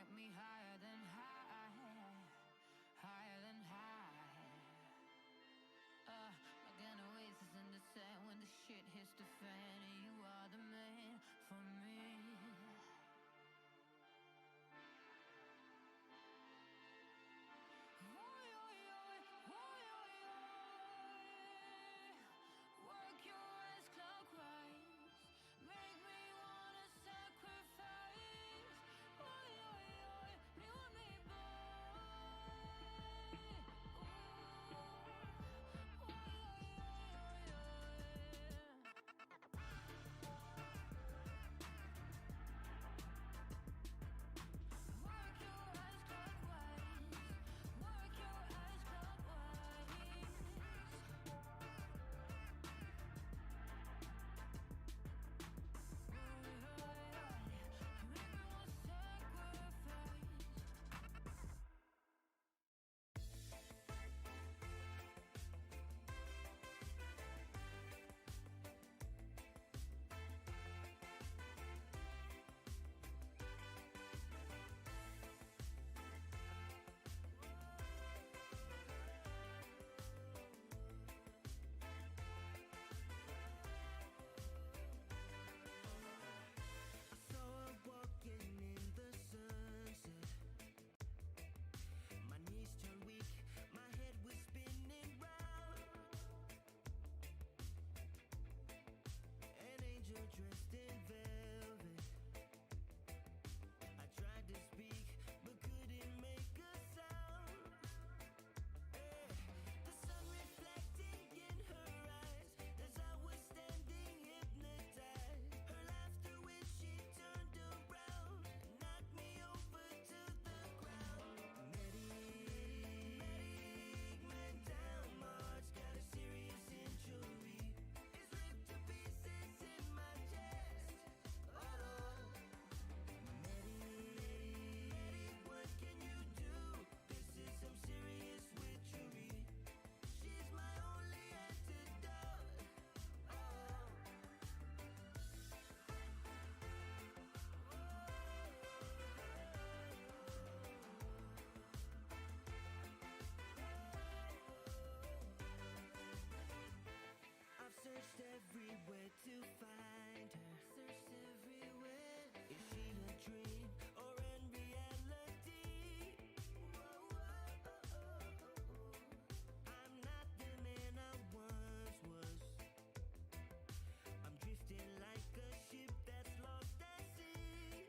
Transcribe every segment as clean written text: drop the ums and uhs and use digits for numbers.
Take me higher than high, higher than high. Like an oasis in the sand when the shit hits the fan, and you are the man for me. Work your ass clockwise, make me wanna sacrifice. You and me, work your ass clockwise, work your ass clockwise. Searched everywhere to find her. Searched everywhere. Is she a dream or in reality? I'm not the man I once was. I'm drifting like a ship that's lost at sea.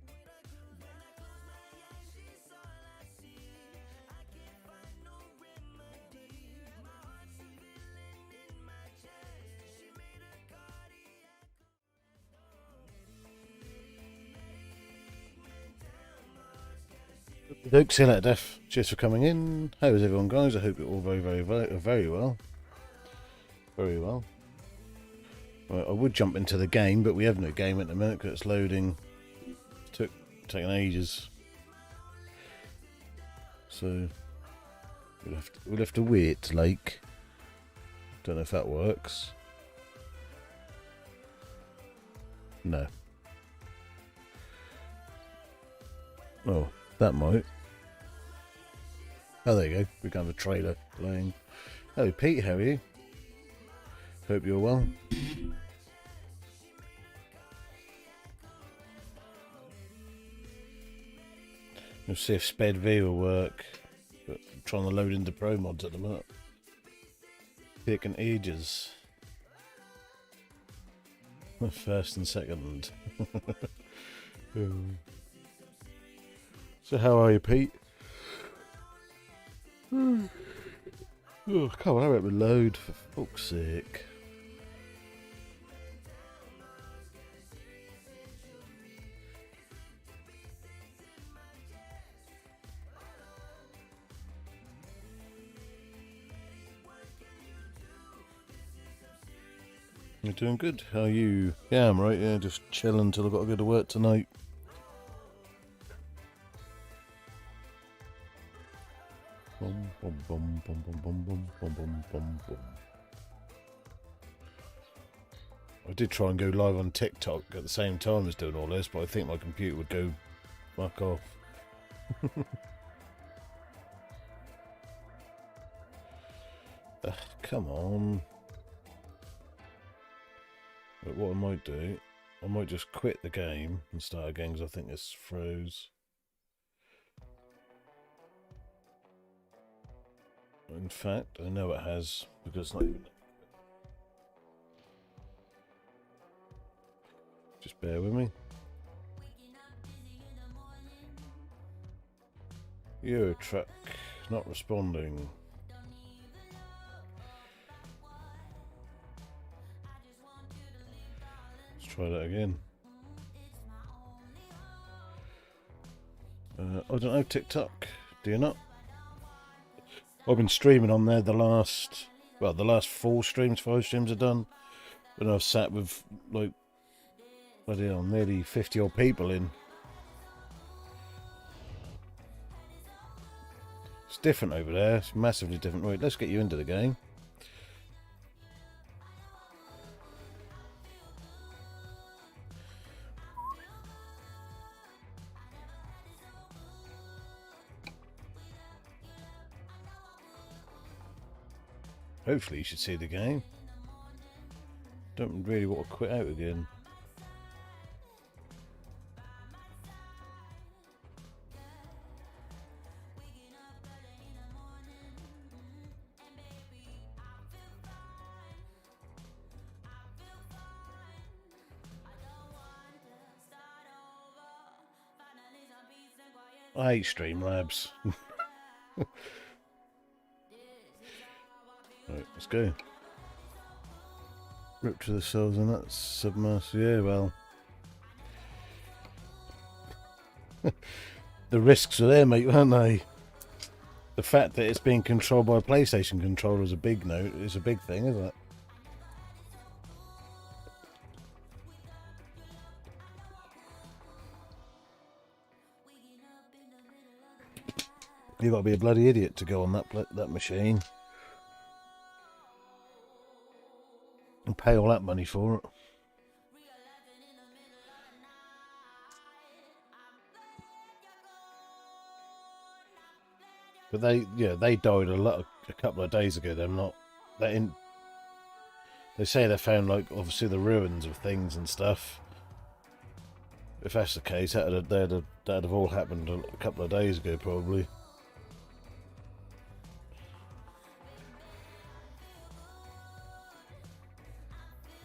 When I close my eyes, she's all I see. I can't find no remedy. My heart's a villain in my chest. She made a cardiac arrest. Luke, see you later, Def. Cheers for coming in. How is everyone, guys? I hope you're all very well. Very well. Right, I would jump into the game, but we have no game at the minute because it's loading. It's taking ages. So we'll have to wait, like. Don't know if that works. No. Oh, that might. Oh, there you go. We can have a trailer playing. Hello, Pete. How are you? Hope you're well. We'll see if Sped V will work. But I'm trying to load into Pro Mods at the minute. Taking ages. First and second. So how are you, Pete? Oh, come on, I won't load for fuck's sake. You're doing good. How are you? Yeah, I'm right. Yeah, just chilling until I've got to go to work tonight. Bum, bum, bum, bum, bum, bum, bum, bum, bum, bum, bum. I did try and go live on TikTok at the same time as doing all this, but I think my computer would go Fuck off. Come on. But what I might do, I might just quit the game and start again because I think this froze. In fact, I know it has because it's not even... Just bear with me. Euro truck not responding. Let's try that again. I don't know, TikTok. Do you not? I've been streaming on there the last 5 streams I've done. When I've sat with like, bloody hell, nearly 50 odd people in. It's different over there. It's massively different. Right, let's get you into the game. Hopefully you should see the game. Don't really want to quit out again. I hate Streamlabs. Right, let's go. Rupture the cells and that's submerged. Yeah, well. The risks are there, mate, aren't they? The fact that it's being controlled by a PlayStation controller is a big note. It's a big thing, isn't it? You've got to be a bloody idiot to go on that machine and pay all that money for it. But they died a couple of days ago. They say they found like obviously the ruins of things and stuff. If that's the case, that'd have all happened a couple of days ago probably.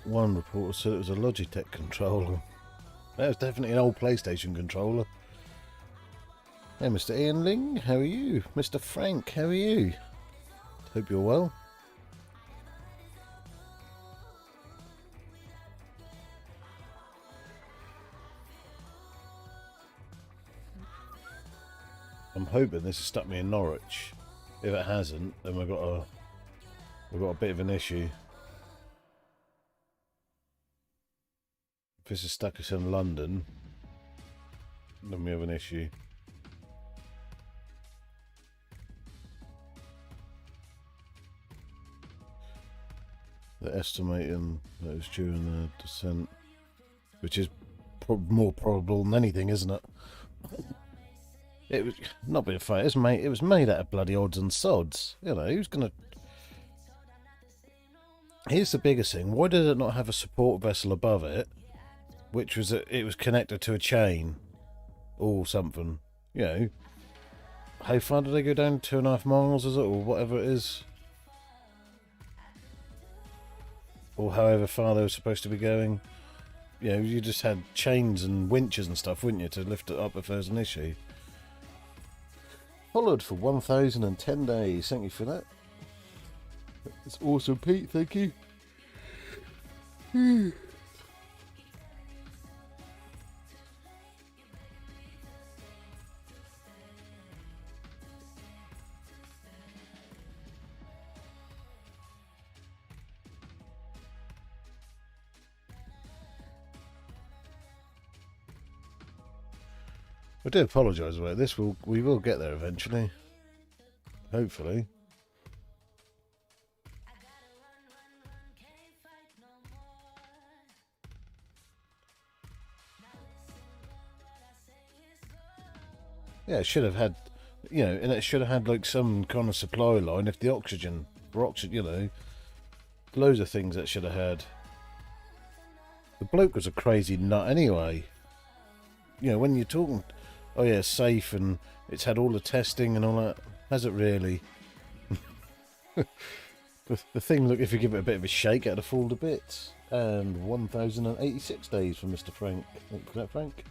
One reporter said it was a Logitech controller. That was definitely an old PlayStation controller. Hey, Mr. Ian Ling, how are you? Mr. Frank, how are you? Hope you're well. I'm hoping this has stuck me in Norwich. If it hasn't, then we've got a bit of an issue. If this has stuck us in London, then we have an issue. They're estimating that it was during the descent, which is more probable than anything, isn't it? It was not being funny. It was made out of bloody odds and sods. You know, who's gonna? Here's the biggest thing. Why did it not have a support vessel above it, which was it was connected to a chain or something? You know, how far did they go down? 2.5 miles, is it, or whatever it is? Or however far they were supposed to be going. You know, you just had chains and winches and stuff, wouldn't you, to lift it up if there's an issue. Followed for 1,010 days. Thank you for that. It's awesome, Pete. Thank you. I do apologise about this. We will get there eventually. Hopefully. Yeah, it should have had, you know, and it should have had like some kind of supply line if the oxygen, for oxygen, you know, loads of things that should have had. The bloke was a crazy nut anyway. You know, when you're talking, oh yeah, safe and it's had all the testing and all that, has it really? The thing, look, if you give it a bit of a shake, it'd have fallen to bits. And 1,086 days for Mr. Frank. Was that Frank?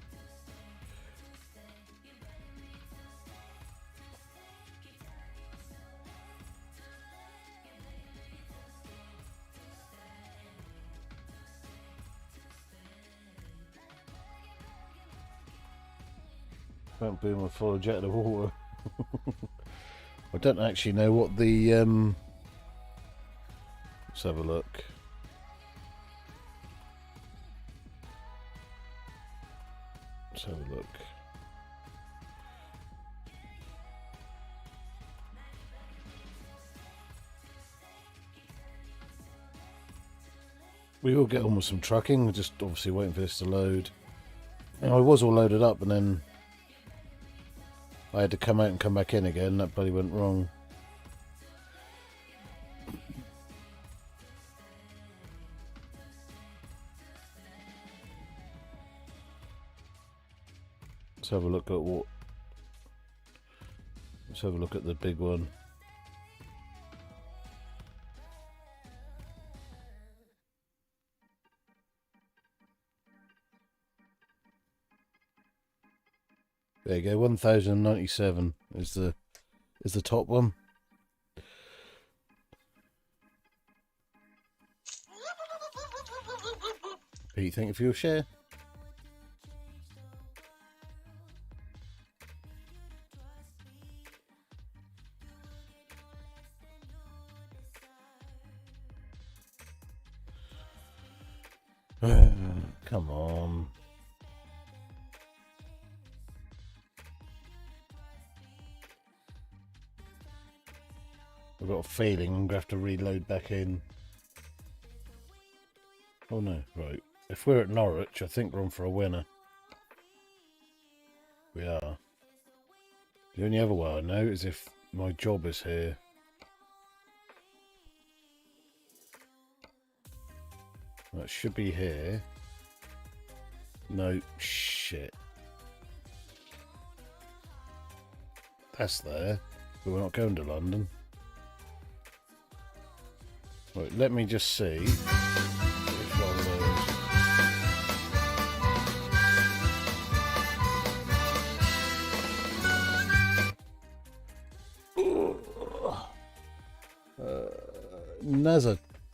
Can't boom a full jet of water. I don't actually know what the let's have a look. Let's have a look. We will get on with some trucking. We're just obviously waiting for this to load. And I was all loaded up and then I had to come out and come back in again. That bloody went wrong. Let's have a look at what. Let's have a look at the big one. There you go. 1,097 is the top one. Pete, thank you for your share. Come on. I've got a feeling I'm going to have to reload back in. Oh no, right. If we're at Norwich, I think we're on for a winner. We are. The only other way I know is if my job is here. That should be here. No, shit. That's there, but we're not going to London. Right, let me just see. Which one of those.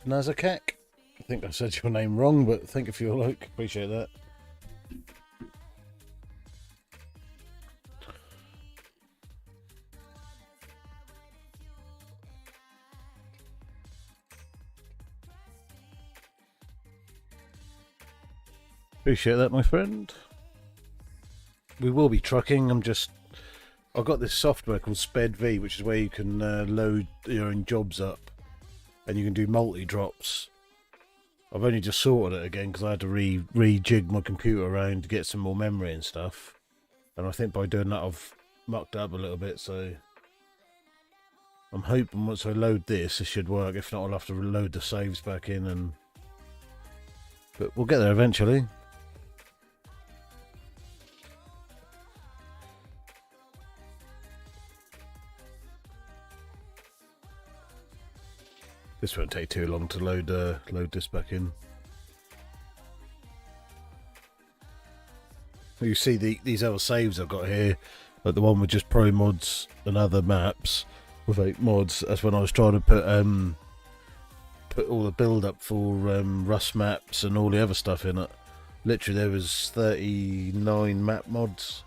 Nazakak. I think I said your name wrong, but thank you for your like. Appreciate that. Appreciate that, my friend. We will be trucking. I've got this software called SpedV, which is where you can load your own jobs up, and you can do multi-drops. I've only just sorted it again because I had to rejig my computer around to get some more memory and stuff. And I think by doing that I've mucked up a little bit, so I'm hoping once I load this, it should work. If not, I'll have to reload the saves back in, but we'll get there eventually. This won't take too long to load this back in. You see these other saves I've got here, like the one with just pro mods and other maps with 8 mods. That's when I was trying to put all the build up for Rust maps and all the other stuff in it. Literally, there was 39 map mods.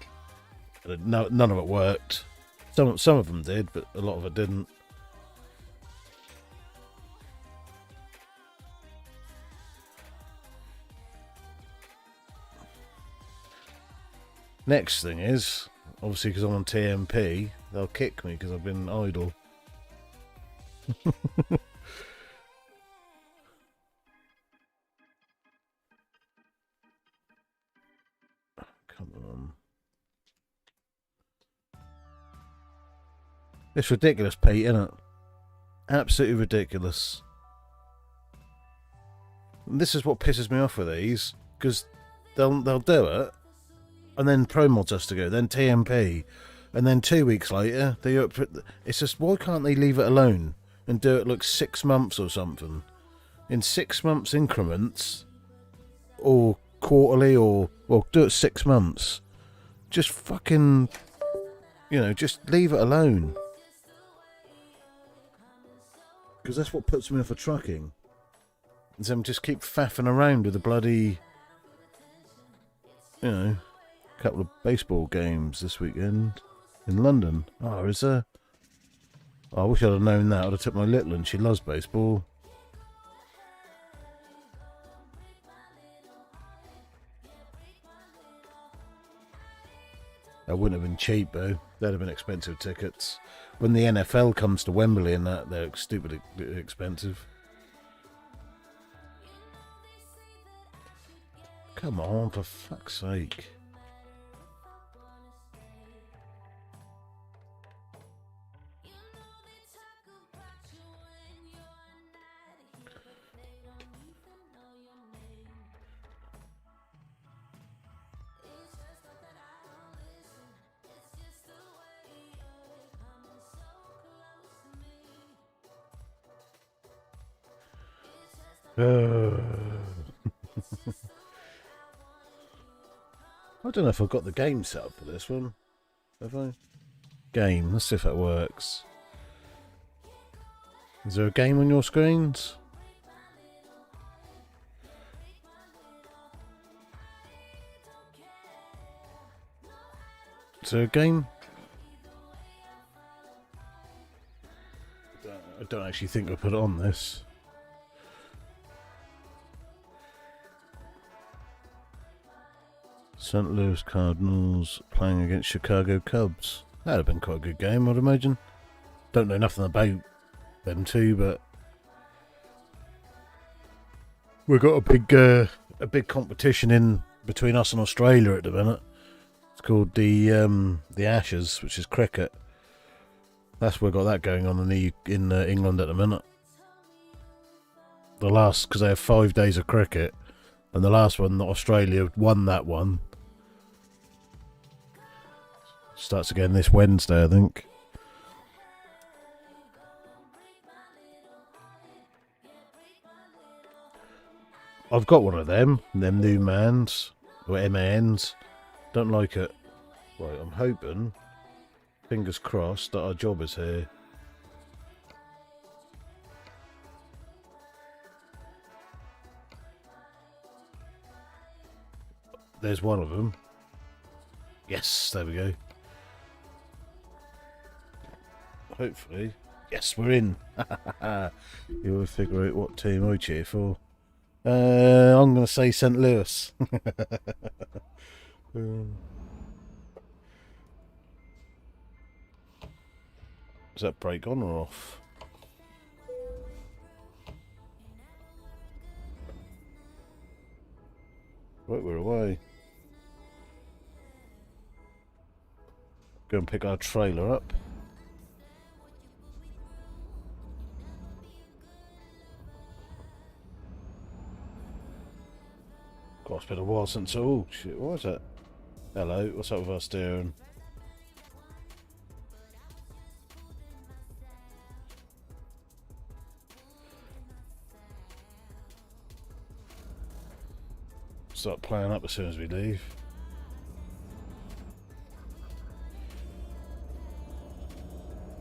None of it worked. Some of them did, but a lot of it didn't. Next thing is, obviously because I'm on TMP, they'll kick me because I've been idle. Come on. It's ridiculous, Pete, isn't it? Absolutely ridiculous. And this is what pisses me off with these, because they'll do it, and then Pro Mods has to go, then TMP, and then 2 weeks later it's just, why can't they leave it alone and do it like 6 months or something? In 6 months increments, or quarterly, or do it 6 months. Just fucking, just leave it alone. Because that's what puts me off of trucking. Is them just keep faffing around with the bloody, couple of baseball games this weekend in London. Oh, is there? Oh, I wish I'd have known that. I'd have took my little one. She loves baseball. That wouldn't have been cheap, though. They'd have been expensive tickets. When the NFL comes to Wembley and that, they're stupidly expensive. Come on, for fuck's sake. I don't know if I've got the game set up for this one. Have I? Game. Let's see if that works. Is there a game on your screens? Is there a game? I don't actually think I put it on this. St. Louis Cardinals playing against Chicago Cubs. That'd have been quite a good game, I'd imagine. Don't know nothing about them two, but we've got a big competition in between us and Australia at the minute. It's called the Ashes, which is cricket. That's where we've got that going on in England at the minute. Because they have 5 days of cricket, and the last one, Australia won that one. Starts again this Wednesday, I think. I've got one of them new mans, or MANs. Don't like it. Right, I'm hoping, fingers crossed, that our job is here. There's one of them. Yes, there we go. Hopefully. Yes, we're in. You'll figure out what team I cheer for. I'm going to say St. Louis. Is that break on or off? Right, we're away. Go and pick our trailer up. God, it's been a while since. Oh shit, what is it? Hello, what's up with our steering? Start playing up as soon as we leave.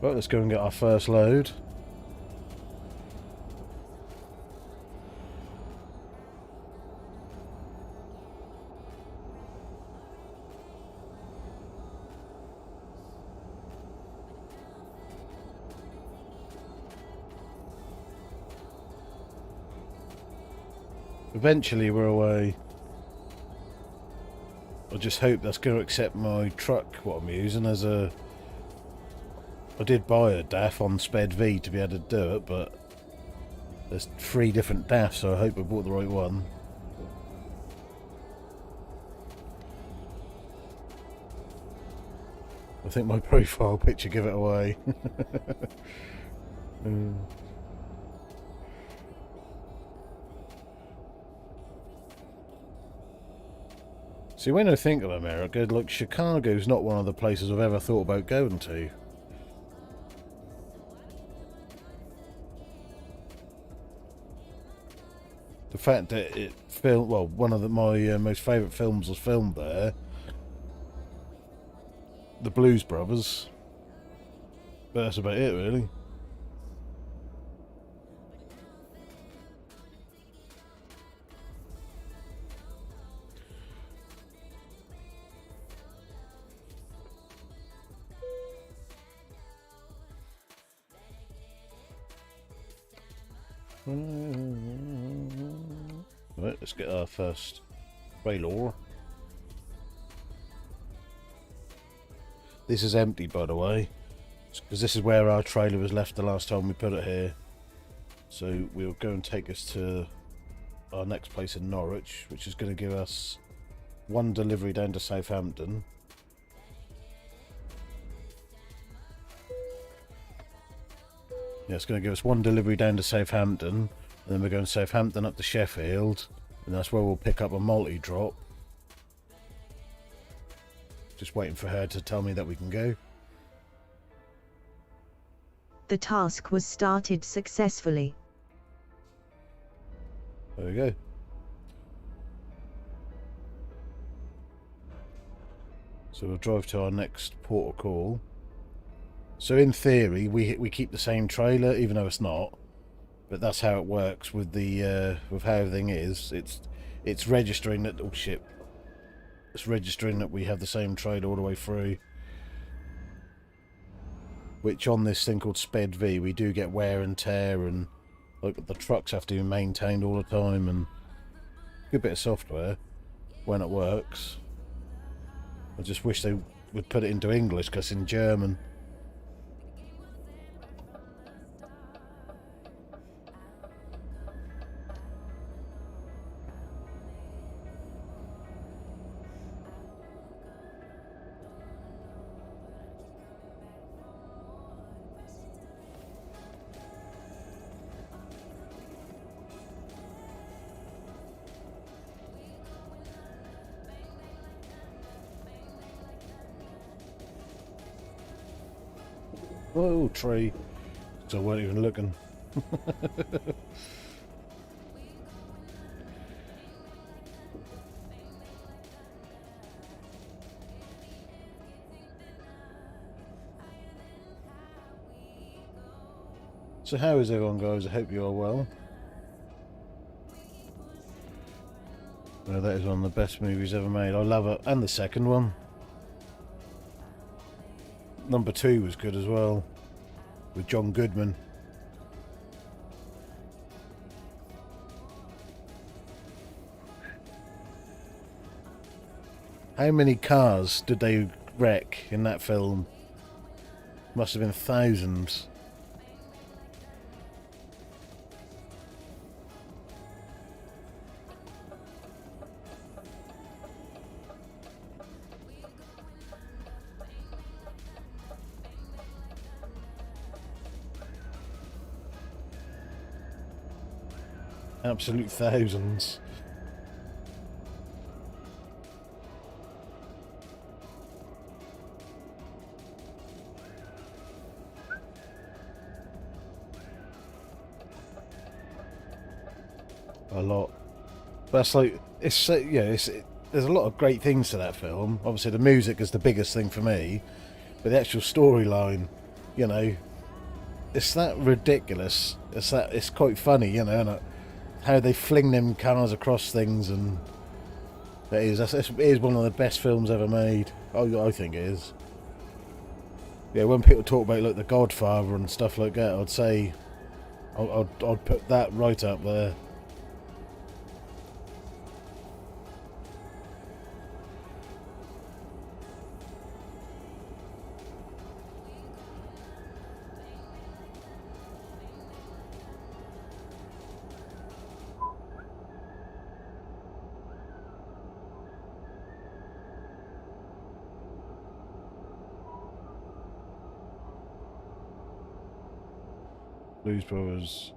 Right, let's go and get our first load. Eventually we're away. I just hope that's going to accept my truck, what I'm using as a... I did buy a DAF on Sped V to be able to do it, but there's 3 different DAFs, so I hope I bought the right one. I think my profile picture give it away. See, when I think of America, like, Chicago's not one of the places I've ever thought about going to. The fact that it filmed, well, one of my most favourite films was filmed there, The Blues Brothers, but that's about it, really. Right, let's get our first trailer. This is empty, by the way, because this is where our trailer was left the last time we put it here. So we'll go and take us to our next place in Norwich, which is going to give us one delivery down to Southampton. Yeah, it's going to give us one delivery down to Southampton, and then we're going Southampton up to Sheffield, and that's where we'll pick up a multi-drop. Just waiting for her to tell me that we can go. The task was started successfully. There we go. So we'll drive to our next port of call. So in theory, we keep the same trailer, even though it's not. But that's how it works with the with how everything is. It's registering that, oh shit. It's registering that we have the same trailer all the way through. Which on this thing called Sped V, we do get wear and tear, and like the trucks have to be maintained all the time, and a good bit of software when it works. I just wish they would put it into English, because in German. Whoa, tree. So I weren't even looking. So how is everyone, guys? I hope you are well. Well, that is one of the best movies ever made. I love it. And the second one. Number 2 was good as well, with John Goodman. How many cars did they wreck in that film? Must have been thousands. Absolute thousands. A lot. That's like, it's so, yeah, there's a lot of great things to that film. Obviously the music is the biggest thing for me, but the actual storyline, you know, it's that ridiculous. It's quite funny, you know, and how they fling them cars across things, and it is one of the best films ever made. I think it is. Yeah, when people talk about like The Godfather and stuff like that, I'd say I'd put that right up there. Blues Brothers.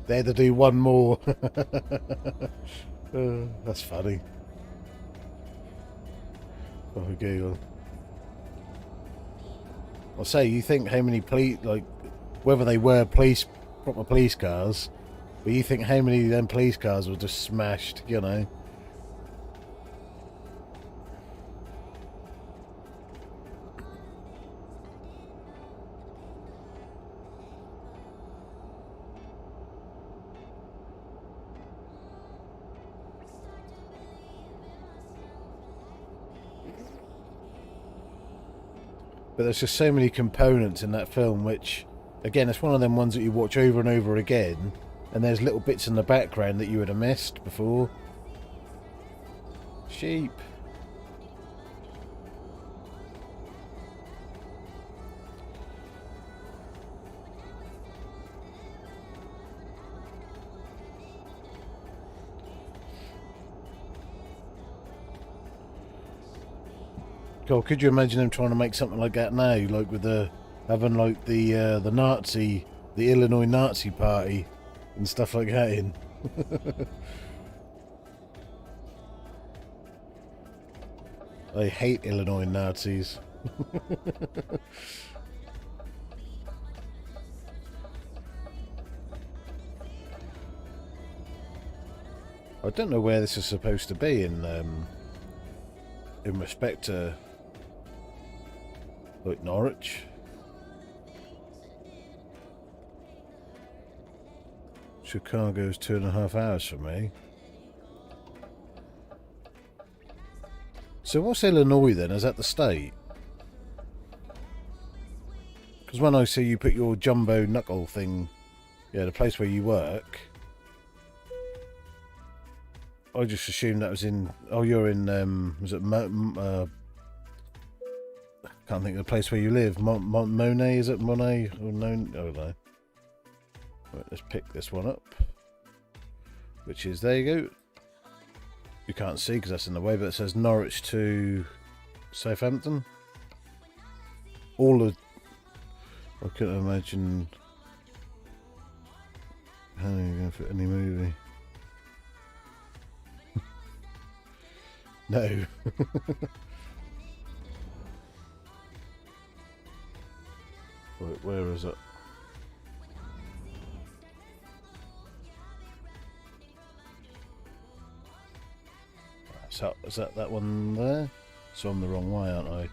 They had to do one more. That's funny. Oh, Google. I'll say, you think how many police, like, whether they were proper police cars, but you think how many of them police cars were just smashed, you know? But there's just so many components in that film which, again, it's one of them ones that you watch over and over again, and there's little bits in the background that you would have missed before. Sheep. God, could you imagine them trying to make something like that now, like with having like the Illinois Nazi Party and stuff like that in? I hate Illinois Nazis. I don't know where this is supposed to be in respect to, like, Norwich. Chicago's 2.5 hours from me. So what's Illinois then? Is that the state? Because when I see you put your jumbo knuckle thing, yeah, the place where you work, I just assumed that was in. Oh, you're in. Was it? Can't think of the place where you live. Monet, is it Monet or no? Oh no. Right, let's pick this one up. Which is, there you go. You can't see because that's in the way, but it says Norwich to Southampton. All of. I couldn't imagine how are you going to fit any movie. No. Wait, where is it? So, is that one there? So I'm the wrong way, aren't I?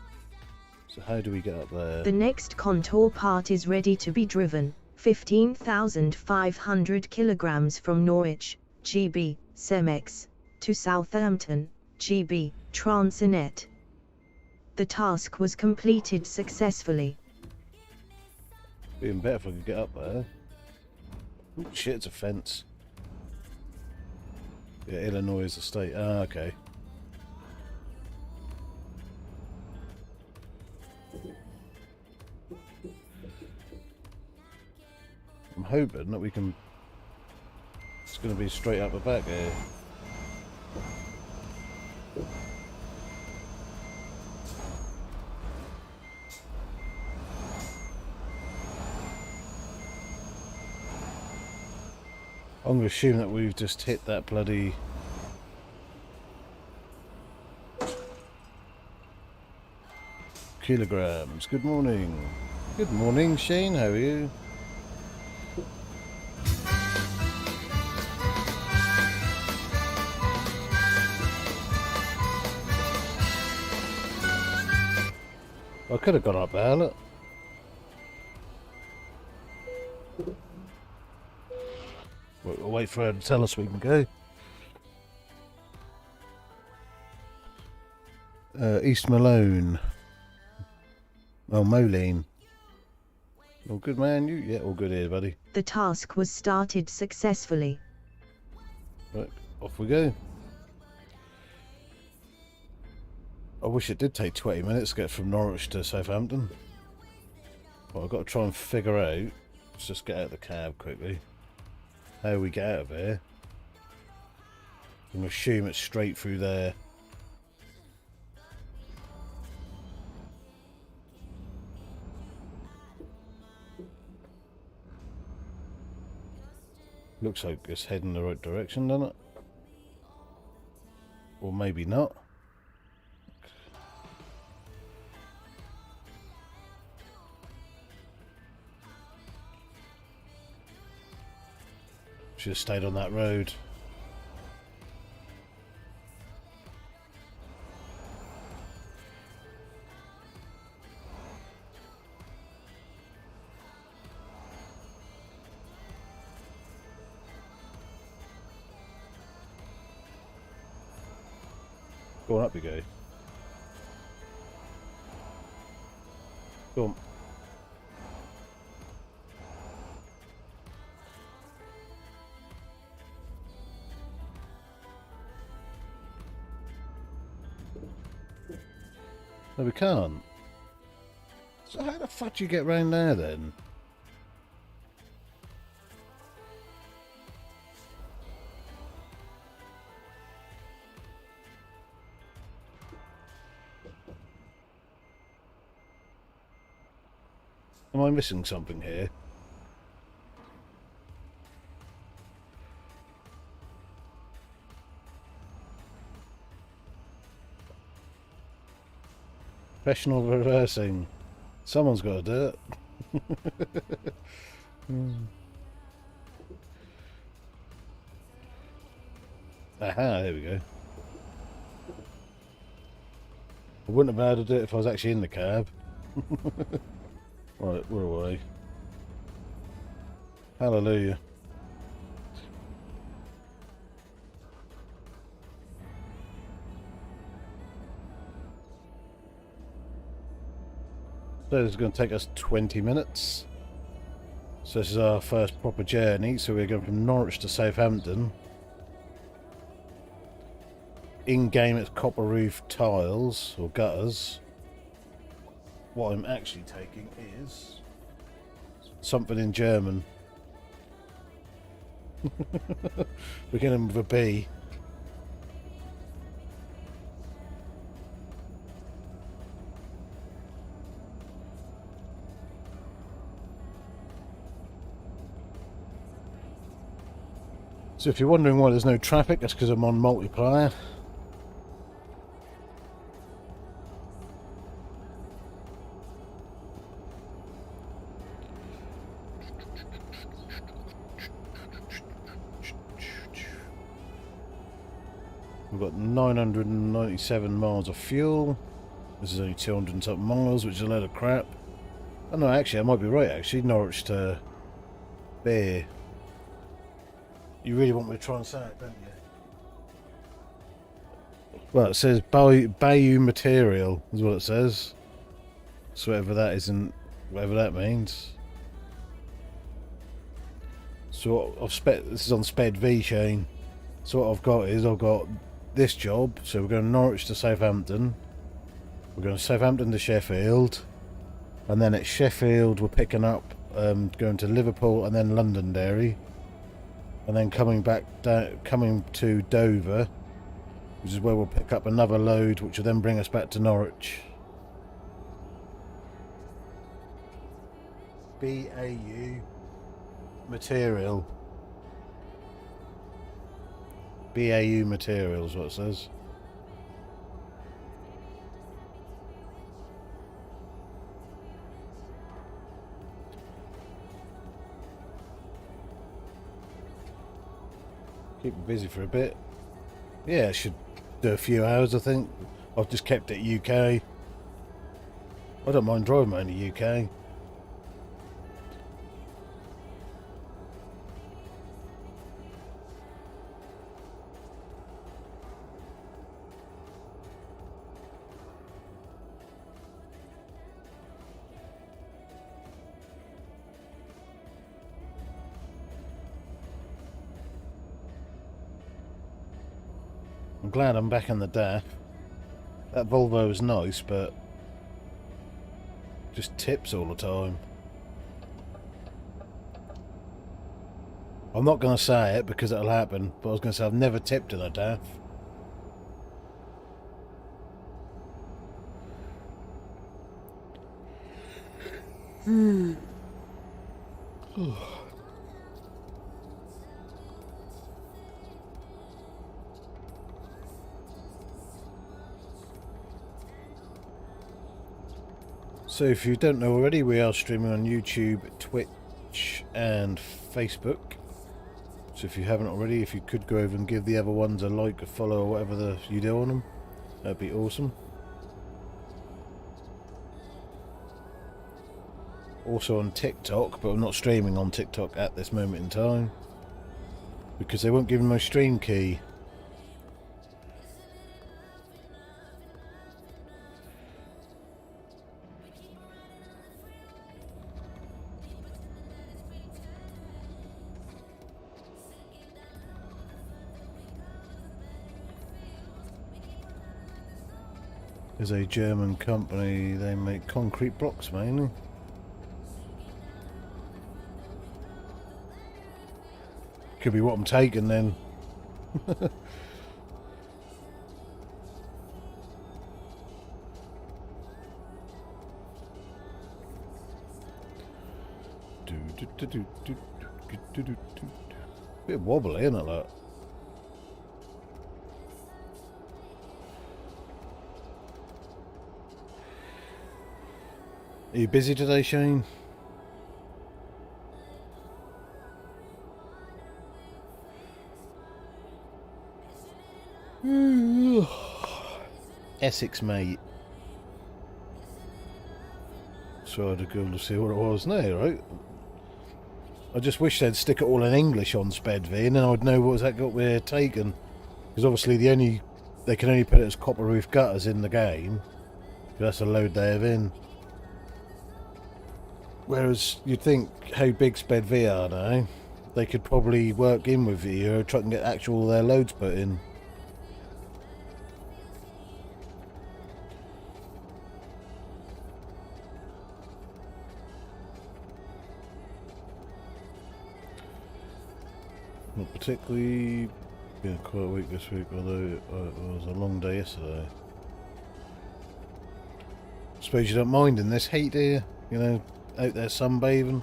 So how do we get up there? The next contour part is ready to be driven. 15,500 kilograms from Norwich, GB, Cemex, to Southampton, GB, Transinet. The task was completed successfully. Even better if I could get up there. Oh shit, it's a fence. Yeah, Illinois is a state. Ah, okay. I'm hoping that we can. It's going to be straight up the back here. I'm going to assume that we've just hit that bloody. Kilograms. Good morning. Good morning, Shane. How are you? I could have gone up there, look. We'll wait for her to tell us we can go. East Malone. Oh, Moline. All good, man? You? Yeah, all good here, buddy. The task was started successfully. Right, off we go. I wish it did take 20 minutes to get from Norwich to Southampton. What I've got to try and figure out, let's just get out of the cab quickly, how we get out of here. I'm going to assume it's straight through there. Looks like it's heading the right direction, doesn't it? Or maybe not. Should have stayed on that road. Go on, up you go. Go on. No, we can't. So how the fuck do you get round there then? Am I missing something here? Professional reversing. Someone's got to do it. Aha, there we go. I wouldn't have been able to do it if I was actually in the cab. Right, we're away. Hallelujah. So this is going to take us 20 minutes. So this is our first proper journey. So we're going from Norwich to Southampton. In-game it's copper roof tiles or gutters. What I'm actually taking is something in German. Beginning with a B. So if you're wondering why there's no traffic, that's because I'm on multiplayer. We've got 997 miles of fuel. This is only 200 and something miles, which is a load of crap. Oh no, actually, I might be right, actually. Norwich to Beer. You really want me to try and say it, don't you? Well, it says Bayou material, is what it says. So whatever that isn't, whatever that means. So this is on Sped V chain. So what I've got is I've got this job. So we're going to Norwich to Southampton. We're going to Southampton to Sheffield, and then at Sheffield we're picking up, going to Liverpool and then Londonderry, and then coming back down, coming to Dover, which is where we'll pick up another load, which will then bring us back to Norwich. BAU material. BAU material is what it says. Keep it busy for a bit. Yeah, it should do a few hours, I think. I've just kept it UK. I don't mind driving around the UK. I'm glad I'm back in the DAF. That Volvo was nice, but just tips all the time. I'm not going to say it because it'll happen, but I was going to say I've never tipped in a daff. So if you don't know already, we are streaming on YouTube, Twitch and Facebook. So if you haven't already, if you could go over and give the other ones a like, a follow, or whatever you do on them, that'd be awesome. Also on TikTok, but I'm not streaming on TikTok at this moment in time because they won't give me my stream key. There's a German company, they make concrete blocks mainly. Could be what I'm taking then. Bit wobbly, isn't it, that? Are you busy today, Shane? Essex, mate. So I had to go to see what it was now, right? I just wish they'd stick it all in English on SpedV, and then I'd know what exactly what we're taking. Because obviously they can only put it as copper roof gutters in the game. That's a load they have in. Whereas you'd think how big SpedV are now, they could probably work in with you, try and get actual their loads put in. Not particularly, been quite a week this week, although it was a long day yesterday. Suppose you don't mind in this heat, do you? You know, out there sunbathing.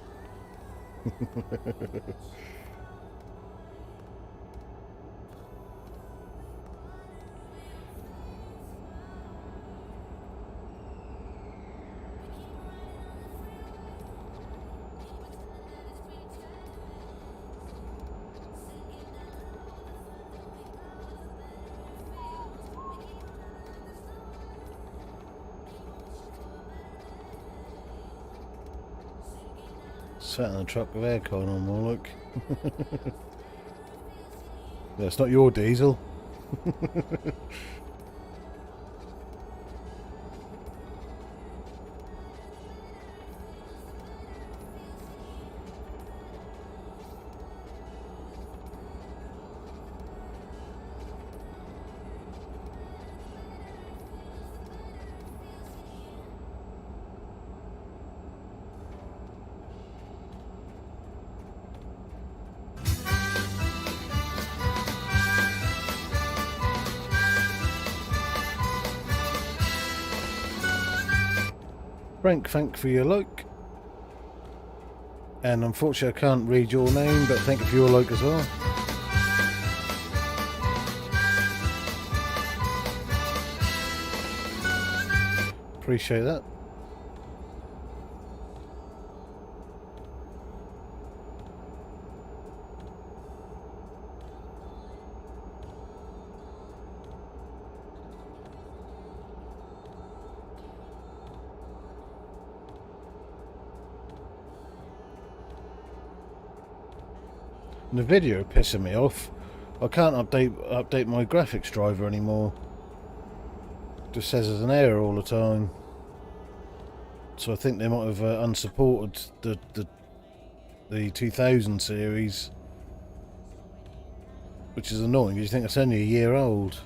Sat in the truck with aircon on, more look. Yeah, it's not your diesel. Frank, thank for your like. And unfortunately I can't read your name, but thank you for your like as well. Appreciate that. And the video pissing me off. I can't update my graphics driver anymore. Just says there's an error all the time. So I think they might have unsupported the 2000 series, which is annoying. You think it's only a year old.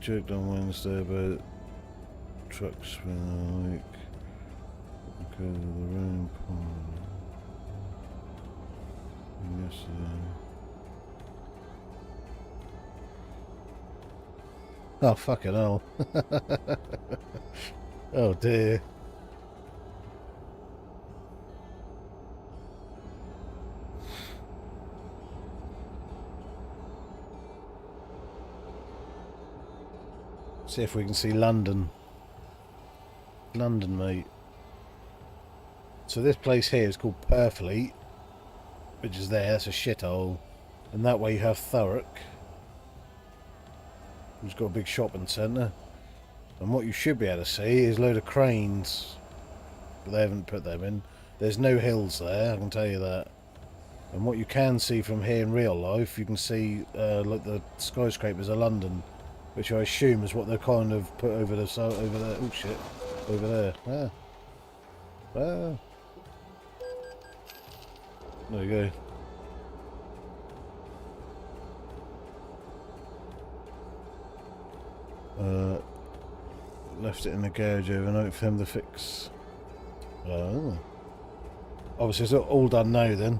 Joked on Wednesday about trucks when I like because of the rain. Yes, oh, fucking hell. Oh, dear. See if we can see London. London, mate. So this place here is called Purfleet, which is there. That's a shithole. And that way you have Thurrock, who's got a big shopping centre. And what you should be able to see is a load of cranes. But they haven't put them in. There's no hills there, I can tell you that. And what you can see from here in real life, you can see like the skyscrapers of London, which I assume is what they're kind of put over the over there. Oh shit, over there. Ah. Ah. There you go. Left it in the garage overnight for him to fix. Oh. Obviously it's all done now then.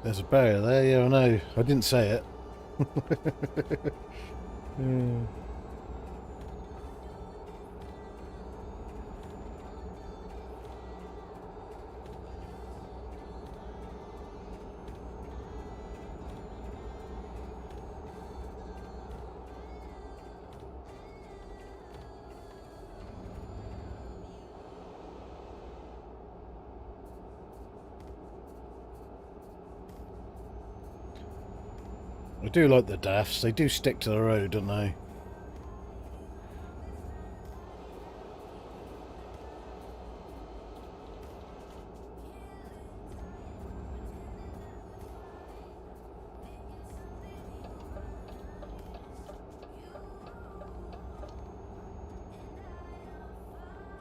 There's a barrier there, yeah I know. I didn't say it. Yeah. I do like the daffs. They do stick to the road, don't they?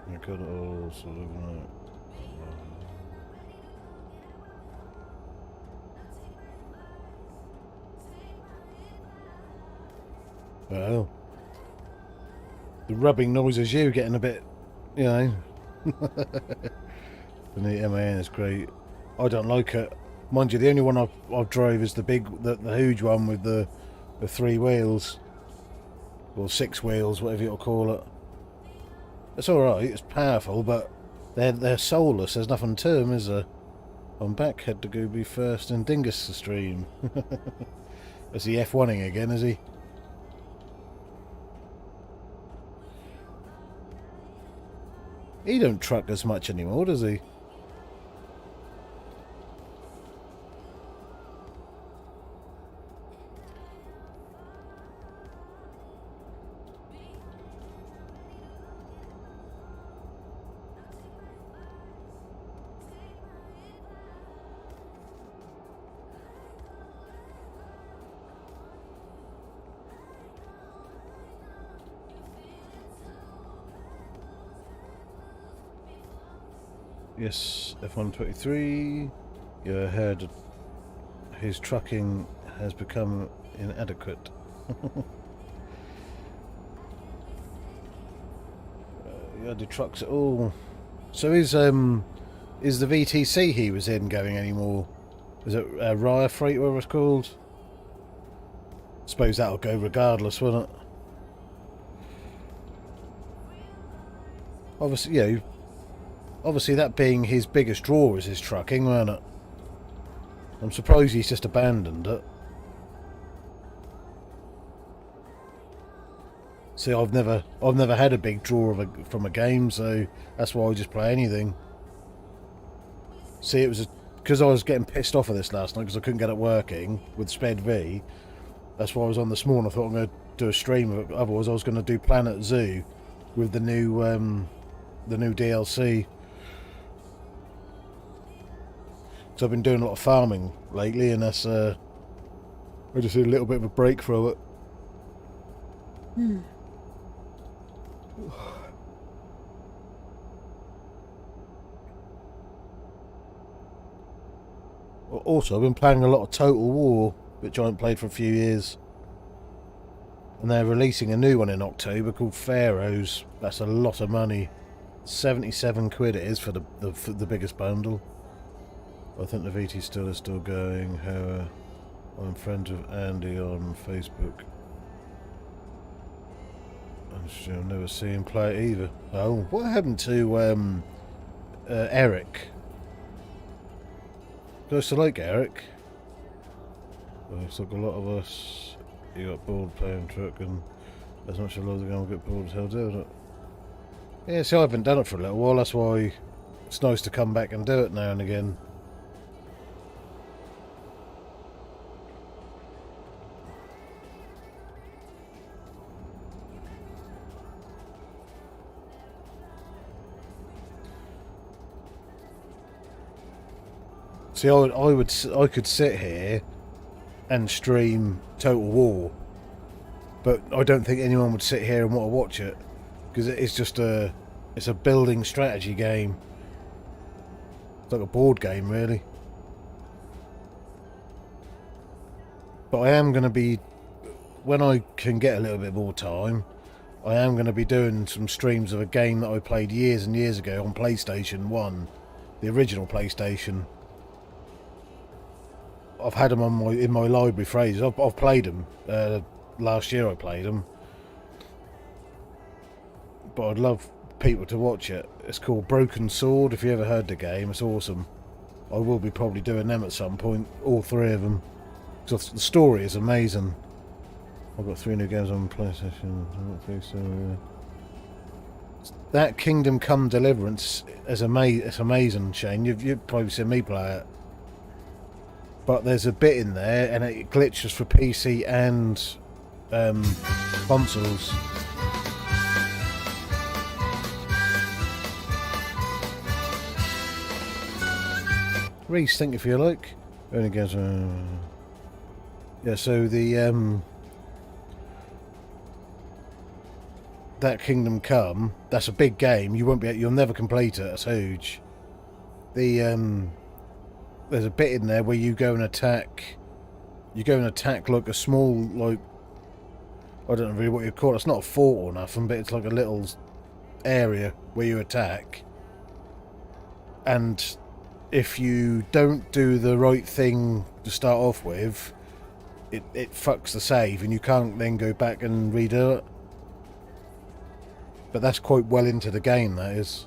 I got it all sort of right. Well, the rubbing noises you getting a bit, you know. The MAN is great. I don't like it. Mind you, the only one I've drove is the huge one with the 3 wheels. Or 6 wheels, whatever you'll call it. It's alright, it's powerful, but they're soulless. There's nothing to them, is there? I'm back, had to go be first in Dingus the stream. Is he F1ing again, is he? He don't truck as much anymore, does he? Yes, F123. Yeah, I heard his trucking has become inadequate. Yeah, the trucks at all. So is the VTC he was in going anymore? Is it Raya Freight, whatever it's called? Suppose that'll go regardless, won't it? Obviously, yeah. Obviously, that being his biggest draw is his trucking, weren't it? I'm surprised he's just abandoned it. See, I've never had a big draw from a game, so that's why I just play anything. See, it was because I was getting pissed off of this last night because I couldn't get it working with Sped V. That's why I was on this morning. I thought I'm going to do a stream of it. Otherwise, I was going to do Planet Zoo with the new DLC. So I've been doing a lot of farming lately, and that's I just did a little bit of a break from it. Also, I've been playing a lot of Total War, which I haven't played for a few years. And they're releasing a new one in October called Pharaohs. That's a lot of money. 77 quid it is for the biggest bundle. I think the VT is still going. I'm friends with Andy on Facebook. I'll never see him play it either. Oh, what happened to Eric? Do I still like Eric? Well, it's like a lot of us. You got bored playing truck, and as much as I love the game, I'll get bored as hell doing it. Yeah, see, I haven't done it for a little while. That's why it's nice to come back and do it now and again. See, I could sit here and stream Total War, but I don't think anyone would sit here and want to watch it because it's just it's a building strategy game. It's like a board game, really. But I am going to be, when I can get a little bit more time, I am going to be doing some streams of a game that I played years and years ago on PlayStation 1, the original PlayStation. I've had them on in my library for ages. I've played them. Last year I played them. But I'd love people to watch it. It's called Broken Sword. If you ever heard the game, it's awesome. I will be probably doing them at some point. All three of them. Because the story is amazing. I've got 3 new games on PlayStation. I don't think so. That Kingdom Come Deliverance is it's amazing, Shane. You've probably seen me play it. But there's a bit in there, and it glitches for PC and consoles. Reese, thank you for your like. Only goes. Yeah, so the that Kingdom Come, that's a big game. You'll never complete it. It's huge. There's a bit in there where you go and attack. You go and attack like a small, like, I don't know really what you call it. It's not a fort or nothing, but it's like a little area where you attack. And if you don't do the right thing to start off with, it fucks the save, and you can't then go back and redo it. But that's quite well into the game, that is.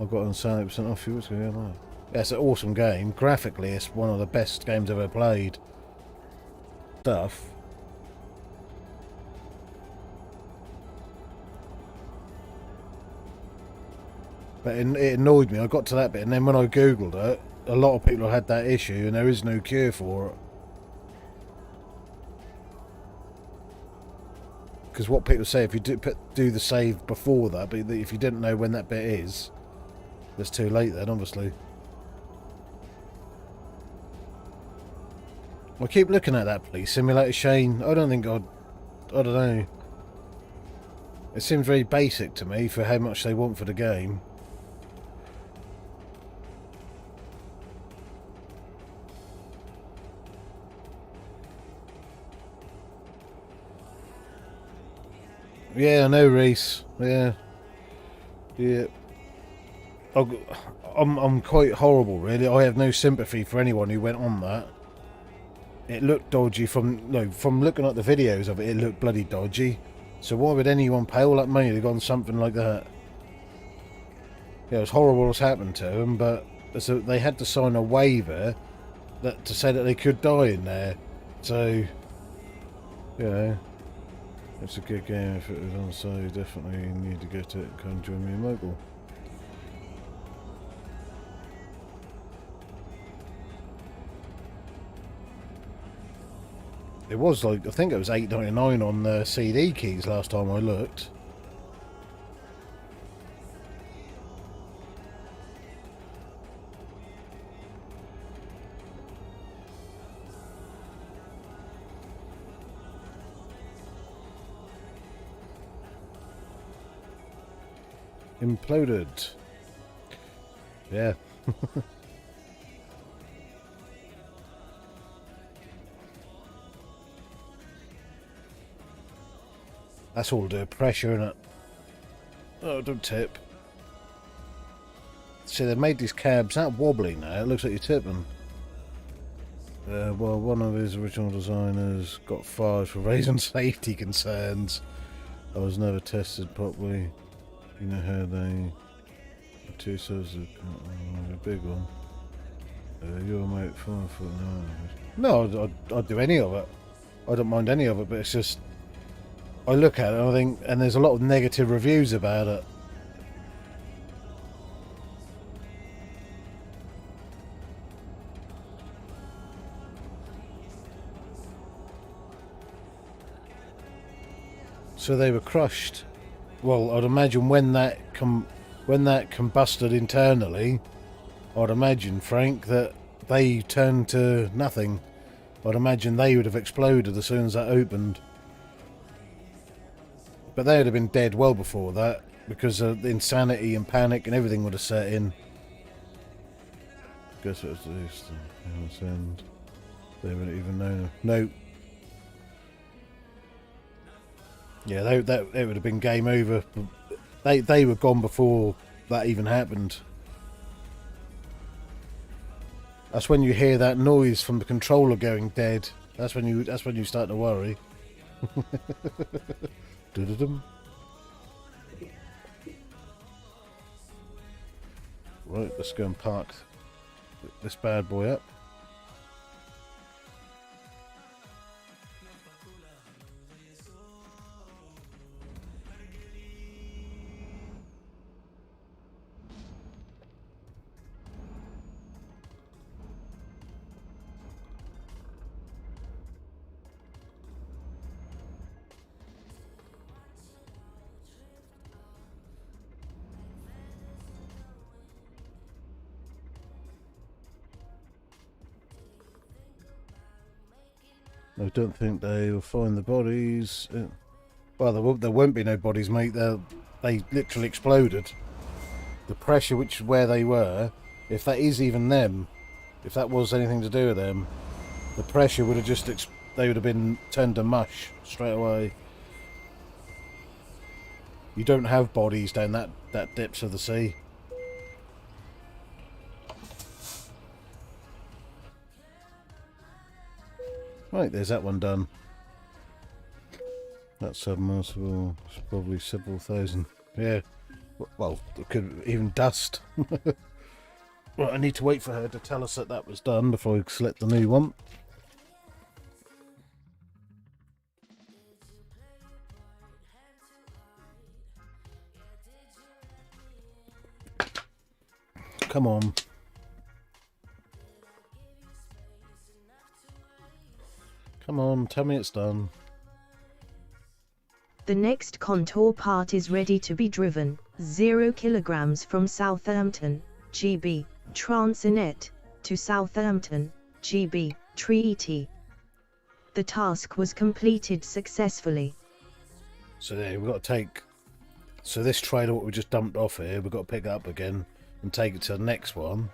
I got on 70% off a few weeks ago. Yeah, it's an awesome game. Graphically, it's one of the best games I've ever played. Stuff. But it annoyed me. I got to that bit, and then when I googled it, a lot of people had that issue, and there is no cure for it. Because what people say, if you do the save before that, but if you didn't know when that bit is, it's too late then, obviously. I keep looking at that police simulator, Shane. I don't know. It seems very basic to me for how much they want for the game. Yeah, I know, Reese. Yeah. I'm quite horrible, really. I have no sympathy for anyone who went on that. It looked dodgy from looking at the videos of it. It looked bloody dodgy. So why would anyone pay all that money to go on something like that? Yeah, it was horrible what's happened to them, but so they had to sign a waiver to say that they could die in there. So, it's a good game. If it was on sale, definitely need to get it. Come join me in local. It was like, I think it was $8.99 on the CD keys last time I looked. Imploded. Yeah. That's all to do with pressure, isn't it? Oh, don't tip. See, they've made these cabs that wobbly now. It looks like you're tipping. Well, one of his original designers got fired for raising safety concerns. I was never tested properly. You know how they... The two sides of a big one. Your mate 5 foot 9. No, I'd do any of it. I don't mind any of it, but it's just... I look at it and I think... And there's a lot of negative reviews about it. So they were crushed. Well, I'd imagine when that combusted internally, I'd imagine, Frank, that they turned to nothing. I'd imagine they would have exploded as soon as that opened. But they would have been dead well before that, because of the insanity and panic and everything would have set in. Guess it was the East End. They wouldn't even know. No. Yeah, it would have been game over. They were gone before that even happened. That's when you hear that noise from the controller going dead. That's when you start to worry. Right, let's go and park this bad boy up. I don't think they will find the bodies. Well, there won't be no bodies, mate. They literally exploded. The pressure, which is where they were, if that is even them, if that was anything to do with them, the pressure would have just they would have been turned to mush straight away. You don't have bodies down that depths of the sea. Right, there's that one done. That submersible is probably several thousand. Yeah, well, it could even dust. Right, I need to wait for her to tell us that was done before I select the new one. Come on. Come on, tell me it's done. The next contour part is ready to be driven, 0 kilograms from Southampton, GB, Transinet, to Southampton, GB, Treaty. The task was completed successfully. So there, we've got to take... So this trailer, what we just dumped off here, we've got to pick it up again and take it to the next one.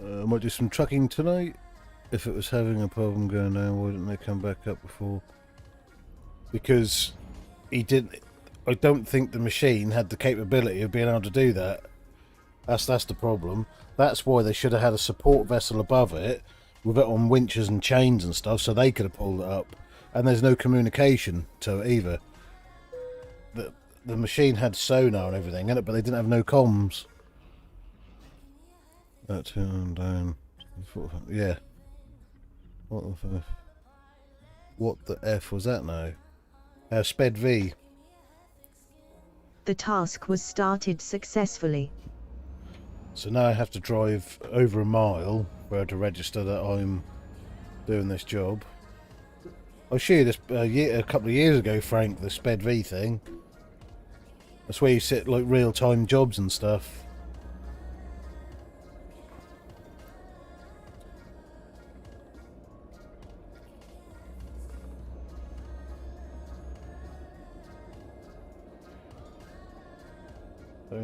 I might do some trucking tonight. If it was having a problem going down, why didn't they come back up before? Because he didn't. I don't think the machine had the capability of being able to do that. That's the problem. That's why they should have had a support vessel above it with it on winches and chains and stuff, so they could have pulled it up. And there's no communication to it either. The machine had sonar and everything in it, but they didn't have no comms. That turned down. Yeah. What the F was that now? Sped V. The task was started successfully. So now I have to drive over a mile where to register that I'm doing this job. I showed you this a couple of years ago, Frank, the Sped V thing. That's where you sit like real-time jobs and stuff.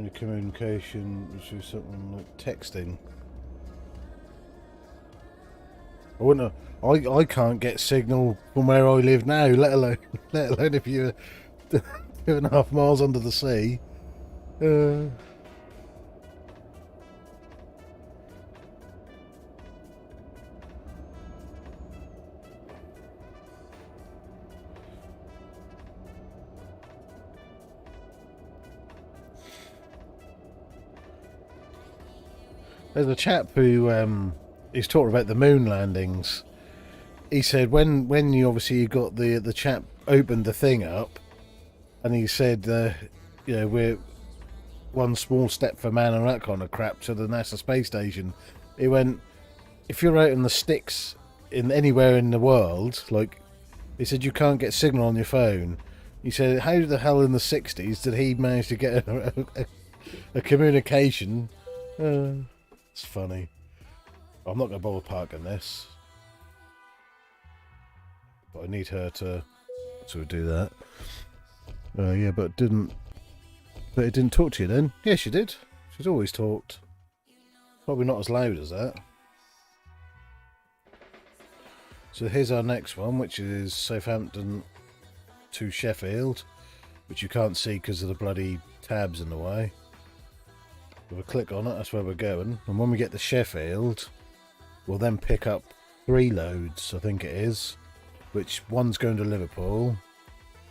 only communication, which is something like texting. I wouldn't. I can't get signal from where I live now, let alone if you're 2.5 miles under the sea. There's a chap who he's talking about the moon landings. He said when you obviously got the chap opened the thing up, and he said we're one small step for man and that kind of crap to the NASA space station. He went, if you're out in the sticks in anywhere in the world, like he said, you can't get signal on your phone. He said, how the hell in the 60s did he manage to get a communication? It's funny. I'm not going to bother parking this, but I need her to do that. Yeah, but it didn't talk to you then. Yeah, she did. She's always talked. Probably not as loud as that. So here's our next one, which is Southampton to Sheffield, which you can't see because of the bloody tabs in the way. If we click on it, that's where we're going. And when we get to Sheffield, we'll then pick up 3 loads, I think it is, which one's going to Liverpool.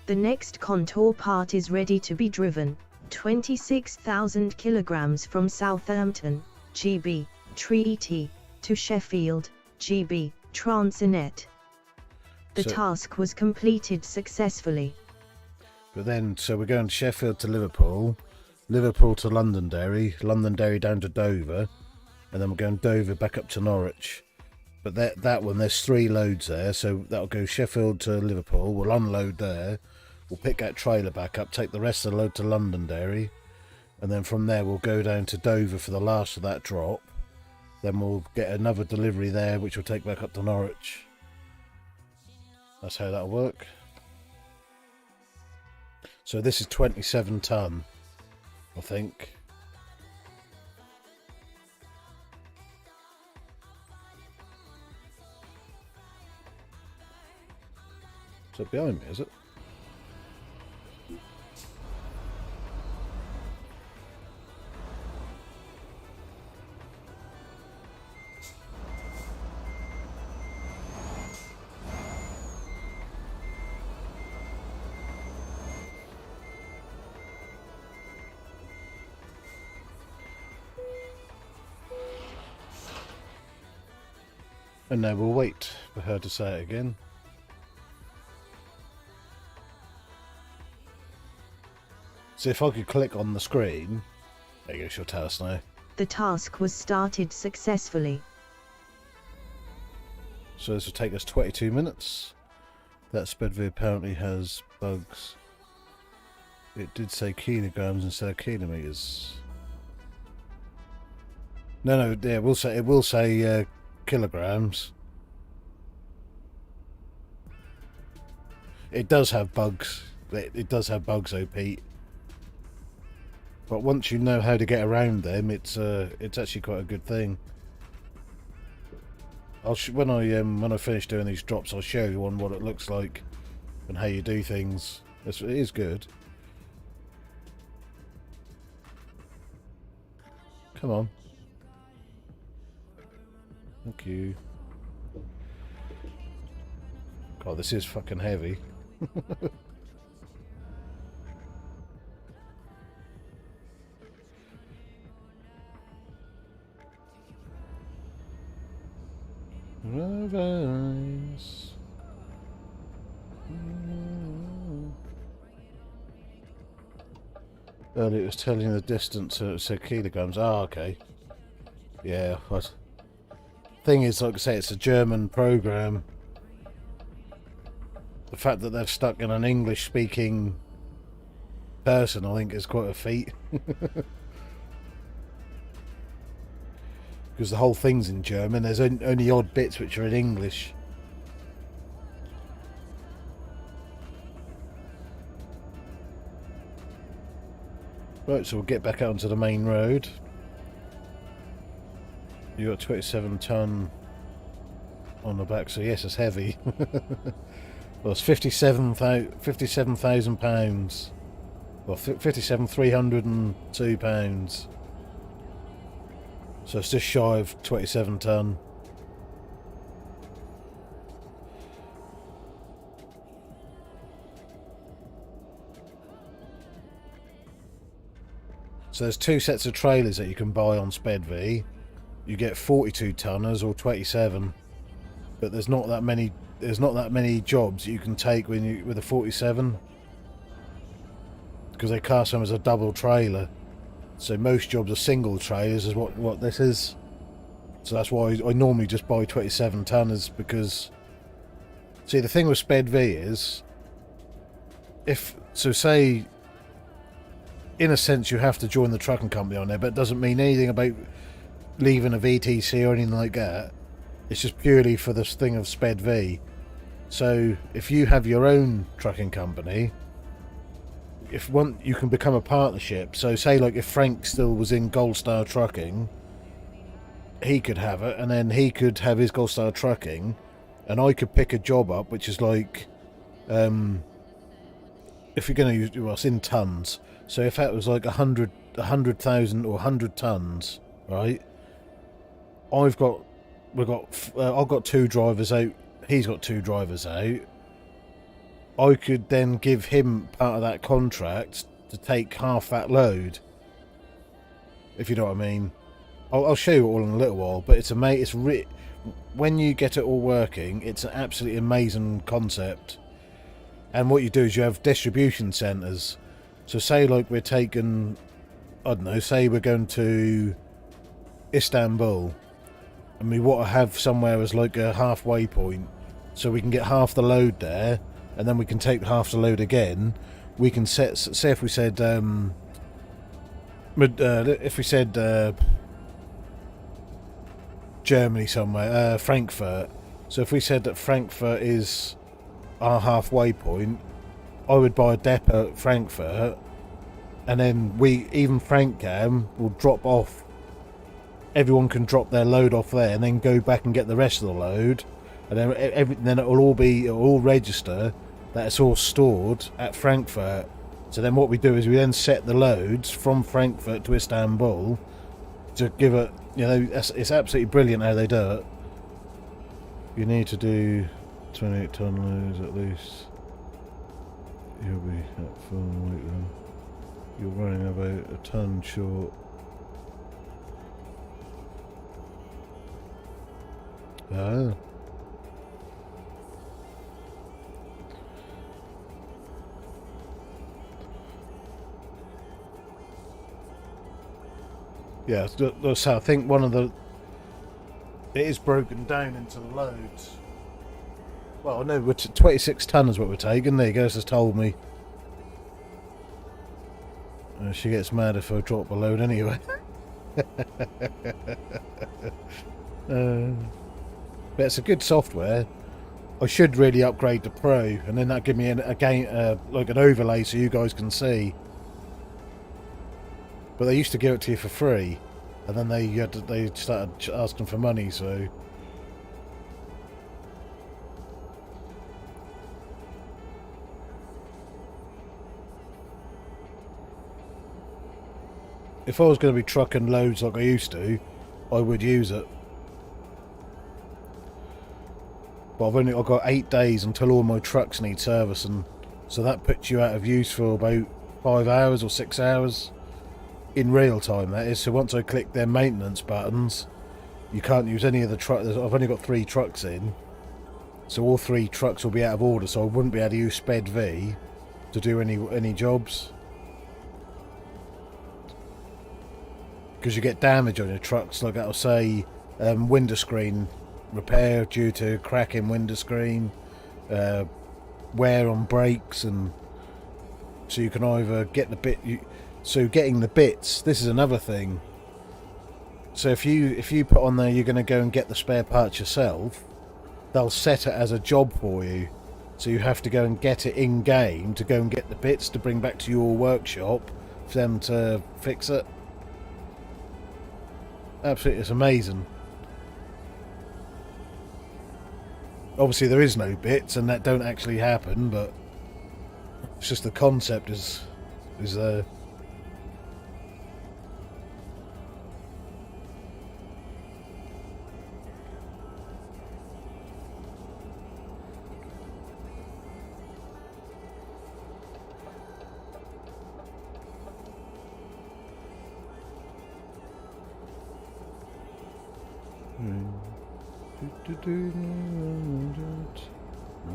The next contour part is ready to be driven, 26,000 kilograms from Southampton, GB, Treaty, to Sheffield, GB, Transinet. The task was completed successfully. But then, so we're going Sheffield to Liverpool, Liverpool to Londonderry, Londonderry down to Dover, and then we're going Dover back up to Norwich. But that one, there's 3 loads there, so that'll go Sheffield to Liverpool, we'll unload there, we'll pick that trailer back up, take the rest of the load to Londonderry, and then from there we'll go down to Dover for the last of that drop. Then we'll get another delivery there, which will take back up to Norwich. That's how that'll work. So this is 27 tonne, I think. Is it behind me, is it? And now we'll wait for her to say it again. So if I could click on the screen, there you go, she'll tell us now. The task was started successfully. So this will take us 22 minutes. That Spedvey apparently has bugs. It did say kilograms instead of kilometres. No, yeah, it will say kilograms. It does have bugs. It does have bugs, though, Pete. But once you know how to get around them, it's actually quite a good thing. When I finish doing these drops, I'll show you on what it looks like and how you do things. It is good. Come on. Thank you. God, this is fucking heavy. Rise. Earlier it was telling you the distance, so it said kilograms. Ah, okay. Yeah, what? Thing is, like I say, it's a German program. The fact that they've stuck in an English-speaking person, I think, is quite a feat. Because the whole thing's in German. There's only odd bits which are in English. Right, so we'll get back out onto the main road. You got 27 ton on the back, so yes, it's heavy. Well, it's 57,000 pounds. Well, 57,302 pounds. So it's just shy of 27 ton. So there's two sets of trailers that you can buy on SpedV. You get 42 tonners or 27, but there's not that many. There's not that many jobs you can take with a 47, because they class them as a double trailer. So most jobs are single trailers, is what this is. So that's why I normally just buy 27 tonners, because see, the thing with SpedV is, say, in a sense, you have to join the trucking company on there, but it doesn't mean anything about leaving a VTC or anything like that. It's just purely for this thing of SpedV. So if you have your own trucking company, you can become a partnership. So say like if Frank still was in Gold Star Trucking, he could have it, and then he could have his Gold Star Trucking, and I could pick a job up, which is like, if you're going to use, well, it's in tons. So if that was like 100,000 or 100 tons, right? I've got two drivers out. He's got two drivers out. I could then give him part of that contract to take half that load, if you know what I mean. I'll show you it all in a little while, but it's when you get it all working, it's an absolutely amazing concept. And what you do is you have distribution centres. So say like we're taking, I don't know, say we're going to Istanbul, and we want to have somewhere as like a halfway point, so we can get half the load there, and then we can take half the load again. We can say if we said Germany somewhere, Frankfurt. So if we said that Frankfurt is our halfway point, I would buy a depot at Frankfurt, and then Frankcam will drop off. Everyone can drop their load off there, and then go back and get the rest of the load, and then it'll all register that it's all stored at Frankfurt. So then what we do is we then set the loads from Frankfurt to Istanbul to give it, it's absolutely brilliant how they do it. You need to do 28 ton loads at least. You'll be at full weight then. You're running about a ton short. Ah. Yeah, so I think it is broken down into the loads. Well, no, 26 ton is what we're taking. There you go, just told me. She gets mad if I drop a load anyway. But it's a good software. I should really upgrade to Pro, and then that give me like an overlay so you guys can see. But they used to give it to you for free, and then they started asking for money. So if I was going to be trucking loads like I used to, I would use it. But I've got 8 days until all my trucks need servicing, so that puts you out of use for about 5 hours or 6 hours in real time, that is. So once I click their maintenance buttons, you can't use any of the trucks. I've only got 3 trucks in, so all 3 trucks will be out of order, so I wouldn't be able to use SpedV to do any jobs, because you get damage on your trucks, like that'll say window screen repair due to crack in window screen, wear on brakes, and so you can either get the bit. So getting the bits, this is another thing. So if you put on there you're going to go and get the spare parts yourself, they'll set it as a job for you. So you have to go and get it in game to go and get the bits to bring back to your workshop for them to fix it. Absolutely, it's amazing. Obviously there is no bits and that don't actually happen, but it's just the concept is there.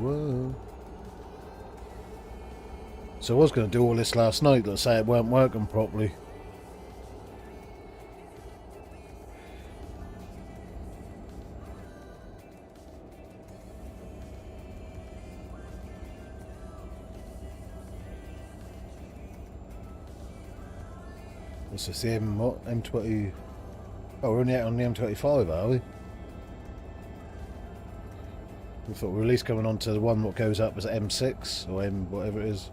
Whoa. So I was going to do all this last night, let's say it weren't working properly. What's this, the M20? Oh, we're only out on the M25, are we? We thought we were at least coming on to the one that goes up as M6 or M whatever it is.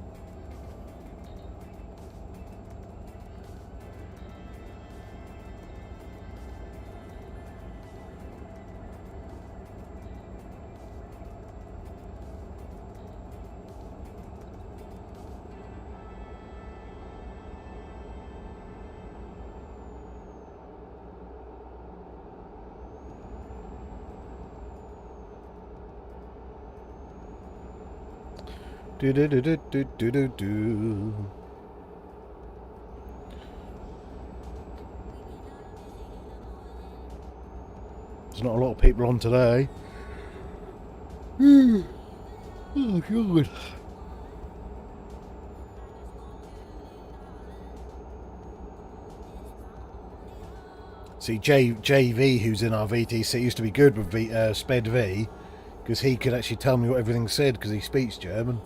Do do do do do do do do. There's not a lot of people on today. Oh god. See, JV, who's in our VTC, used to be good with Sped V, because he could actually tell me what everything said because he speaks German.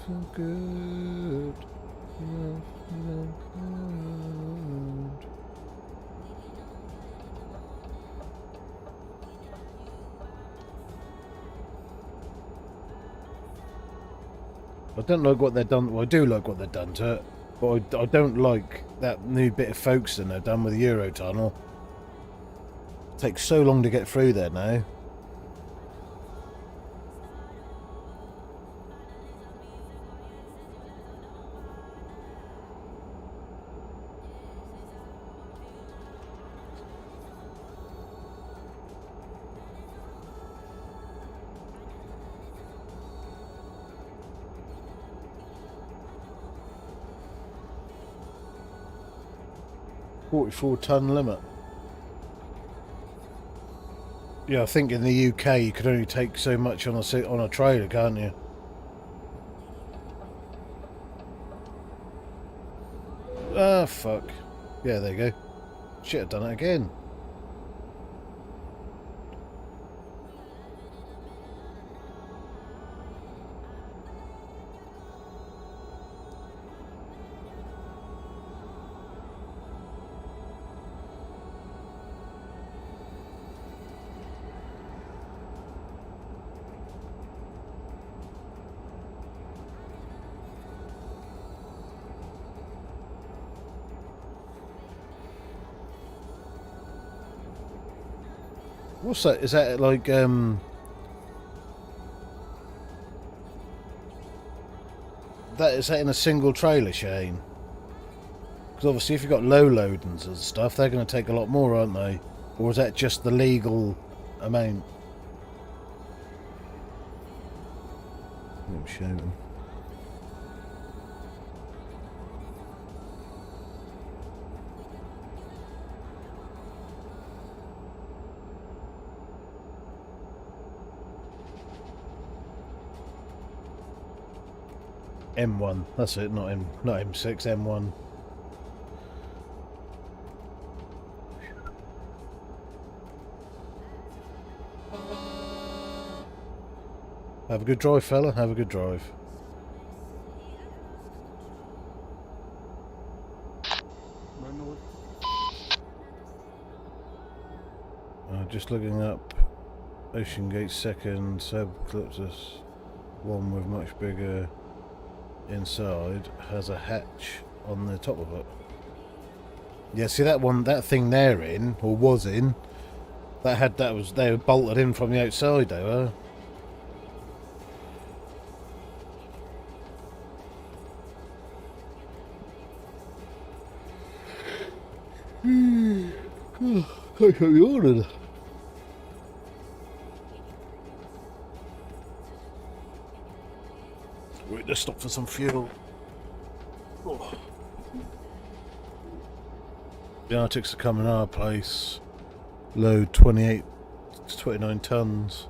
Feel good. I don't like what they've done. Well, I do like what they've done to it, but I don't like that new bit of focusing they've done with the Eurotunnel. It takes so long to get through there now. $44-ton limit. Yeah, I think in the UK you could only take so much on a trailer, can't you? Ah, fuck. Yeah, there you go. Shit, I've done it again. What's that? Is that like, that is that in a single trailer, Shane? Because obviously if you've got low loadings and stuff, they're going to take a lot more, aren't they? Or is that just the legal amount? Let me show them. M1, that's it, not M6, M1. Have a good drive, fella. Have a good drive. Just looking up Ocean Gate second, Subcliptus one with much bigger inside has a hatch on the top of it. Yeah, see that one, that thing they're in, or was in, they were bolted in from the outside, they were. I can't be ordered. Wait, let's stop for some fuel. Oh. The Arctics are coming our place. Load 28 to 29 tons.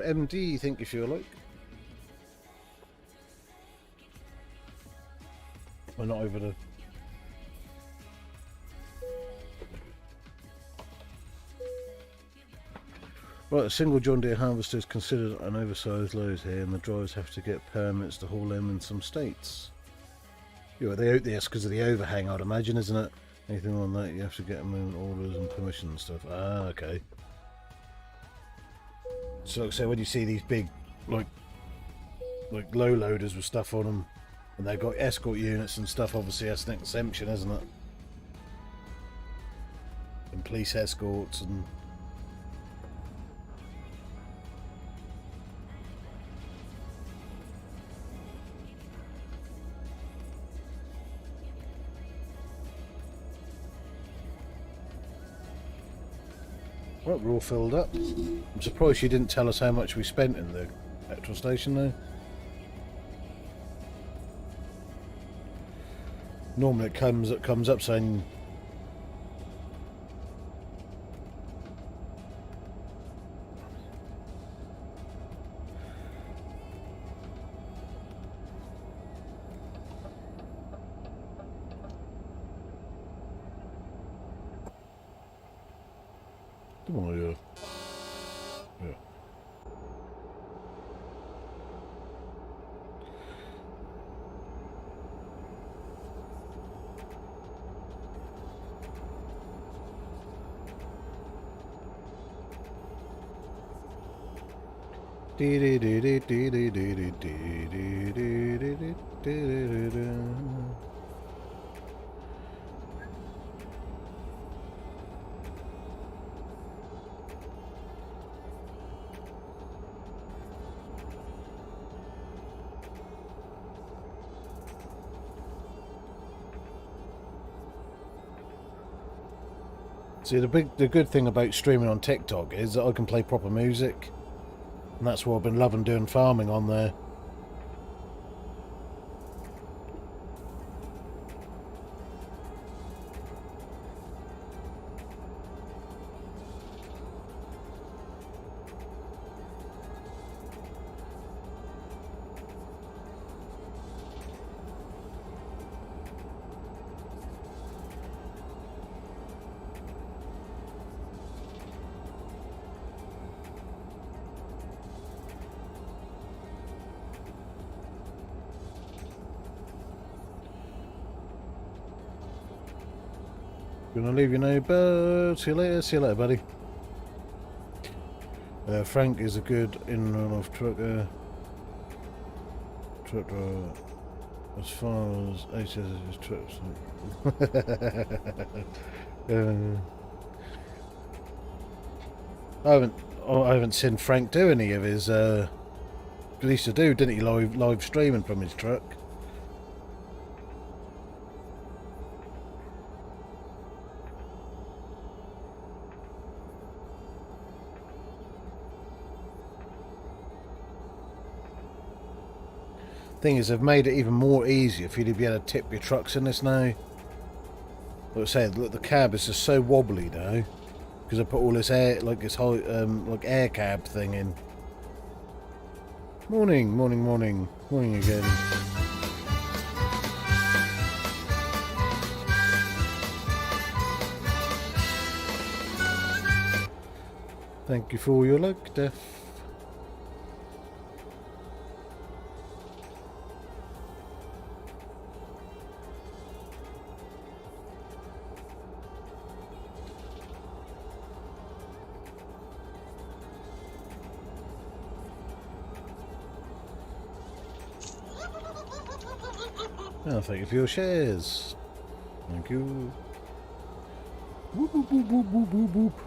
MD, think if you like. We're not over the. Right, a single John Deere harvester is considered an oversized load here, and the drivers have to get permits to haul them in some states. Yeah, they out there because of the overhang, I'd imagine, isn't it? Anything on that, you have to get them in orders and permission and stuff. Ah, okay. So when you see these big, like low loaders with stuff on them, and they've got escort units and stuff, obviously that's an exemption, isn't it? And police escorts and. Right, we're all filled up. I'm surprised you didn't tell us how much we spent in the petrol station though. Normally it comes up saying come on, yeah. See, the good thing about streaming on TikTok is that I can play proper music, and that's what I've been loving doing farming on there. Gonna leave you now, bud. See you later, buddy. Frank is a good in and off trucker. Truck driver. As far as HS's trips. I haven't seen Frank do any of his. He used to do, didn't he? Live streaming from his truck. Thing is, they've made it even more easier for you to be able to tip your trucks in this now. Like I said, look, the cab is just so wobbly now because I put all this air, like this whole, like air cab thing in. Morning, morning, morning, morning again. Thank you for your luck, Def. Oh, thank you for your shares. Thank you. Whoop, whoop, whoop, whoop, whoop, whoop, whoop.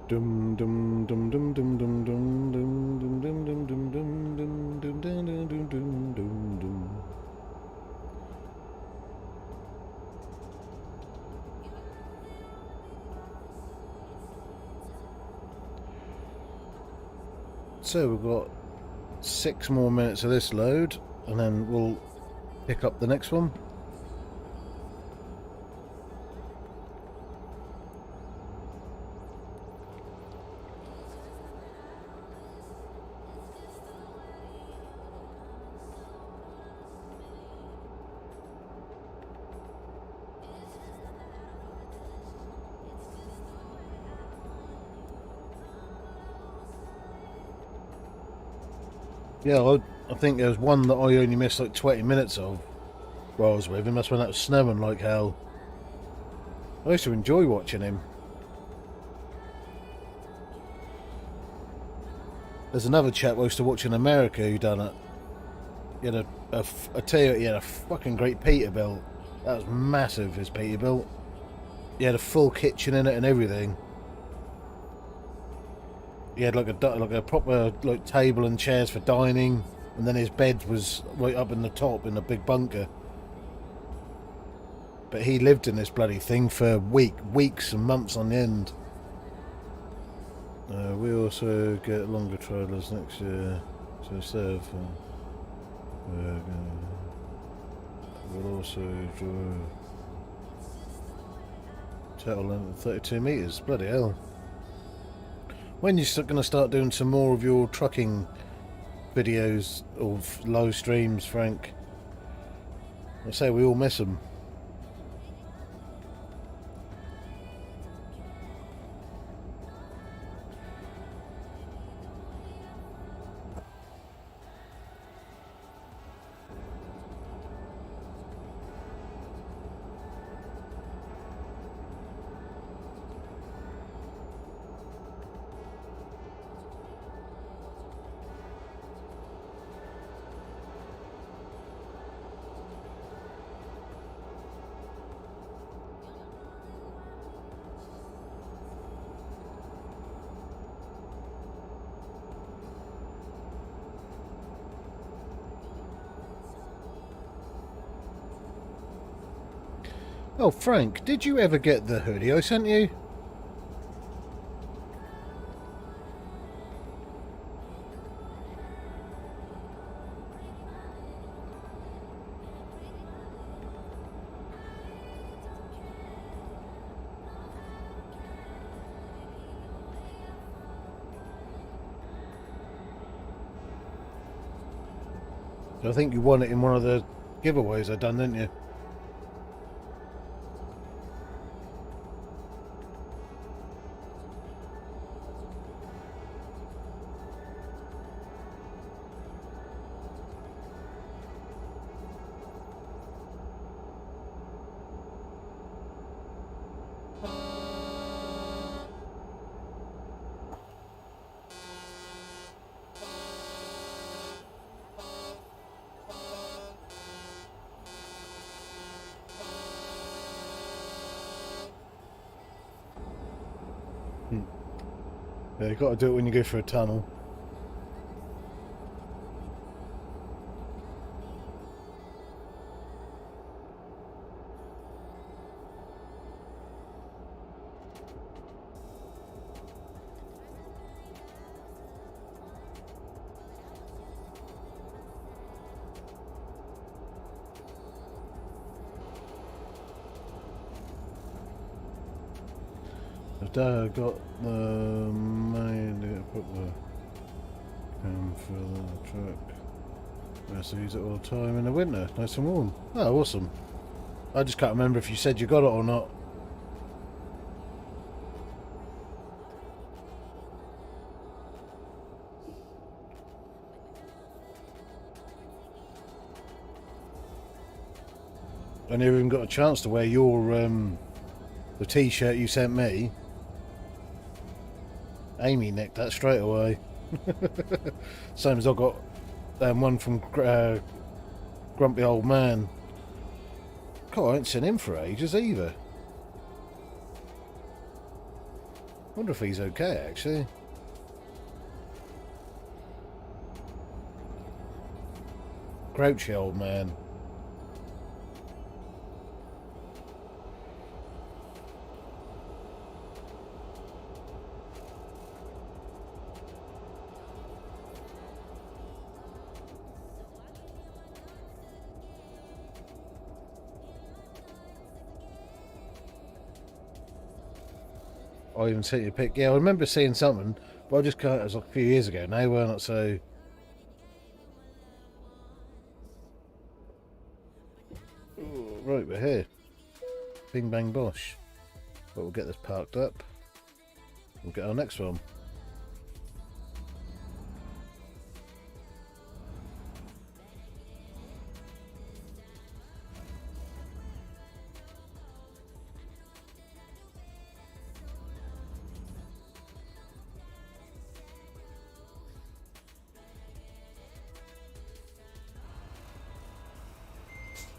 Dum dum dum dum dum dum dum dum dum dum dum dum dum dum dum dum dum dum dum dum. So we've got 6 more minutes of this load, and then we'll pick up the next one. Yeah, I think there was one that I only missed like 20 minutes of while I was with him. That's when that was snowing like hell. I used to enjoy watching him. There's another chap I used to watch in America who done it. He had I tell you, he had a fucking great Peterbilt. That was massive, his Peterbilt. He had a full kitchen in it and everything. He had like a proper like table and chairs for dining, and then his bed was right up in the top in a big bunker. But he lived in this bloody thing for weeks and months on end. We also get longer trailers next year, so instead of we'll also draw total length of 32 metres. Bloody hell. When you going to start doing some more of your trucking videos of low streams, Frank? I say we all miss them. Oh, Frank, did you ever get the hoodie I sent you? I think you won it in one of the giveaways I done, didn't you? Yeah, you got to do it when you go through a tunnel. Dad got the main to put the for the truck. I have to use it all the time in the winter, nice and warm. Oh, awesome. I just can't remember if you said you got it or not. I never even got a chance to wear your the t-shirt you sent me. Amy nicked that straight away. Same as I got one from Grumpy Old Man. God, I ain't seen him for ages either. Wonder if he's okay actually. Grouchy Old Man. I even sent you a pic. Yeah, I remember seeing something, but I just can't. It was like a few years ago now, weren't it? So. Ooh, right, we're here. Bing bang bosh. But we'll get this parked up. We'll get our next one.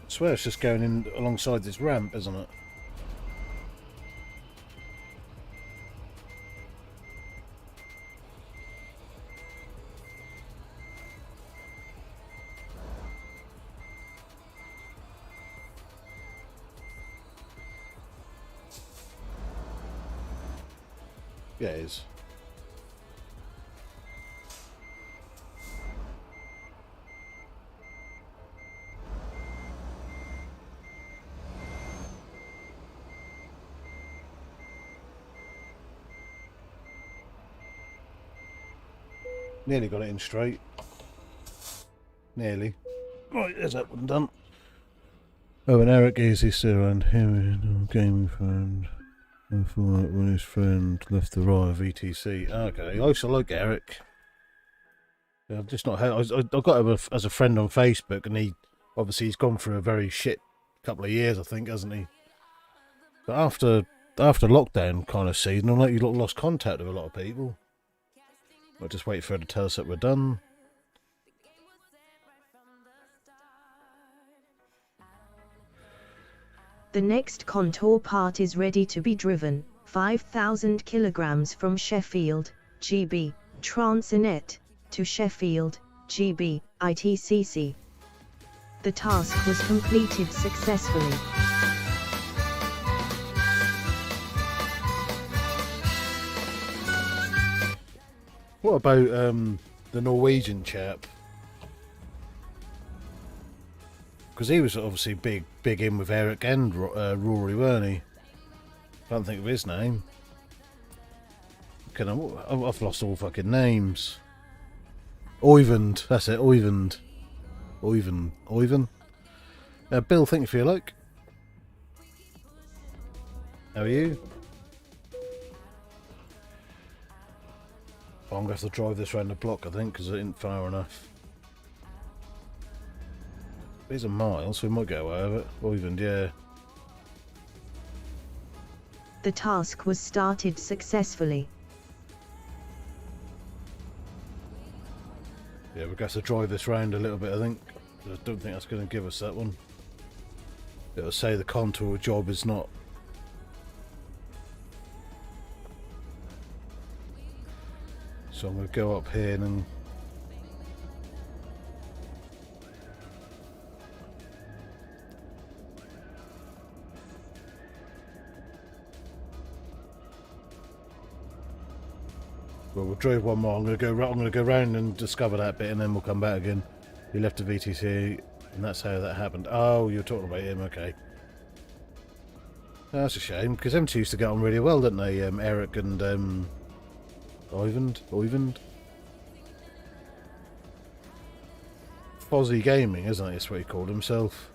I swear it's just going in alongside this ramp, isn't it? Yeah, it is. Nearly got it in straight. Nearly. Right, there's that one done. Oh, and Eric is his still around him, gaming friend. I thought when his friend left the ride of ETC. Okay, I used to like Eric. I've just not heard. I got him as a friend on Facebook, and he's gone through a very shit couple of years, I think, hasn't he? But after lockdown kind of season, I'm like, you lost contact with a lot of people. I'll just wait for her to tell us that we're done. The next contour part is ready to be driven, 5,000 kilograms from Sheffield, GB, Transinet, to Sheffield, GB, ITCC. The task was completed successfully. What about the Norwegian chap? Because he was obviously big in with Eric and Rory, weren't he? Can't think of his name. I've lost all fucking names. Oyvind, that's it, Oyvind. Oyvind. Bill, thank you for your like. How are you? I'm going to have to drive this around the block, I think, because it isn't far enough. It's a mile, so we might get away with it. Oyvind, yeah. The task was started successfully. Yeah, we're going to have to drive this round a little bit, I think. I don't think that's going to give us that one. It'll say the contour job is not. So I'm going to go up here and then. Well, we'll drive one more. I'm going to go round and discover that bit, and then we'll come back again. He left the VTC, and that's how that happened. Oh, you're talking about him, okay. That's a shame, because them two used to get on really well, didn't they? Eric and Oyvind. Gaming, isn't it? That's what he called himself.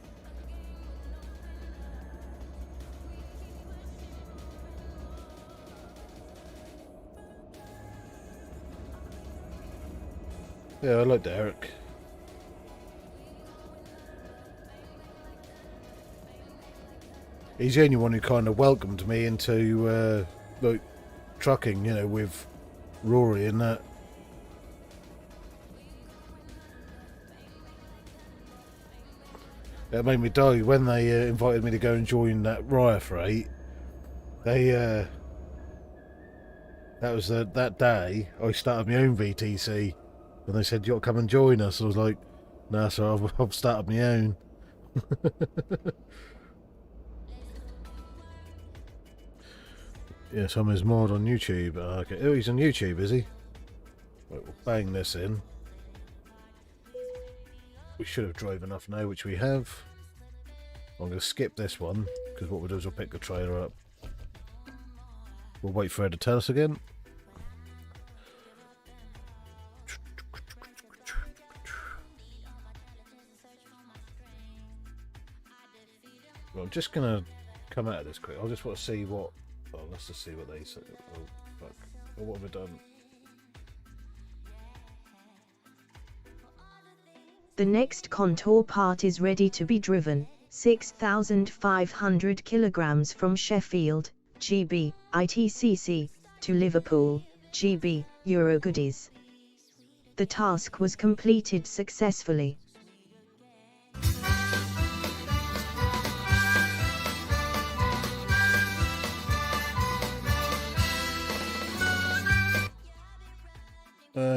Yeah, I liked Eric. He's the only one who kind of welcomed me into like trucking, you know, with Rory and that. It made me die when they invited me to go and join that Raya Freight. They that was that day I started my own VTC, and they said, "You got to come and join us." I was like, "Nah, so I've started my own." Yes, I'm his mod on YouTube. Okay. Oh, he's on YouTube, is he? Right, we'll bang this in. We should have drove enough now, which we have. I'm going to skip this one, because what we'll do is we'll pick the trailer up. We'll wait for her to tell us again. Well, I'm just going to come out of this quick. I just want to see what... Oh, let's just see what they say. Oh, fuck. Oh, what have I done? The next contour part is ready to be driven, 6,500 kilograms from Sheffield, GB, ITCC, to Liverpool, GB, Eurogoodies. The task was completed successfully.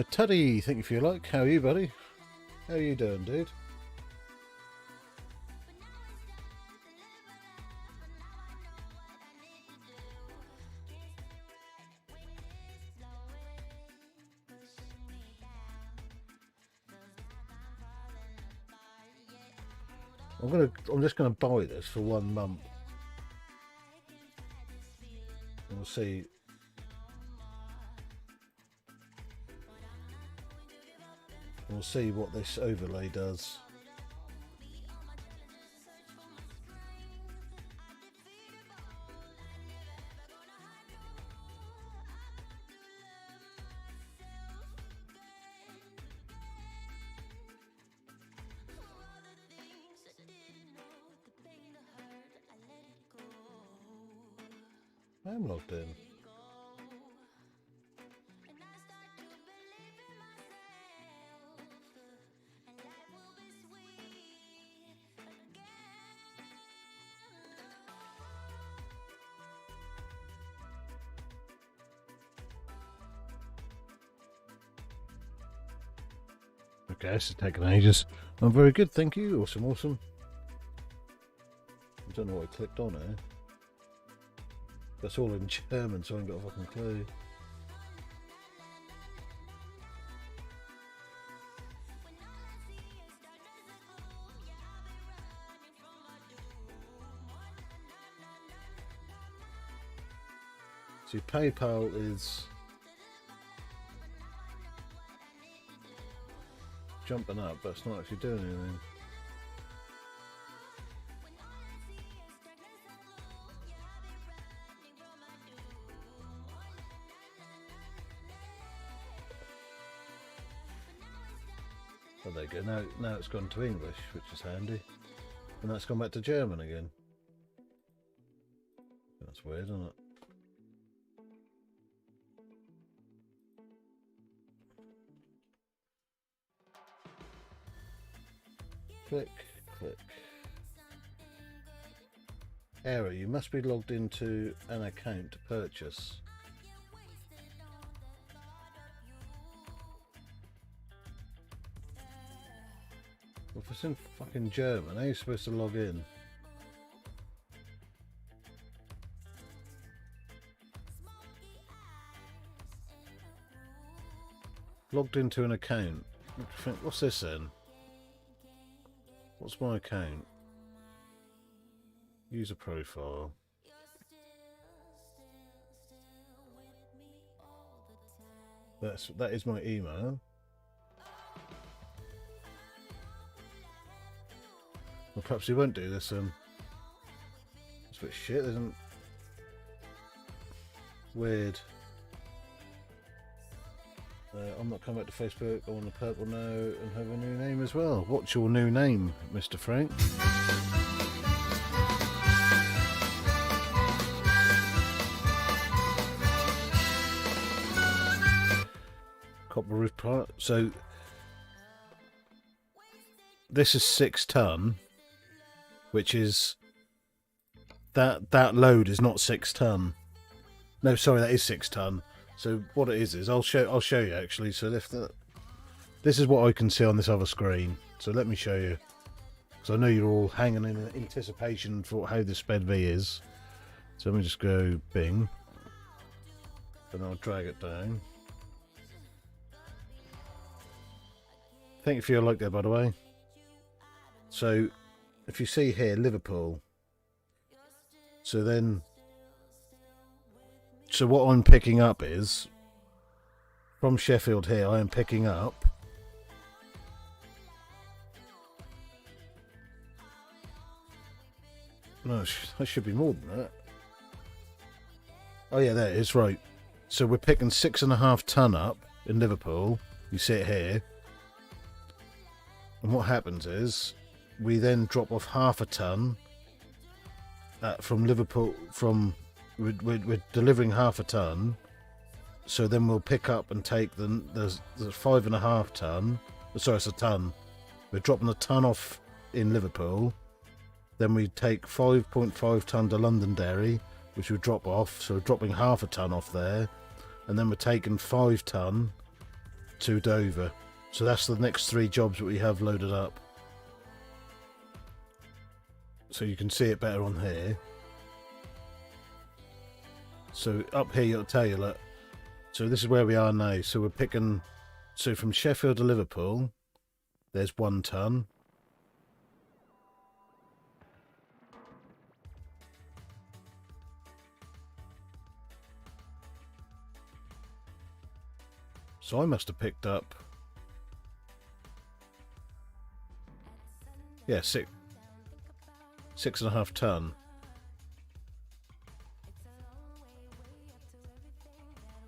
Teddy, thank you for your like. How are you, buddy? How are you doing, dude? I'm just gonna buy this for 1 month. And we'll see. We'll see what this overlay does. I am logged in. Okay, this is taking ages. I'm very good, thank you. Awesome, awesome. I don't know what I clicked on here. That's all in German, so I ain't got a fucking clue. See, PayPal is jumping up, but it's not actually doing anything. Oh, there you go. Now it's gone to English, which is handy. And that's gone back to German again. That's weird, isn't it? Click, click. Error, you must be logged into an account to purchase. Well, if it's in fucking German, how are you supposed to log in? Logged into an account. What's this then? What's my account? User profile. That is my email. Well, perhaps we won't do this. It's a bit shit, isn't it? Weird. I'm not coming back to Facebook. I want a purple now and have a new name as well. What's your new name, Mr. Frank? Copper roof part. So this is 6 ton, which is that load is not 6 ton. No, sorry, that is 6 ton. So what it is I'll show you actually. So this is what I can see on this other screen. So let me show you, because I know you're all hanging in anticipation for how the Sped V is. So let me just go Bing, and I'll drag it down. Thank you for your like there, by the way. So if you see here Liverpool, so what I'm picking up is from Sheffield here. I am picking up no, that should be more than that. Oh yeah, there it is, right. So we're picking 6.5 ton up in Liverpool. You see it here. And what happens is we then drop off 1/2 ton from Liverpool. We're delivering 1/2 ton, so then we'll pick up and take the 5.5 ton. Sorry, it's a ton. We're dropping a ton off in Liverpool. Then we take 5.5 ton to Londonderry, which we drop off. So we're dropping 1/2 ton off there, and then we're taking 5 ton to Dover. So that's the next 3 jobs that we have loaded up. So you can see it better on here. So up here it'll tell you that. So this is where we are now. So we're picking, so from Sheffield to Liverpool, there's 1 ton. So I must have picked up, yeah, 6.5 ton.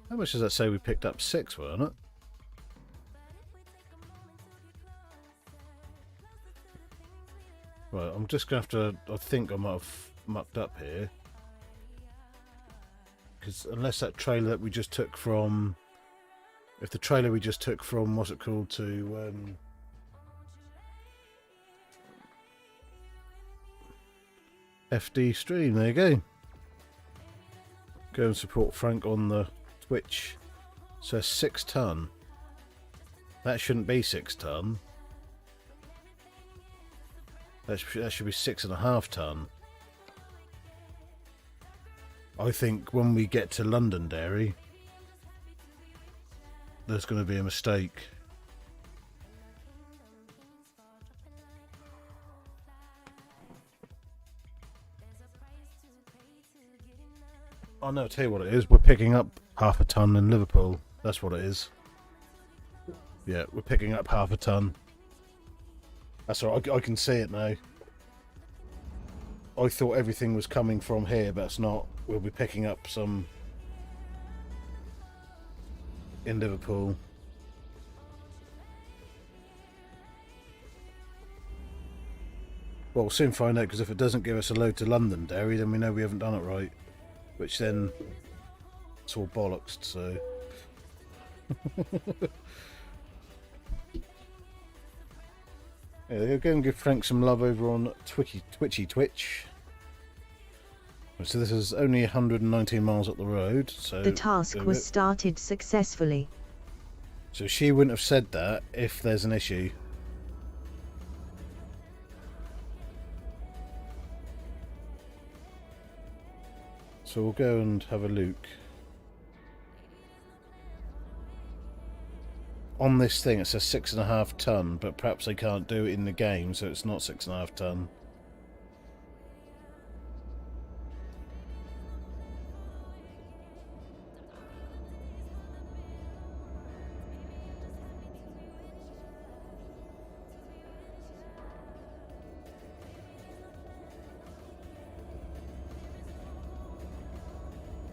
How much does that say we picked up? 6, weren't it? Right, I'm just going to have to, I think I might have mucked up here. Because unless that trailer that we just took from, if the trailer we just took from, what's it called, to FD stream, there you go. Go and support Frank on the Twitch. So 6 ton. That shouldn't be 6 ton. That should be 6.5 ton. I think when we get to Londonderry, there's going to be a mistake. I know, I'll tell you what it is. We're picking up 1/2 ton in Liverpool. That's what it is. Yeah, we're picking up 1/2 ton. That's all right, I can see it now. I thought everything was coming from here, but it's not. We'll be picking up some in Liverpool. Well, we'll soon find out, because if it doesn't give us a load to Londonderry, then we know we haven't done it right. Which then, it's all bollocks, so... Yeah, go and give Frank some love over on Twitch. So this is only 119 miles up the road, so... The task was started successfully. So she wouldn't have said that if there's an issue. So we'll go and have a look. On this thing it says 6.5 ton, but perhaps they can't do it in the game, so it's not 6.5 ton.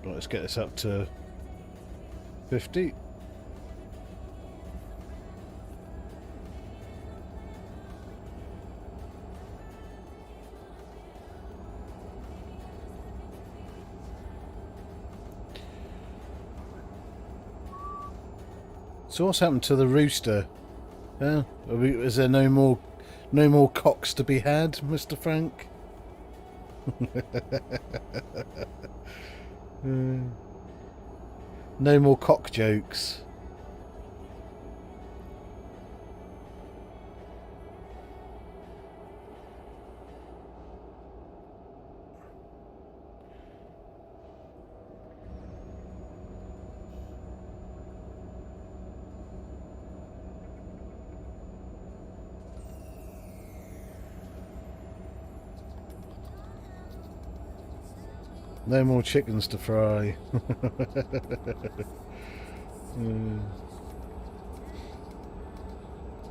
Right, let's get this up to 50. So what's happened to the rooster? Is there no more cocks to be had, Mr. Frank? No more cock jokes. No more chickens to fry.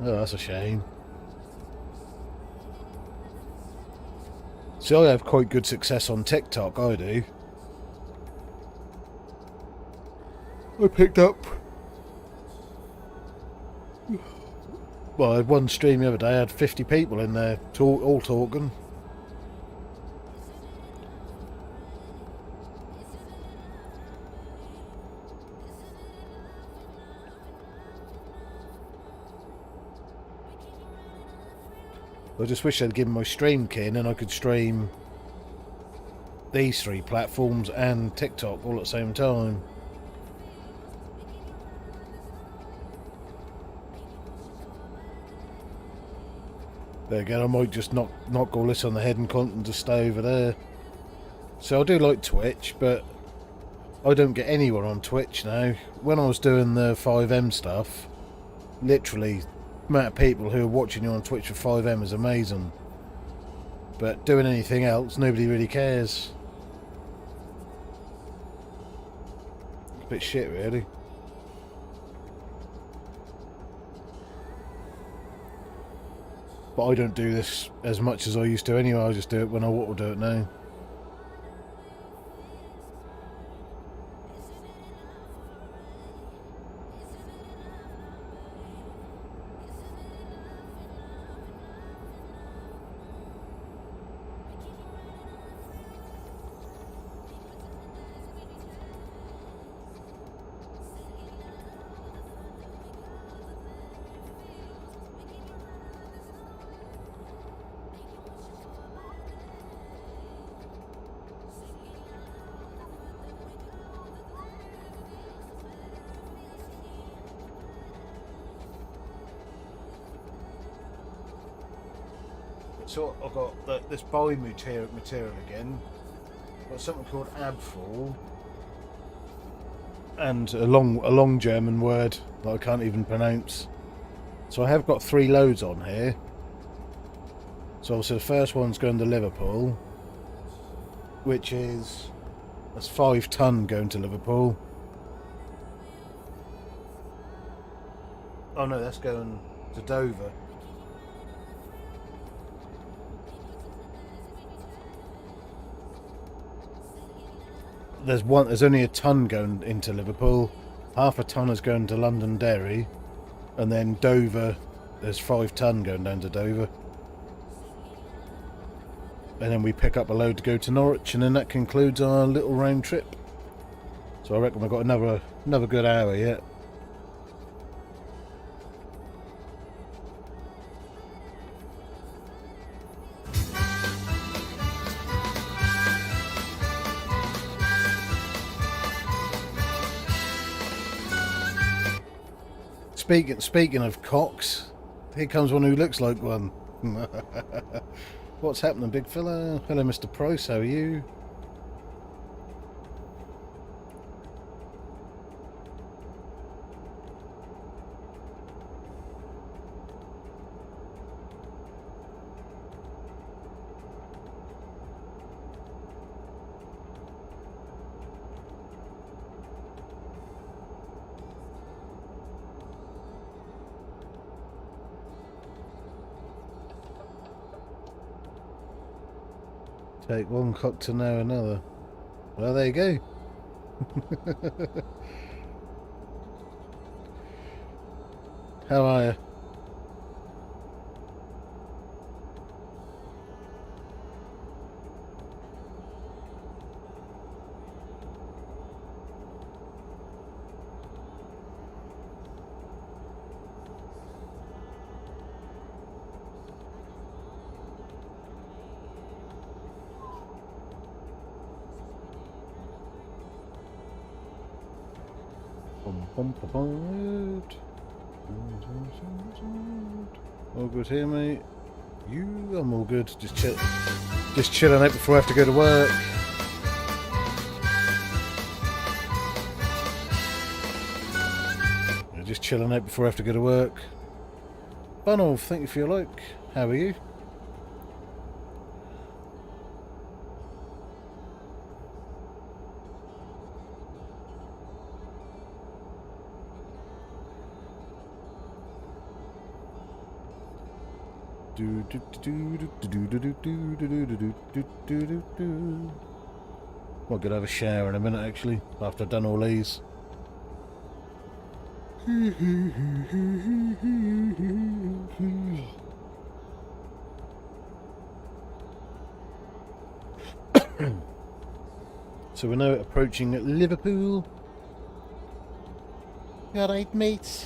Oh, that's a shame. See, I have quite good success on TikTok, I do. I picked up... Well, I had one stream the other day, I had 50 people in there, all talking. I just wish they'd given my stream key and then I could stream these 3 platforms and TikTok all at the same time. There again, I might just knock all this on the head and content to stay over there. So I do like Twitch, but I don't get anywhere on Twitch now. When I was doing the 5M stuff, literally the amount of people who are watching you on Twitch for 5M is amazing. But doing anything else, nobody really cares. It's a bit shit, really. But I don't do this as much as I used to anyway. I just do it when I want to do it now. So I've got this boy material again. Got something called abfall, and a long German word that I can't even pronounce. So I have got 3 loads on here. So obviously the first one's going to Liverpool, which that's 5 ton going to Liverpool. Oh no, that's going to Dover. There's only a ton going into Liverpool, half a ton is going to Londonderry, and then Dover, there's 5 ton going down to Dover. And then we pick up a load to go to Norwich, and then that concludes our little round trip. So I reckon we've got another good hour yet. Speaking of cocks, here comes one who looks like one. What's happening, big fella? Hello, Mr. Price, how are you? Take one cock to know another. Well, there you go. How are you? All good here, mate. I'm all good. Just chilling out before I have to go to work. Just chilling out before I have to go to work. Bunolf, thank you for your like. How are you? Well, gonna have a shower in a minute actually, after I've done all these. So we're now approaching Liverpool. You alright, mate?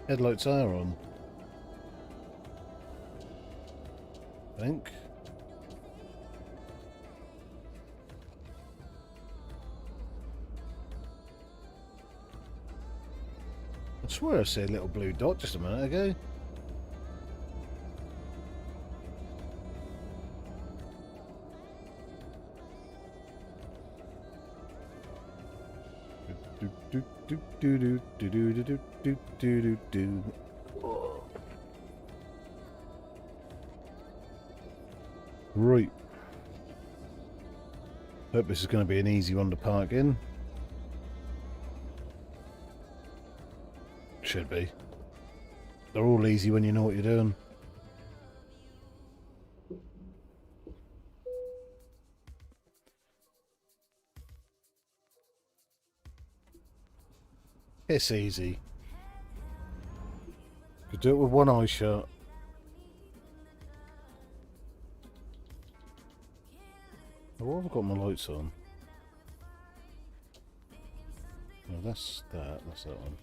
Headlights are on, I think. I swear I saw a little blue dot just a minute ago. Right. Hope this is going to be an easy one to park in. Should be. They're all easy when you know what you're doing. It's easy. You do it with one eye shut. Oh, I've got my lights on. No, that's that. That's that one.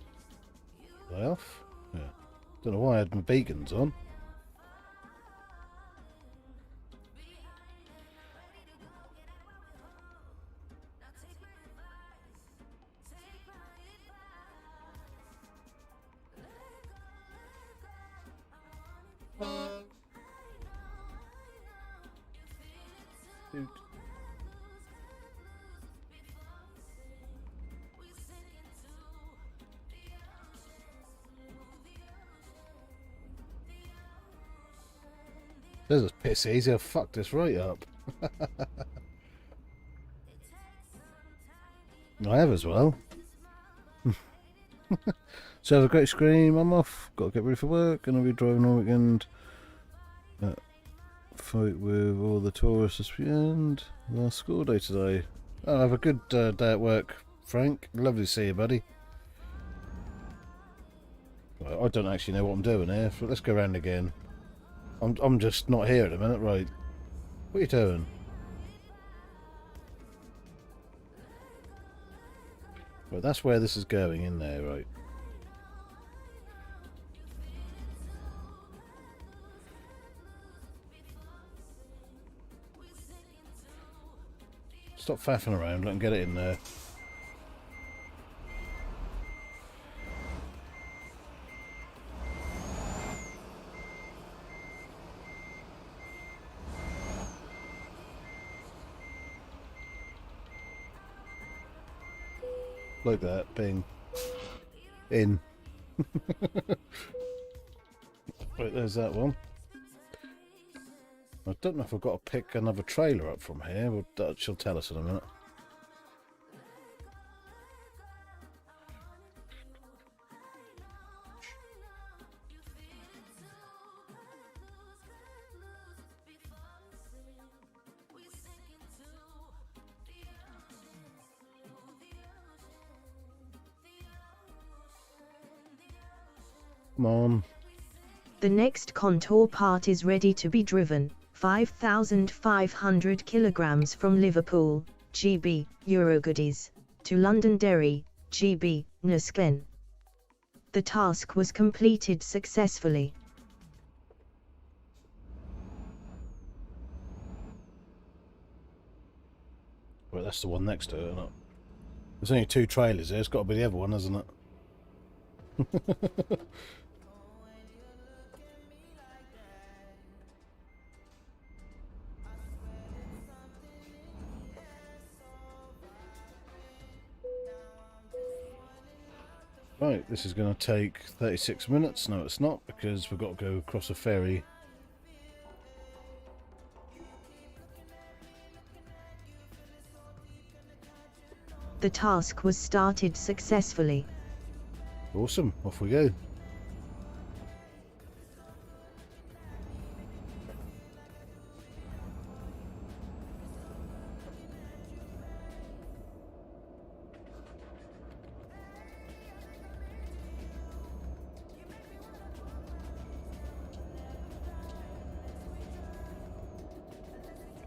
Are they off? Yeah. Don't know why I had my beacons on. Dude. This is piss easy. I've fucked this right up. I have as well. So have a great scream. I'm off. Got to get ready for work, and I'll be driving all weekend. Fight with all the tourists this weekend. Last school day today. Oh, have a good day at work, Frank. Lovely to see you, buddy. Well, I don't actually know what I'm doing here, so let's go around again. I'm just not here at the minute, right? What are you doing? Well, that's where this is going in there, right? Stop faffing around, let him get it in there. Like that, bing. In. Right, there's that one. I don't know if I've got to pick another trailer up from here, but she'll tell us in a minute. Come on. The next contour part is ready to be driven, 5,500 kilograms from Liverpool, GB, Eurogoodies, to Londonderry, GB, Nusglen. The task was completed successfully. Well, that's the one next to it, isn't it? There's only 2 trailers there. It's got to be the other one, hasn't it? Right, this is going to take 36 minutes. No, it's not, because we've got to go across a ferry. The task was started successfully. Awesome, off we go.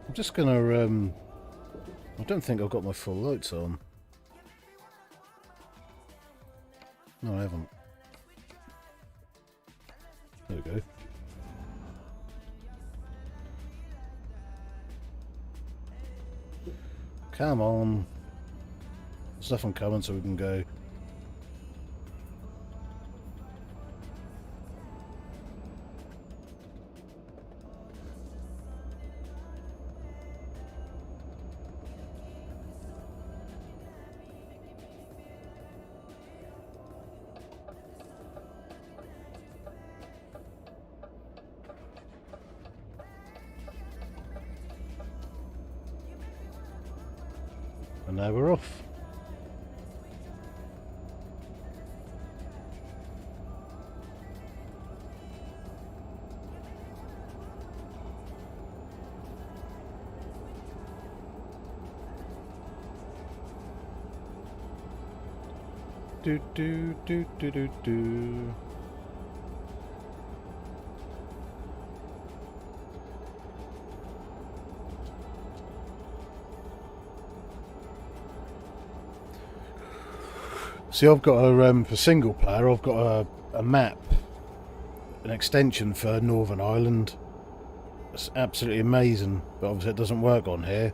I'm just gonna, I don't think I've got my full lights on. No, I haven't. There we go. Come on. There's nothing coming, so we can go. And now we're off. Do do do do do do. See, I've got a for single player. I've got a map, an extension for Northern Ireland. It's absolutely amazing, but obviously it doesn't work on here,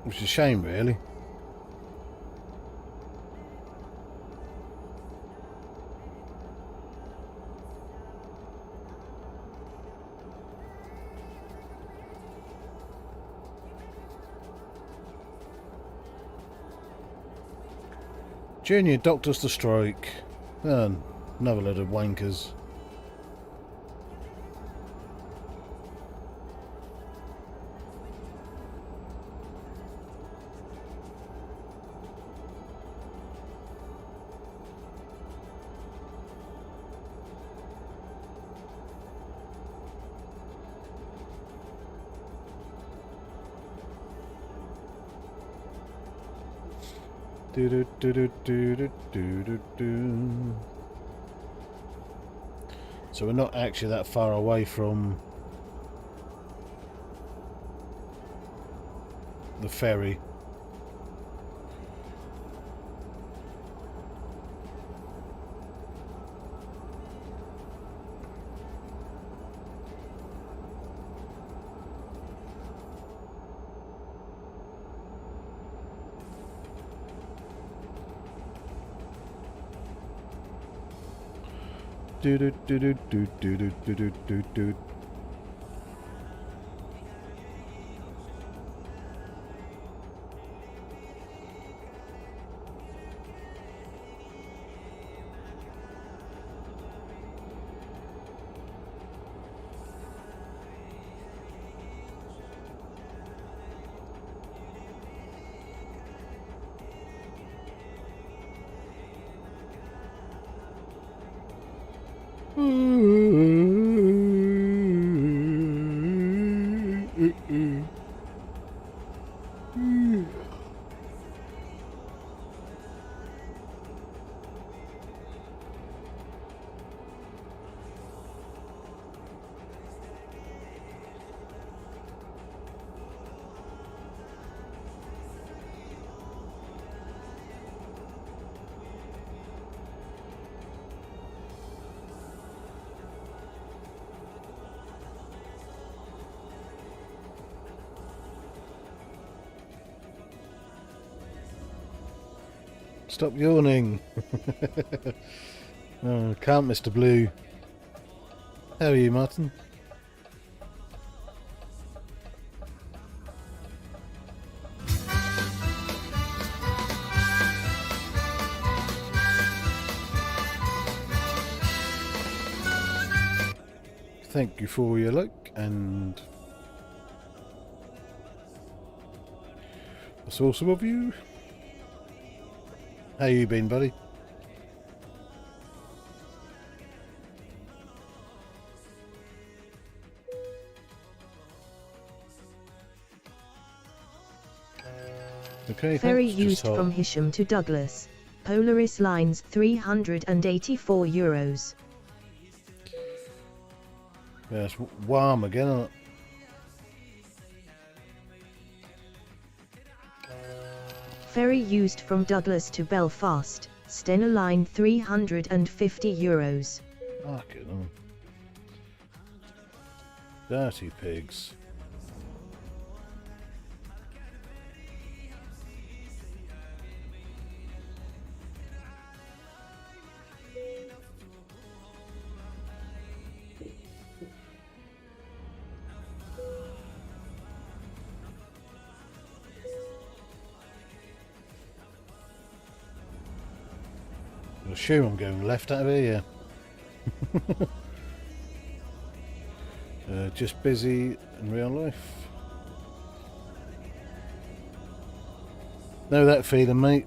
which is a shame, really. Junior doctors to strike. Another load of wankers. Do do do do do do do do. So we're not actually that far away from the ferry. Do do do do do do do do do do. Stop yawning. Oh, can't, Mr. Blue. How are you, Martin? Thank you for your like and that's awesome of you. How you been, buddy? Okay, Ferry thanks. used from Hisham to Douglas. Polaris lines €384. Yeah, it's warm again, isn't it? Ferry used from Douglas to Belfast. Stena line €350. Fucking hell. Dirty pigs. I assume I'm going left out of here, yeah. Just busy in real life. Know that feeling, mate.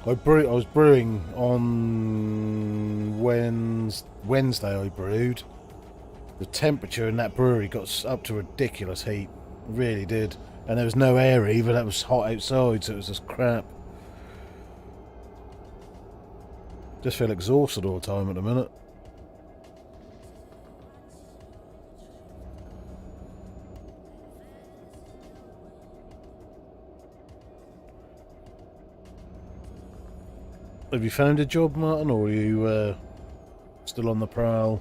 I was brewing on Wednesday. I brewed. The temperature in that brewery got up to ridiculous heat. It really did. And there was no air either. That was hot outside, so it was just crap. Just feel exhausted all the time at the minute. Have you found a job, Martin, or are you still on the prowl?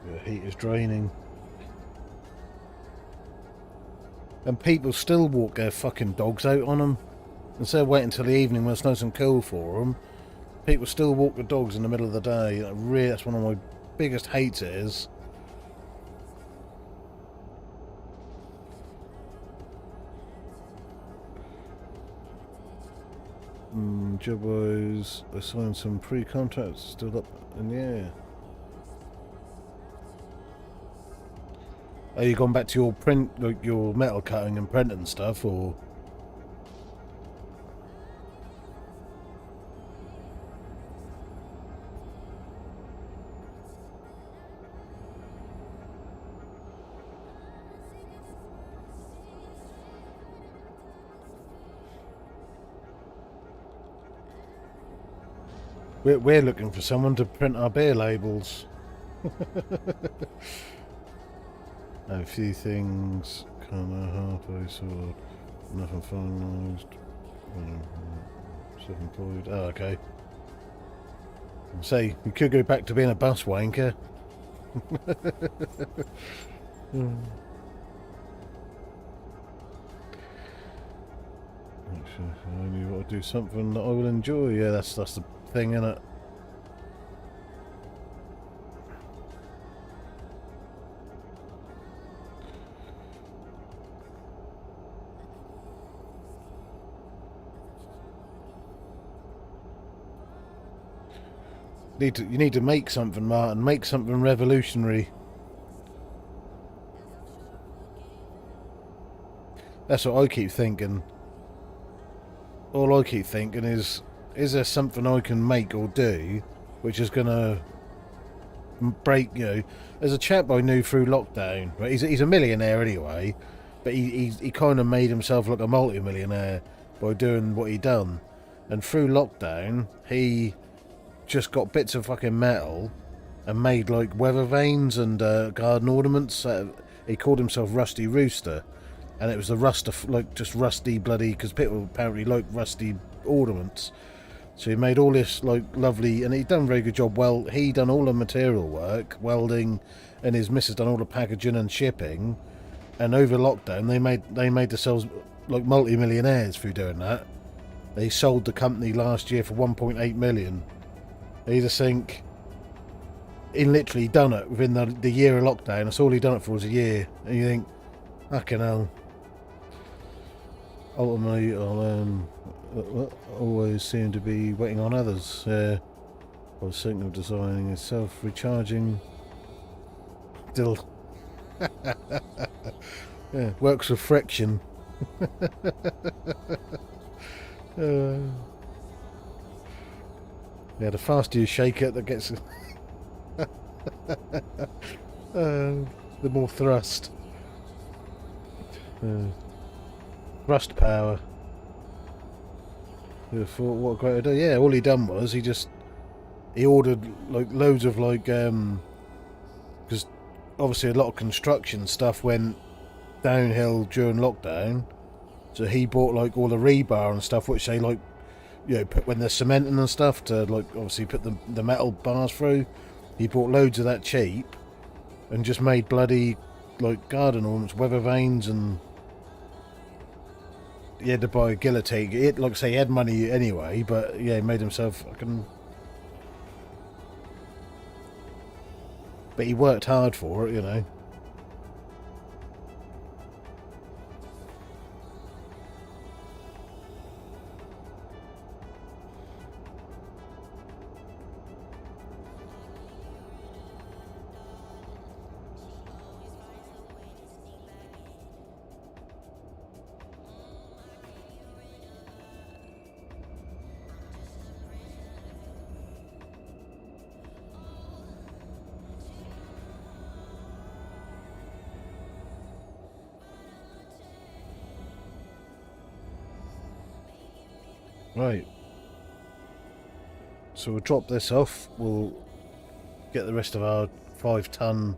The heat is draining. And people still walk their fucking dogs out on them. Instead of waiting until the evening when it's nice and cool for them, people still walk the dogs in the middle of the day. That's one of my biggest hates is. Job-wise, I signed some pre-contracts still up in the air. Are you gone back to your print, like your metal cutting and printing stuff, or? We're looking for someone to print our beer labels. A few things kind of halfway sort, nothing finalised. Self-employed. Oh, okay. Say, you could go back to being a bus wanker. Actually, I only want to do something that I will enjoy. Yeah, that's the thing, innit? You need to make something, Martin. Make something revolutionary. That's what I keep thinking. All I keep thinking is there something I can make or do which is going to break, There's a chap I knew through lockdown. Right? He's a millionaire anyway, but he kind of made himself like a multi-millionaire by doing what he done. And through lockdown, he just got bits of fucking metal and made like weather vanes and garden ornaments. He called himself Rusty Rooster, and it was the rust of like just rusty bloody, because people apparently like rusty ornaments. So he made all this like lovely, and he done a very good job. Well, he done all the material work, welding, and his missus done all the packaging and shipping. And over lockdown, they made themselves like multi-millionaires through doing that. They sold the company last year for 1.8 million. They just think he literally done it within the year of lockdown. That's all he done it for was a year. And you think, fucking hell. Ultimately, I'll always seem to be waiting on others. I was thinking of designing a self-recharging dill. Yeah, works with friction. Yeah, the faster you shake it, that gets the more thrust. Thrust power. I thought, what a great idea. Yeah, all he done was he ordered like loads of like because obviously a lot of construction stuff went downhill during lockdown, so he bought like all the rebar and stuff which they like put when they're cementing and stuff to like obviously put the metal bars through. He bought loads of that cheap and just made bloody like garden ornaments, weather vanes, and he had to buy a guillotine. It, like I say, he had money anyway, but yeah, he made himself fucking. But he worked hard for it, Right. So we'll drop this off. We'll get the rest of our 5 ton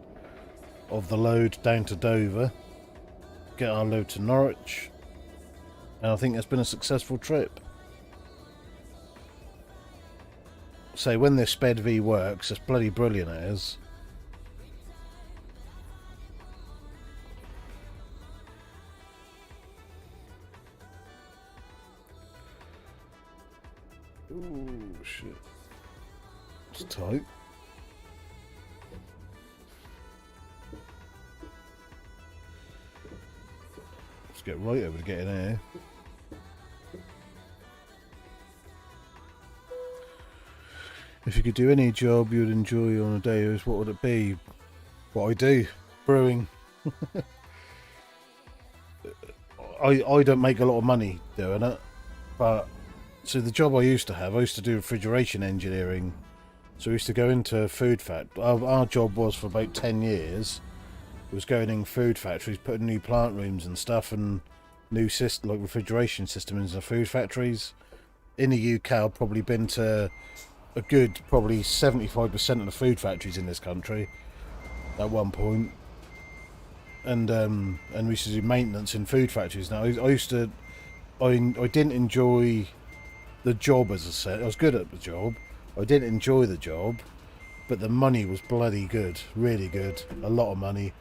of the load down to Dover. Get our load to Norwich. And I think it's been a successful trip. So when this Sped V works, it's bloody brilliant, it is. Ooh, shit. It's tight. Let's get right over to getting air. If you could do any job you'd enjoy on a day, what would it be? What I do? Brewing. I don't make a lot of money doing it, but so the job I used to have, I used to do refrigeration engineering. So we used to go into food factories. Our job was for about 10 years. It was going in food factories, putting new plant rooms and stuff, and new system like refrigeration systems in the food factories. In the UK, I've probably been to a good probably 75% of the food factories in this country at one point. And we used to do maintenance in food factories. Now I didn't enjoy the job, as I said. I was good at the job. I didn't enjoy the job, but the money was bloody good, really good, a lot of money.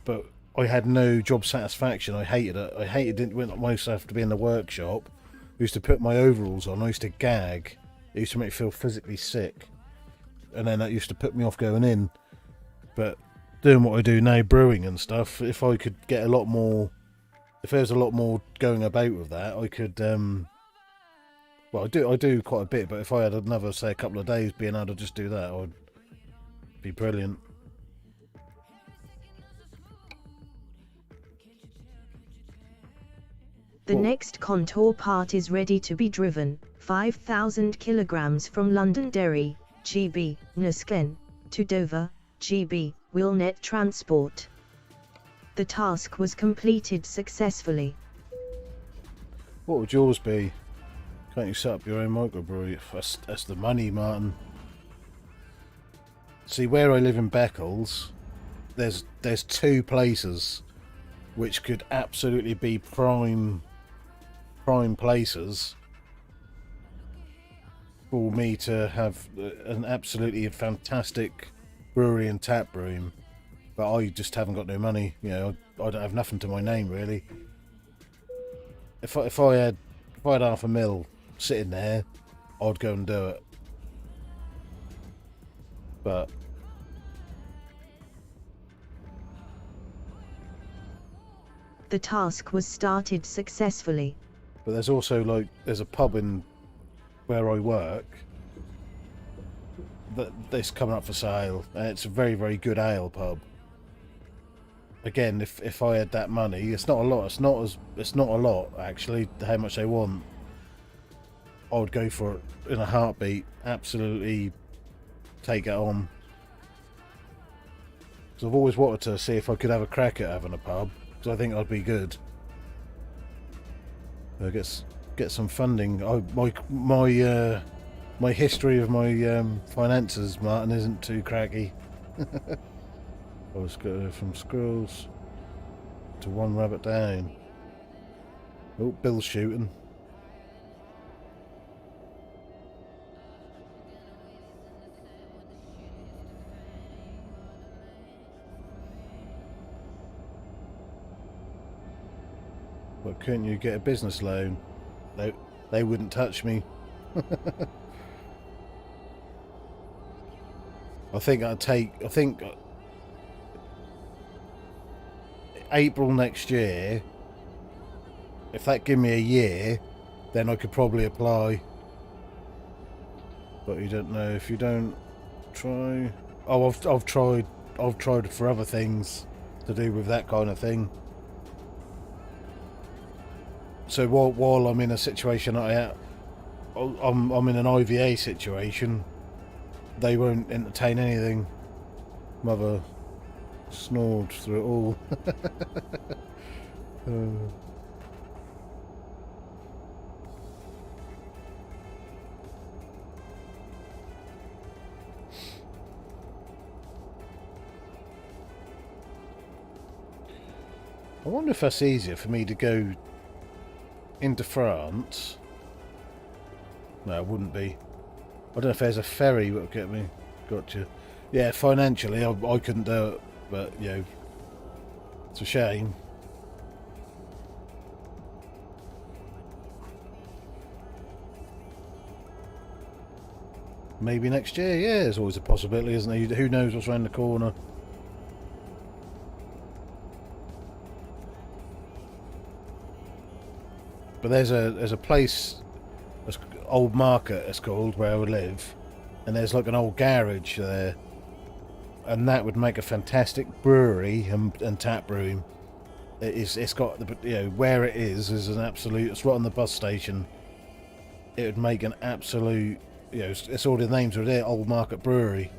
But I had no job satisfaction. I hated it. I hated it when I used to have to be in the workshop. I used to put my overalls on. I used to gag. It used to make me feel physically sick, and then that used to put me off going in. But doing what I do now, brewing and stuff, if I could get a lot more, if there was a lot more going about with that, I could Well, I do quite a bit, but if I had another, say, a couple of days being able to just do that, I'd be brilliant. The next contour part is ready to be driven, 5,000 kilograms from Londonderry, GB, Nusken, to Dover, GB, Willnet Transport. The task was completed successfully. What would yours be? Can't you set up your own microbrewery? That's the money, Martin. See, where I live in Beccles, there's two places which could absolutely be prime places for me to have an absolutely fantastic brewery and tap room, but I just haven't got no money. You know, I don't have nothing to my name really. If I had half a mil sitting there, I'd go and do it. But the task was started successfully. But there's also, like, there's a pub in where I work that's coming up for sale, and it's a very, very good ale pub. Again, if I had that money, it's not a lot. It's not a lot actually. How much they want, I would go for it in a heartbeat. Absolutely, take it on. Because I've always wanted to see if I could have a crack at having a pub. Because I think I'd be good. I guess get some funding. My history of my finances, Martin, isn't too cracky. I was going from squirrels to one rabbit down. Oh, Bill's shooting. But couldn't you get a business loan? They wouldn't touch me. I think April next year, if that give me a year, then I could probably apply. But you don't know if you don't try. Oh, I've tried for other things to do with that kind of thing. So while I'm in a situation I'm in an IVA situation, they won't entertain anything. Mother snored through it all. I wonder if that's easier for me to go into France. No, it wouldn't be. I don't know if there's a ferry that would get me. Gotcha. Yeah, financially, I couldn't do it, but, you know, it's a shame. Maybe next year, yeah, there's always a possibility, isn't there? Who knows what's around the corner? But there's a place, Old Market it's called, where I would live, and there's like an old garage there, and that would make a fantastic brewery and tap room. It's got the, you know, where it is an absolute. It's right on the bus station. It would make an absolute, you know, it's all the names are there. Old Market Brewery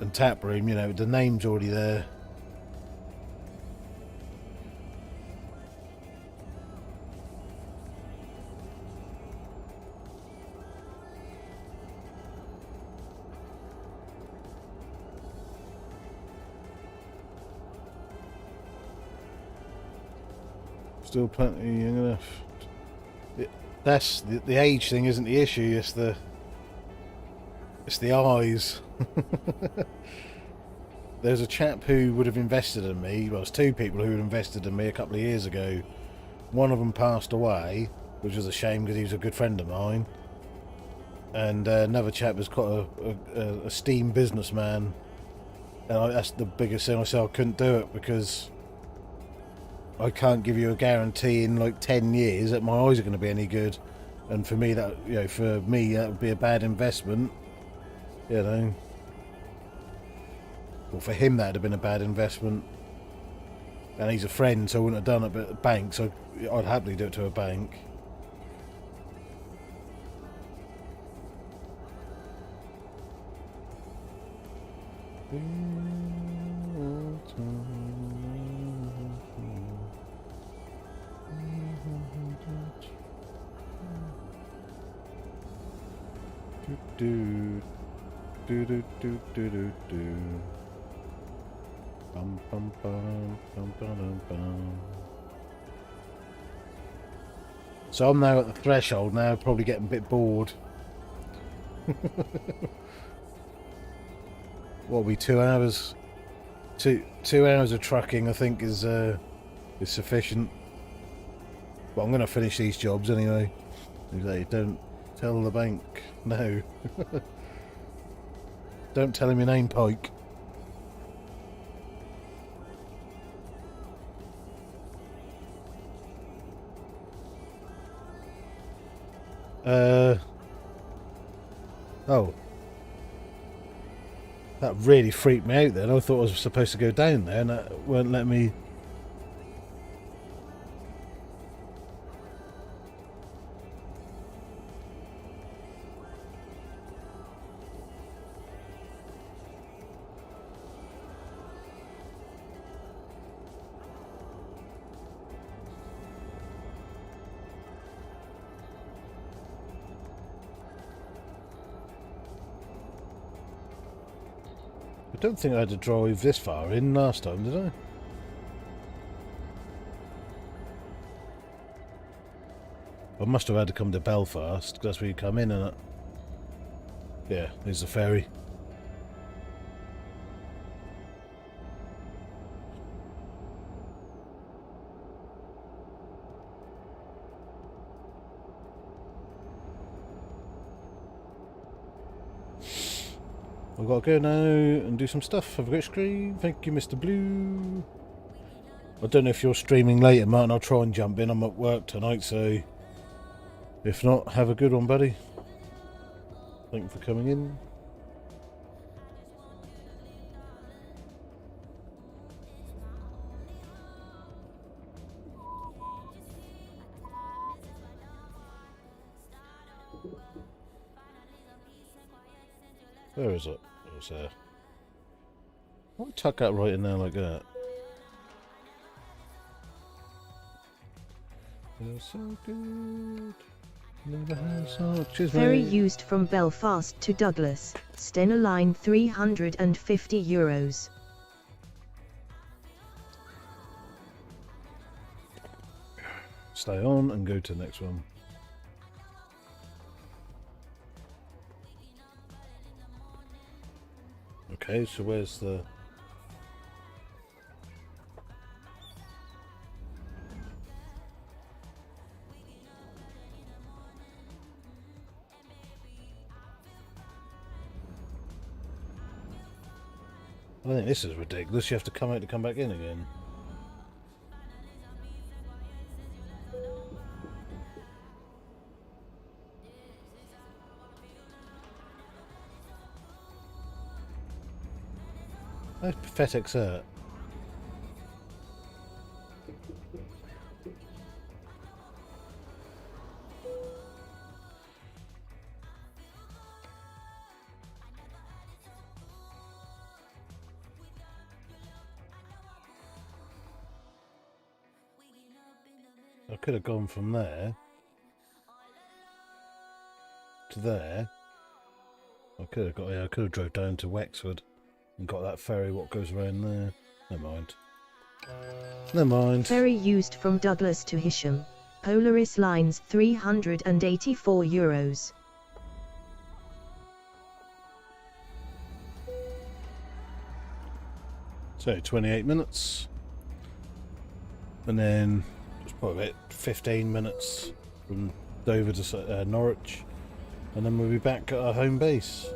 and tap room. You know, the name's already there. Still plenty young enough. That's the age thing isn't the issue. It's the eyes. There's a chap who would have invested in me. Well, there's two people who had invested in me a couple of years ago. One of them passed away, which was a shame because he was a good friend of mine. And another chap was quite a esteemed businessman. And that's the biggest thing. I said I couldn't do it because I can't give you a guarantee in like 10 years that my eyes are going to be any good. And for me, that would be a bad investment. You know. Well, for him, that'd have been a bad investment. And he's a friend, so I wouldn't have done it. But at a bank, so I'd happily do it to a bank. Do do do do do do do. Bum bum bum bum bum bum. So I'm now at the threshold now, probably getting a bit bored. What will be 2 hours? Two hours of trucking, I think, is sufficient. But I'm going to finish these jobs anyway. They don't tell the bank. No. Don't tell him your name, Pike. Oh. That really freaked me out then. I thought I was supposed to go down there and that won't let me... I don't think I had to drive this far in last time, did I? I must have had to come to Belfast, because that's where you come in, and yeah, there's the ferry. I've got to go now and do some stuff. Have a great stream. Thank you, Mr. Blue. I don't know if you're streaming later, Martin. I'll try and jump in. I'm at work tonight, so if not, have a good one, buddy. Thank you for coming in. Where is it? It's there. Why tuck that right in there like that? Feels so good. Never had so. Cheers, Ferry mate. used from Belfast to Douglas. Stena line €350. Stay on and go to the next one. Okay, so where's the... I think this is ridiculous. You have to come out to come back in again. How pathetic's that? I could have gone from there to there. I could have got, yeah, I could have drove down to Wexford and got that ferry what goes around there. Never mind. Never mind. Ferry used from Douglas to Hisham. Polaris lines €384. So 28 minutes. And then it's probably about 15 minutes from Dover to Norwich. And then we'll be back at our home base.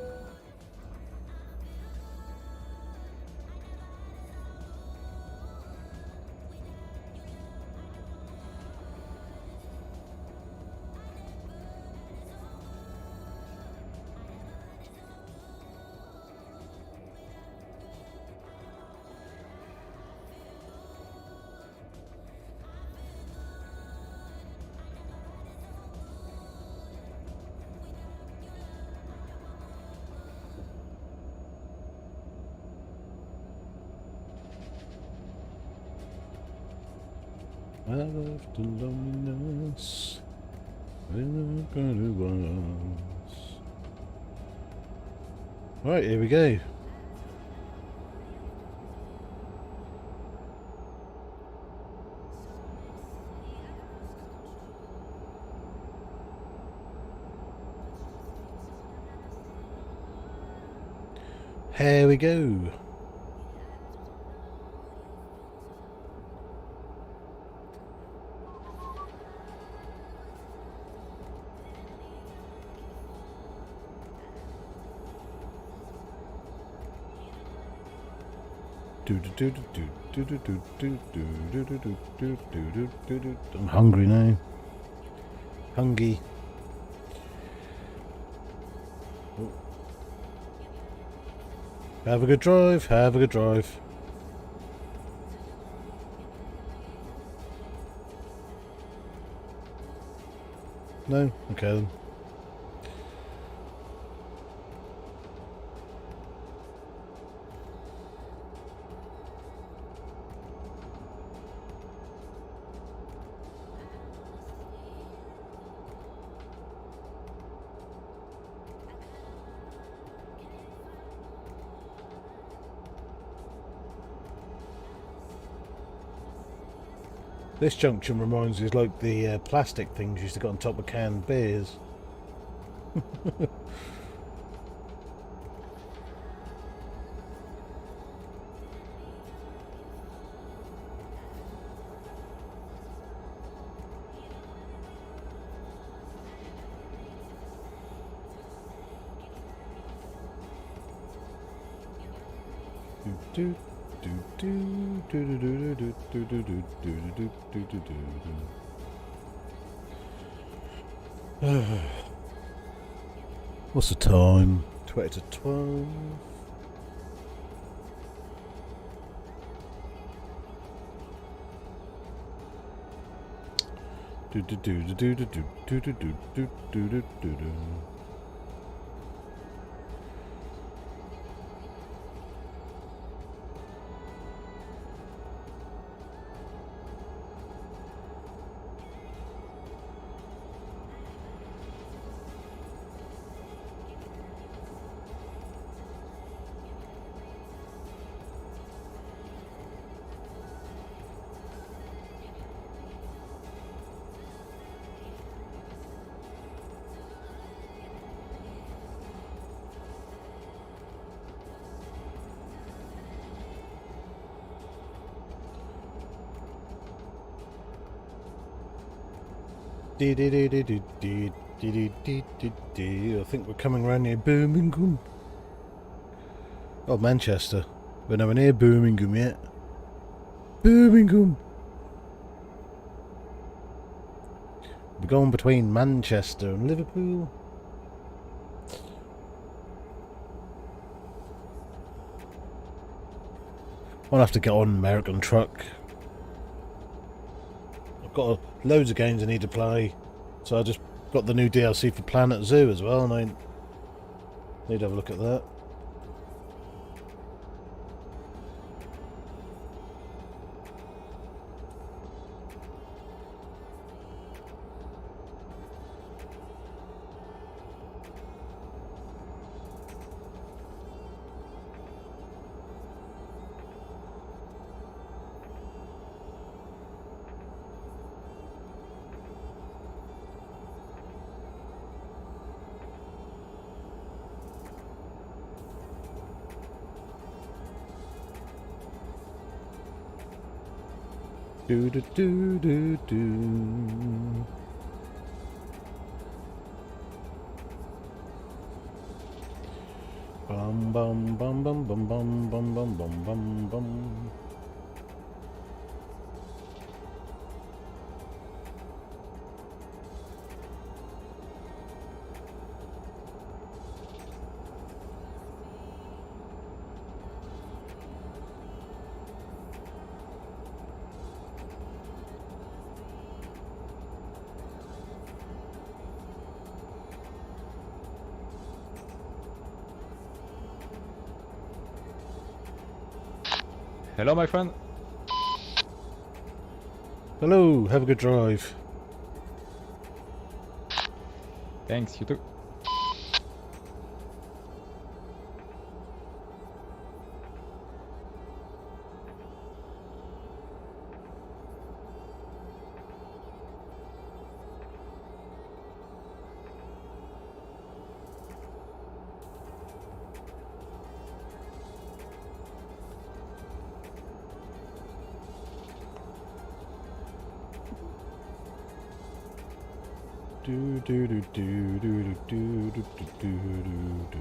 Out of the loneliness, we're not gonna once. Right, here we go. Here we go. I'm hungry now. Hungry. Have a good drive. Have a good drive. No? Okay then. This junction reminds me of like the plastic things you used to get on top of canned beers. What's the time? 20 to 12. I think we're coming around near Birmingham. Oh, Manchester. We're nowhere near Birmingham yet. Birmingham! We're going between Manchester and Liverpool. I'll have to get on American truck. I've got loads of games I need to play, so I just got the new DLC for Planet Zoo as well, and I need to have a look at that. Do do do do do. Bum bum bum bum bum bum bum bum bum bum bum. Hello, my friend. Hello, have a good drive. Thanks, you too. Do do do do do do do do do do do.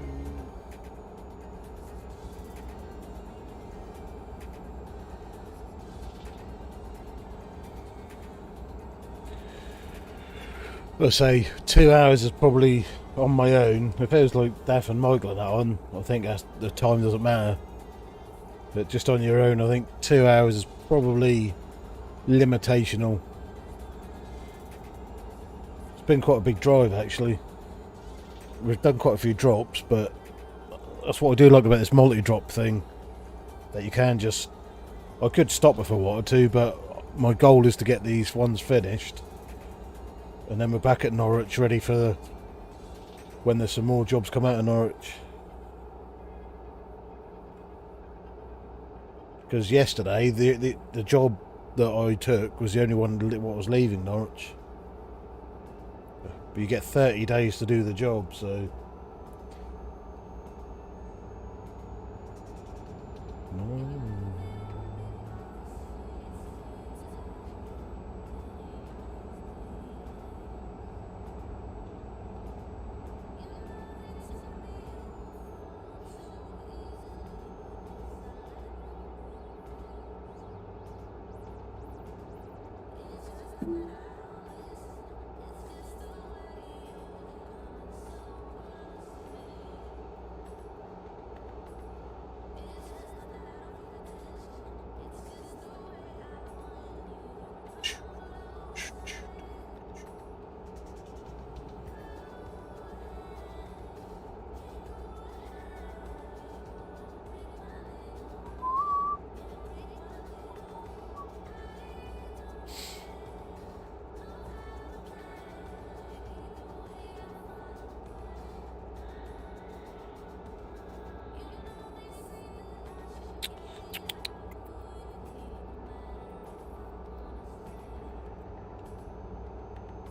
I say 2 hours is probably on my own. If it was like Daff and Michael and that on, I think that's, the time doesn't matter. But just on your own, I think 2 hours is probably limitational. It's been quite a big drive actually. We've done quite a few drops, but that's what I do like about this multi-drop thing. That you can just... I could stop if I wanted to, but my goal is to get these ones finished. And then we're back at Norwich ready for when there's some more jobs come out of Norwich. Because yesterday, the job that I took was the only one that was leaving Norwich. But you get 30 days to do the job, so...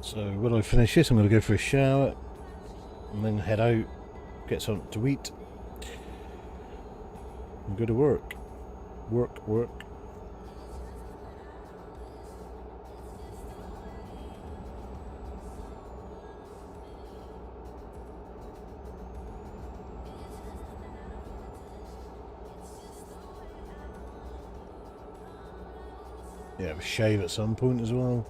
So when I finish this, I'm going to go for a shower and then head out, get something to eat, and go to work. Work. Yeah, have a shave at some point as well.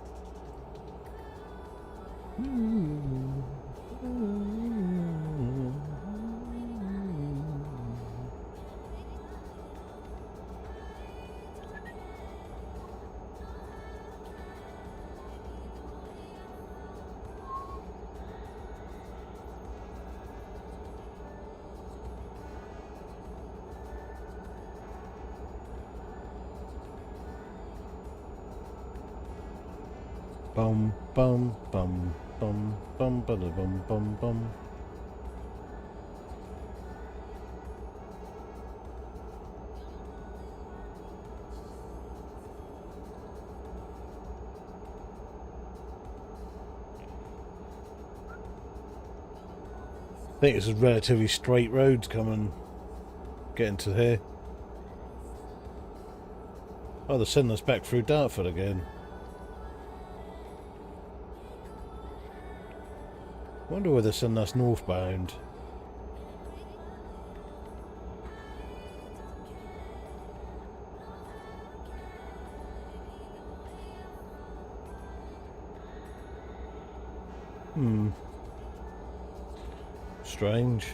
Bum bum bum bum bum bada bum bum bum. I think it's a relatively straight road coming, getting to here. Oh, they're sending us back through Dartford again. Wonder where they're sending us northbound. Strange.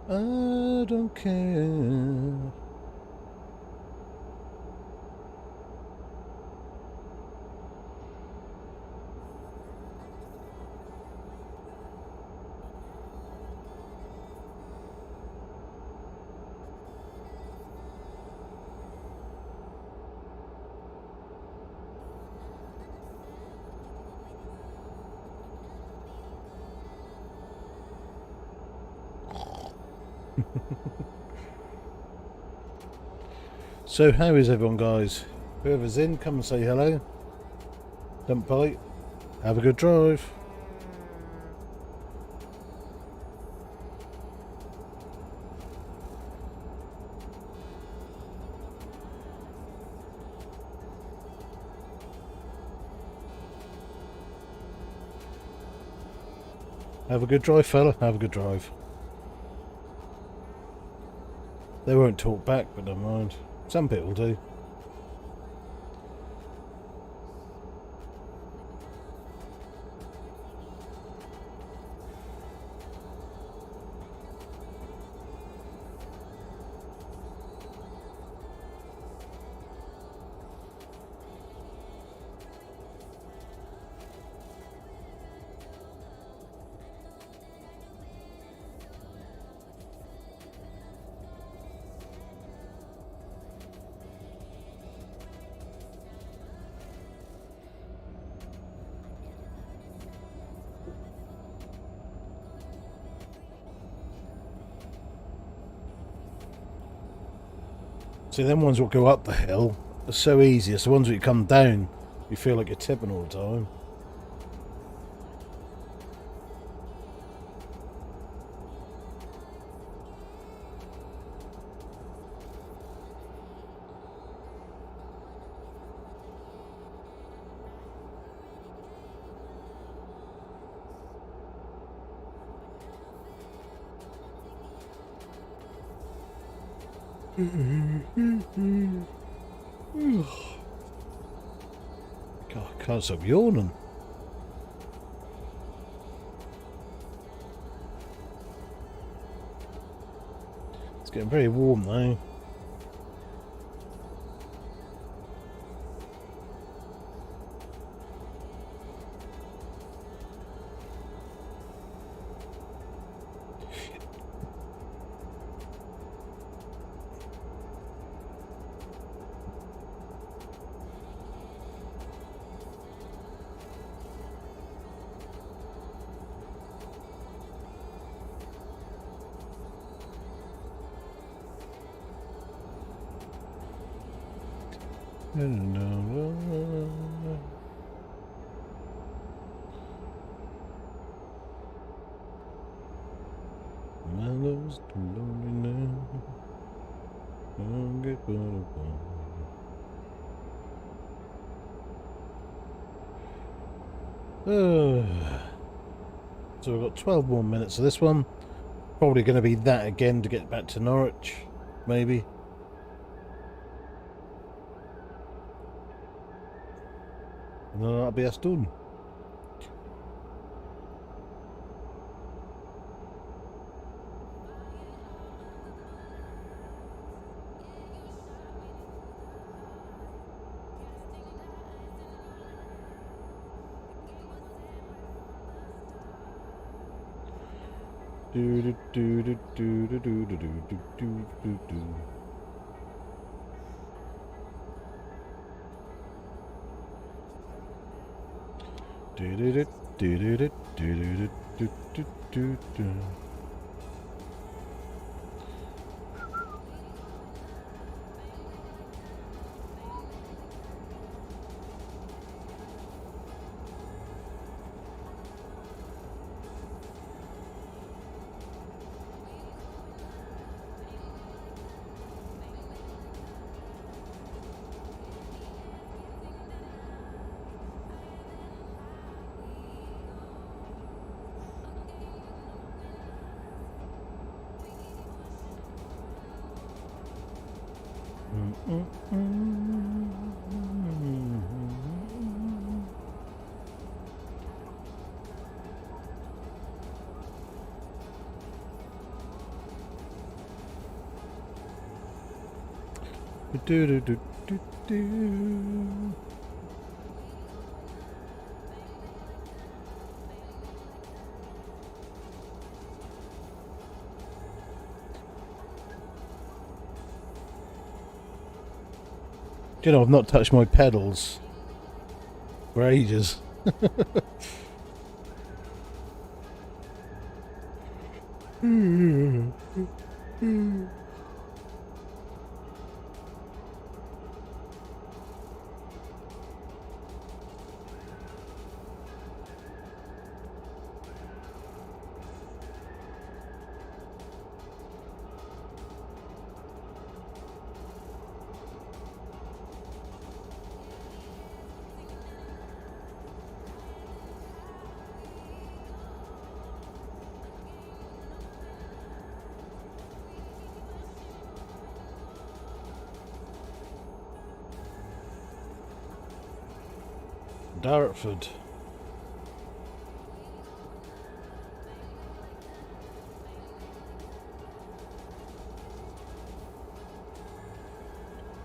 I don't care. So how is everyone, guys? Whoever's in, come and say hello. Don't bite. Have a good drive. Have a good drive, fella. Have a good drive. They won't talk back, but never mind. Some people do. See, them ones that go up the hill are so easy. It's the ones that come down, you feel like you're tipping all the time. God, I can't stop yawning. It's getting very warm now. My love's too lonely now. Don't get caught up on. So we've got 12 more minutes of this one. Probably going to be that again to get back to Norwich, maybe. And then that'll be us done. Do do do do do do do do do do do do. Do do do do do do do do do do do. Do do do do do. Do you know, I've not touched my pedals for ages. Dartford.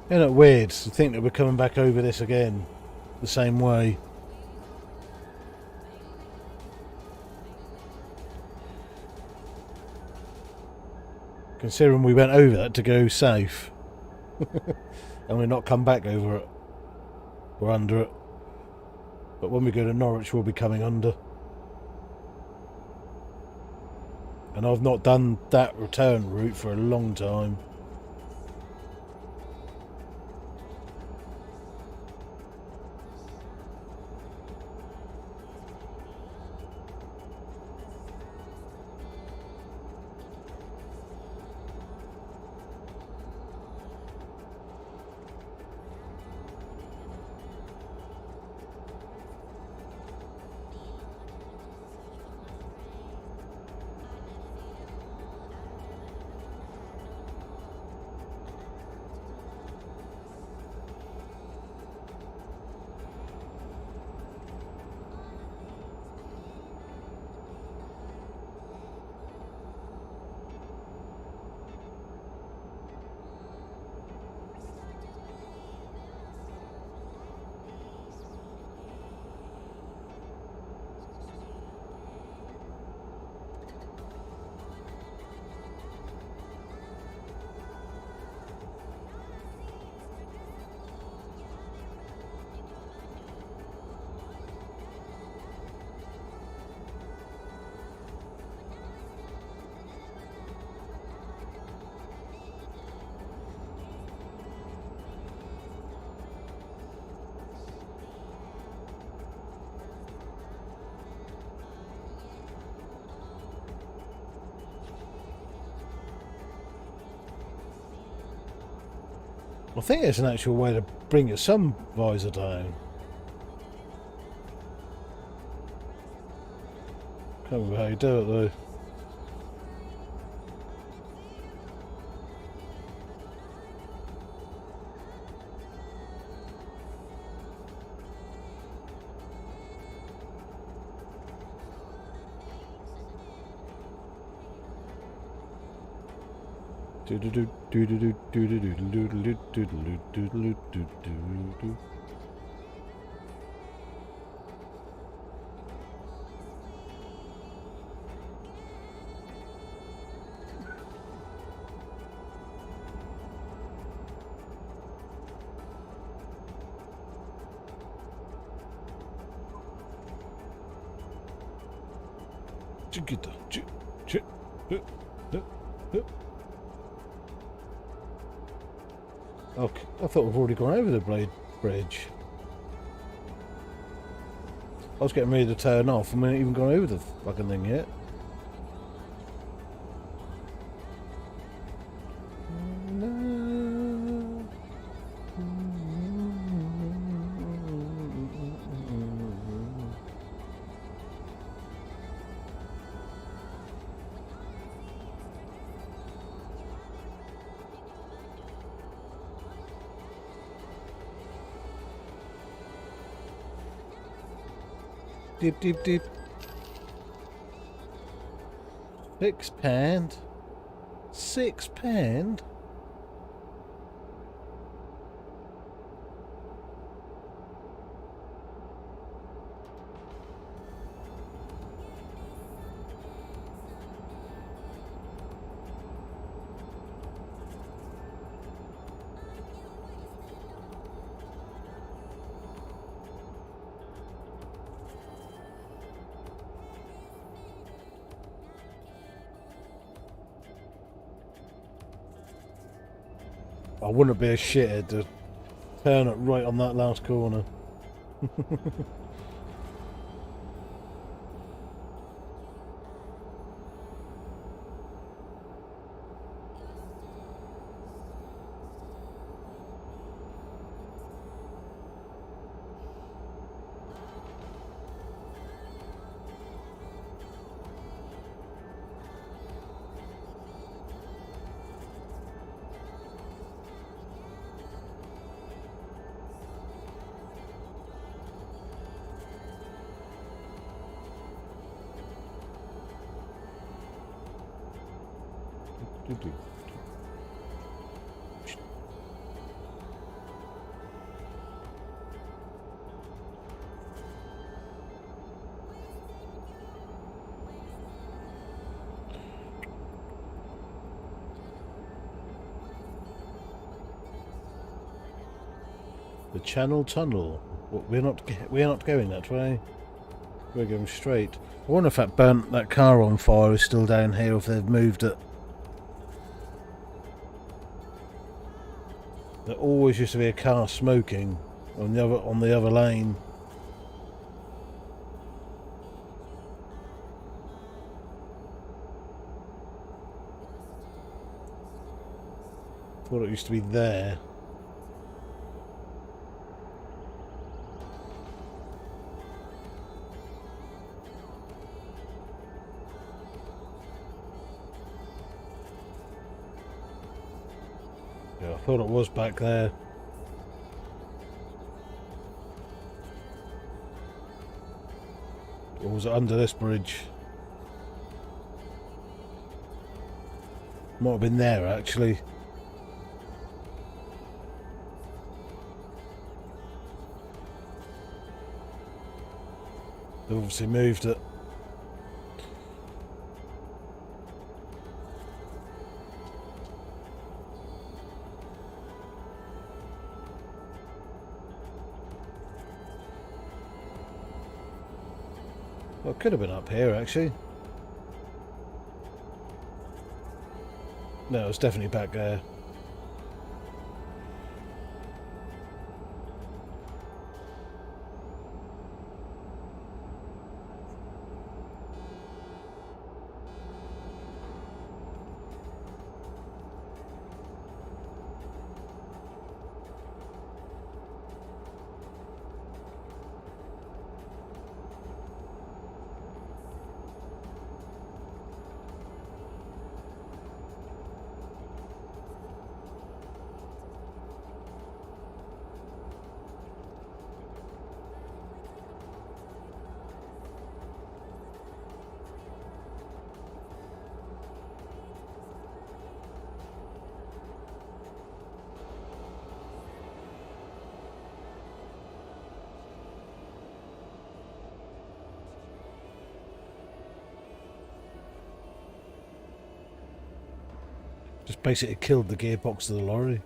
Isn't it weird to think that we're coming back over this again the same way? Considering we went over that to go south and we're not come back over it. We're under it. But when we go to Norwich, we'll be coming under. And I've not done that return route for a long time. I think it's an actual way to bring your sun visor down. Can't remember how you do it though. Okay, I thought we've already gone over the bridge. I was getting ready to turn off and we haven't even gone over the fucking thing yet. Deep, deep, deep. £6. £6? wouldn't be a shithead to turn it right on that last corner. The Channel Tunnel. We're not going that way. We're going straight. I wonder if that car on fire is still down here, or if they've moved it. There always used to be a car smoking on the other lane. Thought it used to be there. Yeah, I thought it was back there. Or was it under this bridge? Might have been there actually. They've obviously moved it. Well, it could have been up here actually. No, it's definitely back there. Just basically killed the gearbox of the lorry.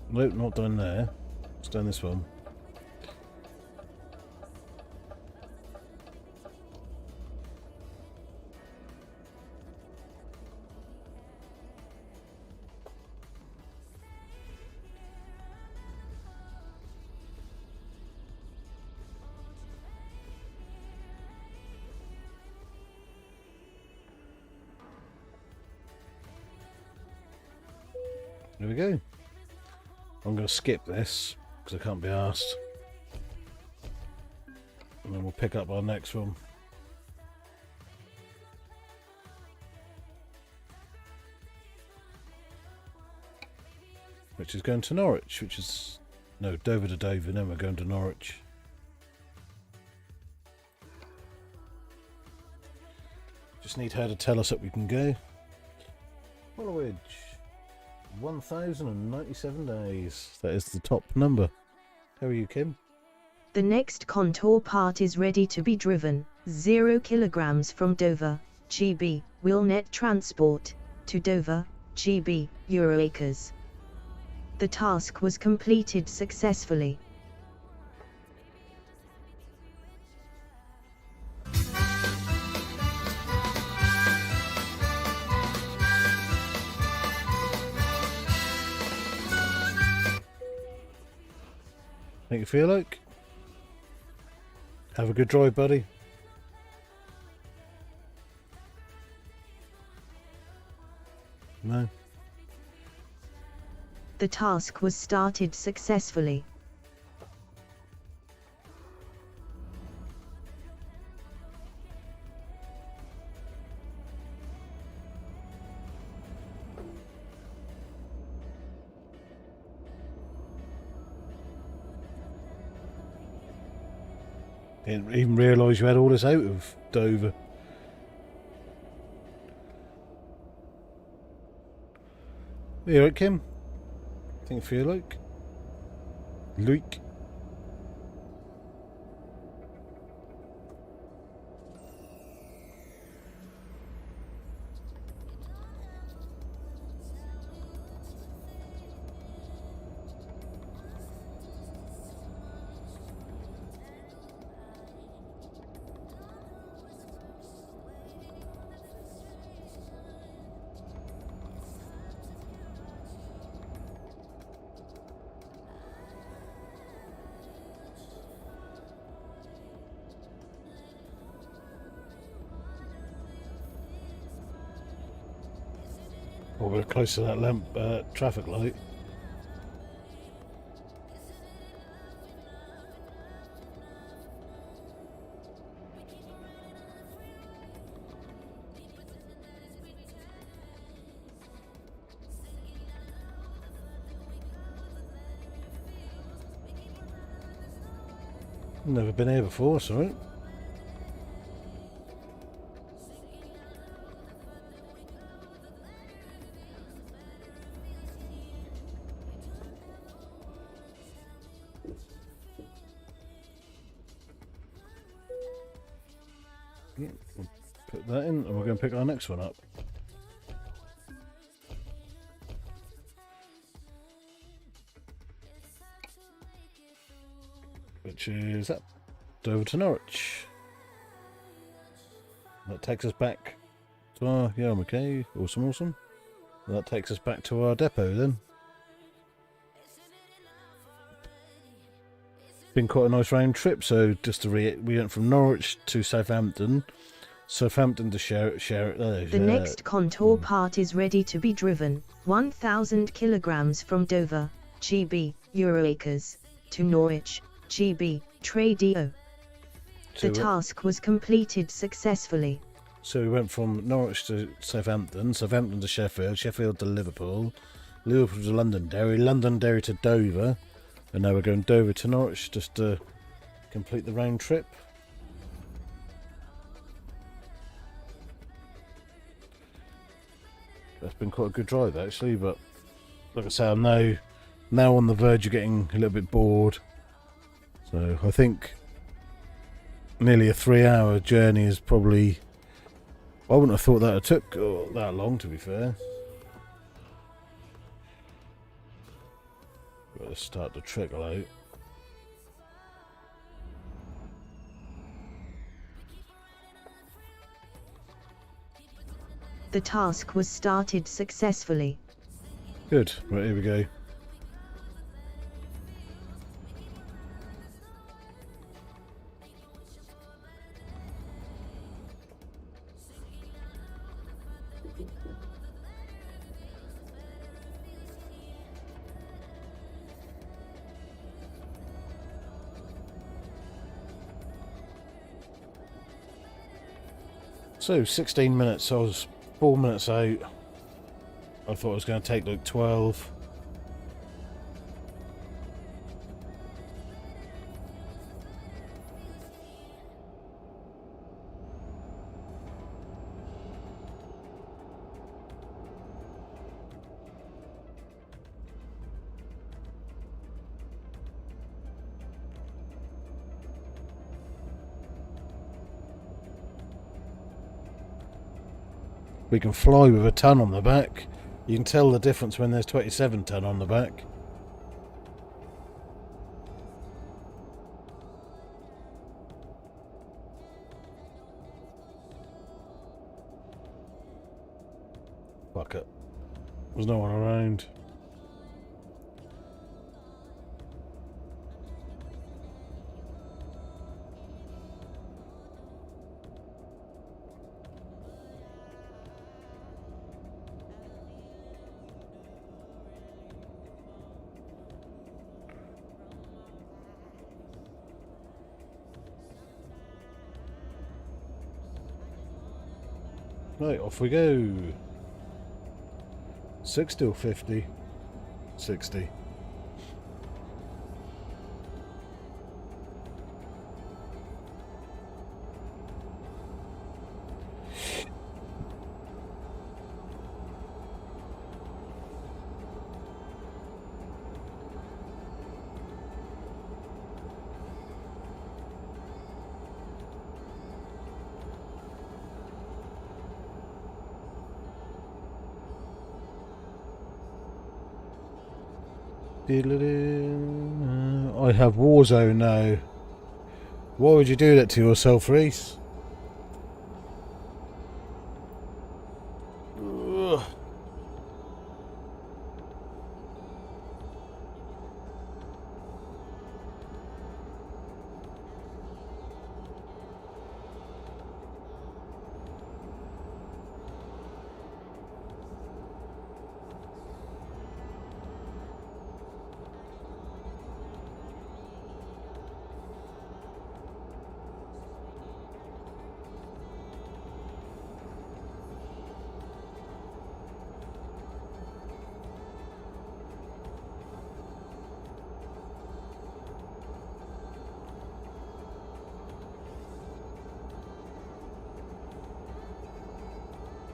Nope, not down there. It's down this one. There we go. I'm going to skip this because I can't be asked, and then we'll pick up our next one. Which is going to Norwich, which is... no, Dover to Dover, then we're going to Norwich. Just need her to tell us that we can go. Woolwich. 1,097 days. That is the top number. How are you, Kim? The next contour part is ready to be driven, 0 kilograms from Dover, GB, will net transport, to Dover, GB, Euroacres. The task was completed successfully. Think you feel like? Have a good drive, buddy. No. The task was started successfully. Didn't even realise you had all this out of Dover. You alright, Kim? Think you feel like? Luke? Well, we're close to that traffic light. Never been here before, sorry. Yeah, we'll put that in and we're going to pick our next one up. Which is up Dover to Norwich. That takes us back to our okay, awesome. And that takes us back to our depot then. Been quite a nice round trip. So just to we went from Norwich to Southampton to The next contour part is ready to be driven, 1,000 kilograms from Dover, GB, Euroacres, to Norwich, GB, Tradio. The task was completed successfully. So we went from Norwich to Southampton, Southampton to Sheffield, Sheffield to Liverpool, Liverpool to Londonderry, Londonderry to Dover, and now we're going Dover to Norwich just to complete the round trip. That's been quite a good drive actually, but like I say, I'm now on the verge of getting a little bit bored. So I think nearly a 3-hour journey is probably... I wouldn't have thought that it took that long, to be fair. Got to start to trickle out. The task was started successfully. Good. Right, here we go. So 16 minutes, I was 4 minutes out. I thought it was going to take like 12. We can fly with a ton on the back. You can tell the difference when there's 27 ton on the back. Fuck it. There's no one around. Right, off we go. 60 or 50? 60. I have Warzone now. Why would you do that to yourself, Reese? Ugh.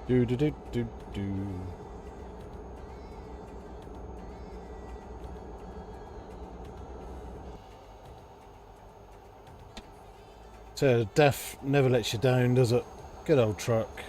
Do do do do do. So death never lets you down, does it? Good old truck.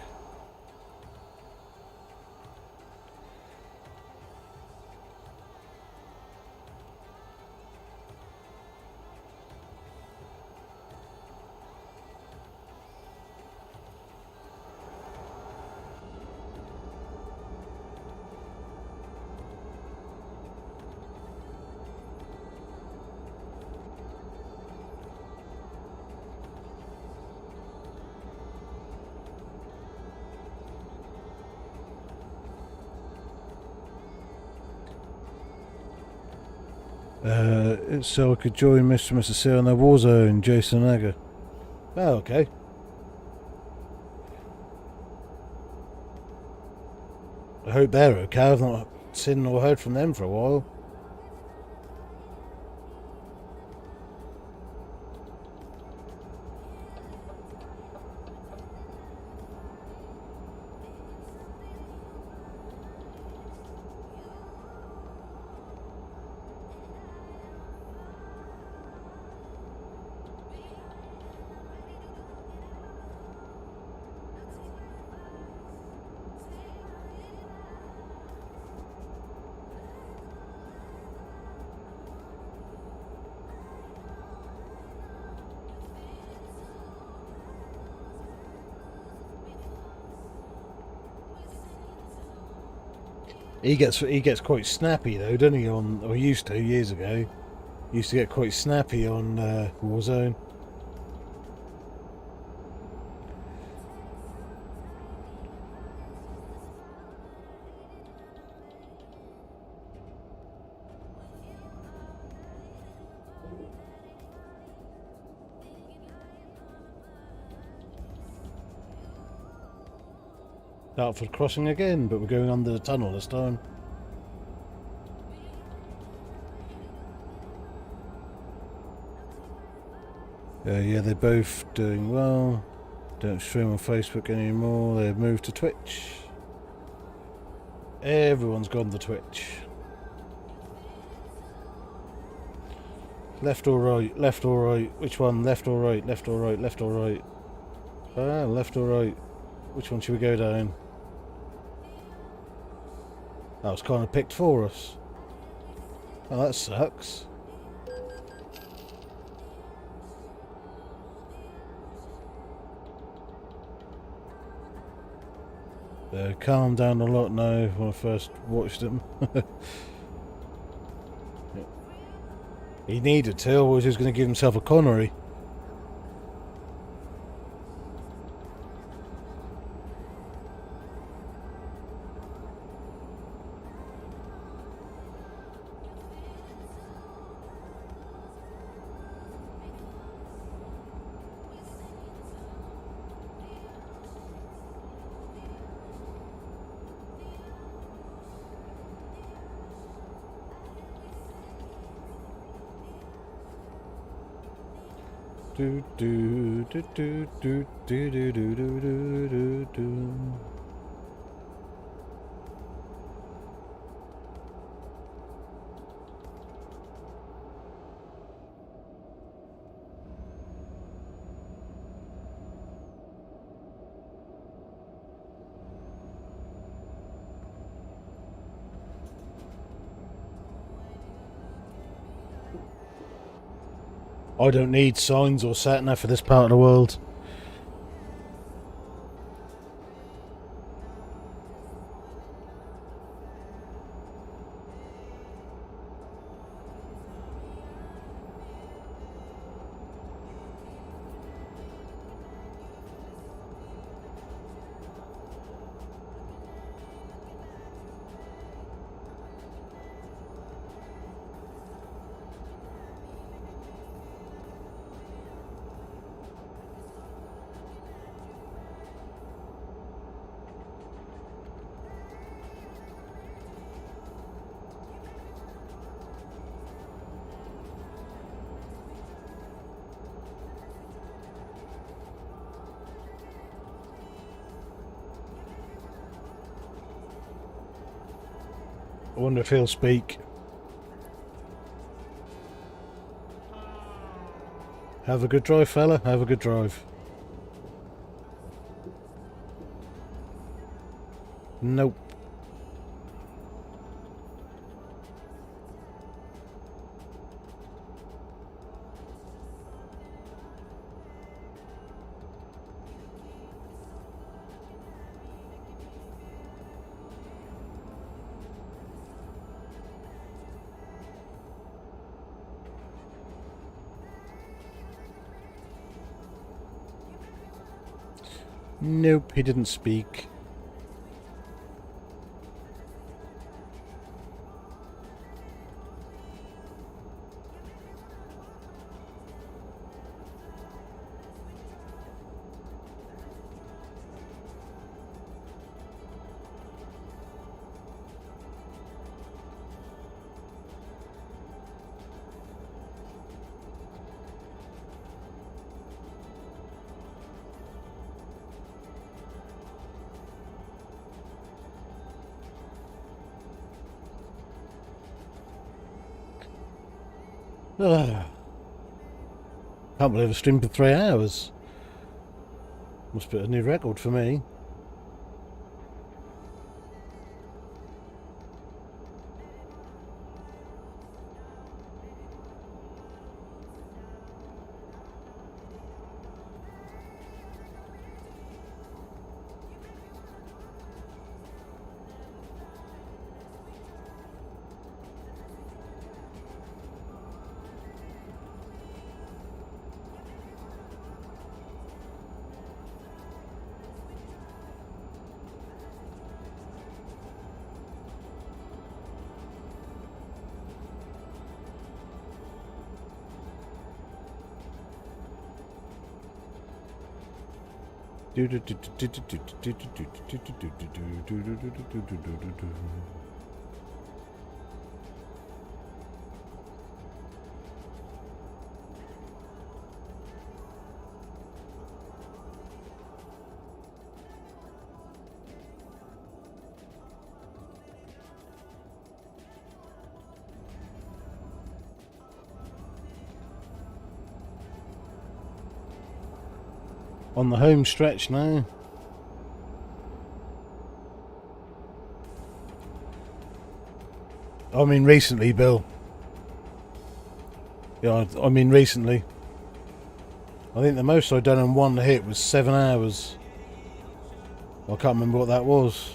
So I could join Mr. and Mrs. C on their Warzone, Jason Egger. Oh, okay. I hope they're okay. I've not seen or heard from them for a while. He gets quite snappy though, doesn't he? Or used to years ago. Used to get quite snappy on Warzone. Dartford crossing again, but we're going under the tunnel this time. Yeah, they're both doing well. Don't stream on Facebook anymore. They've moved to Twitch. Everyone's gone to Twitch. Left or right? Left or right? Which one? Left or right? Left or right? Left or right? Ah, left or right? Which one should we go down? That was kind of picked for us. Oh, that sucks. They calmed down a lot now when I first watched him. He needed to, otherwise he was going to give himself a Connery. Do do do do do do do do do do do. I don't need signs or sat-nav for this part of the world. I wonder if he'll speak. Have a good drive, fella. Have a good drive. Nope. Nope, he didn't speak. Ugh. Can't believe I streamed for 3 hours. Must be a new record for me. On the home stretch now. I mean recently, Bill. Yeah, I mean recently. I think the most I'd done in one hit was 7 hours. I can't remember what that was.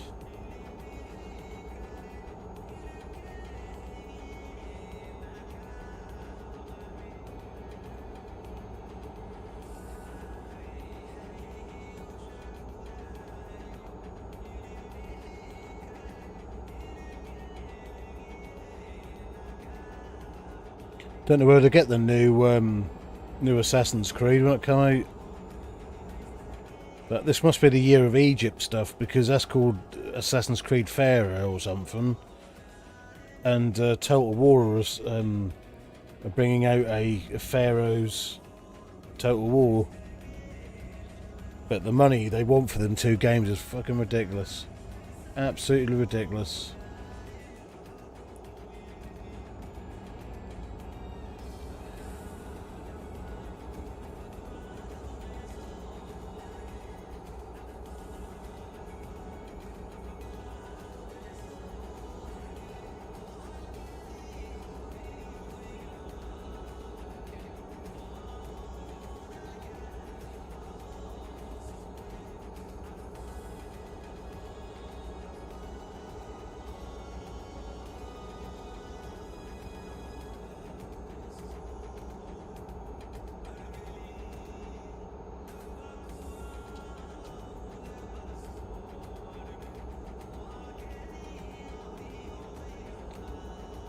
Don't know where to get the new Assassin's Creed when it come out. But this must be the Year of Egypt stuff, because that's called Assassin's Creed Pharaoh or something. And Total War is are bringing out a Pharaoh's Total War. But the money they want for them two games is fucking ridiculous. Absolutely ridiculous.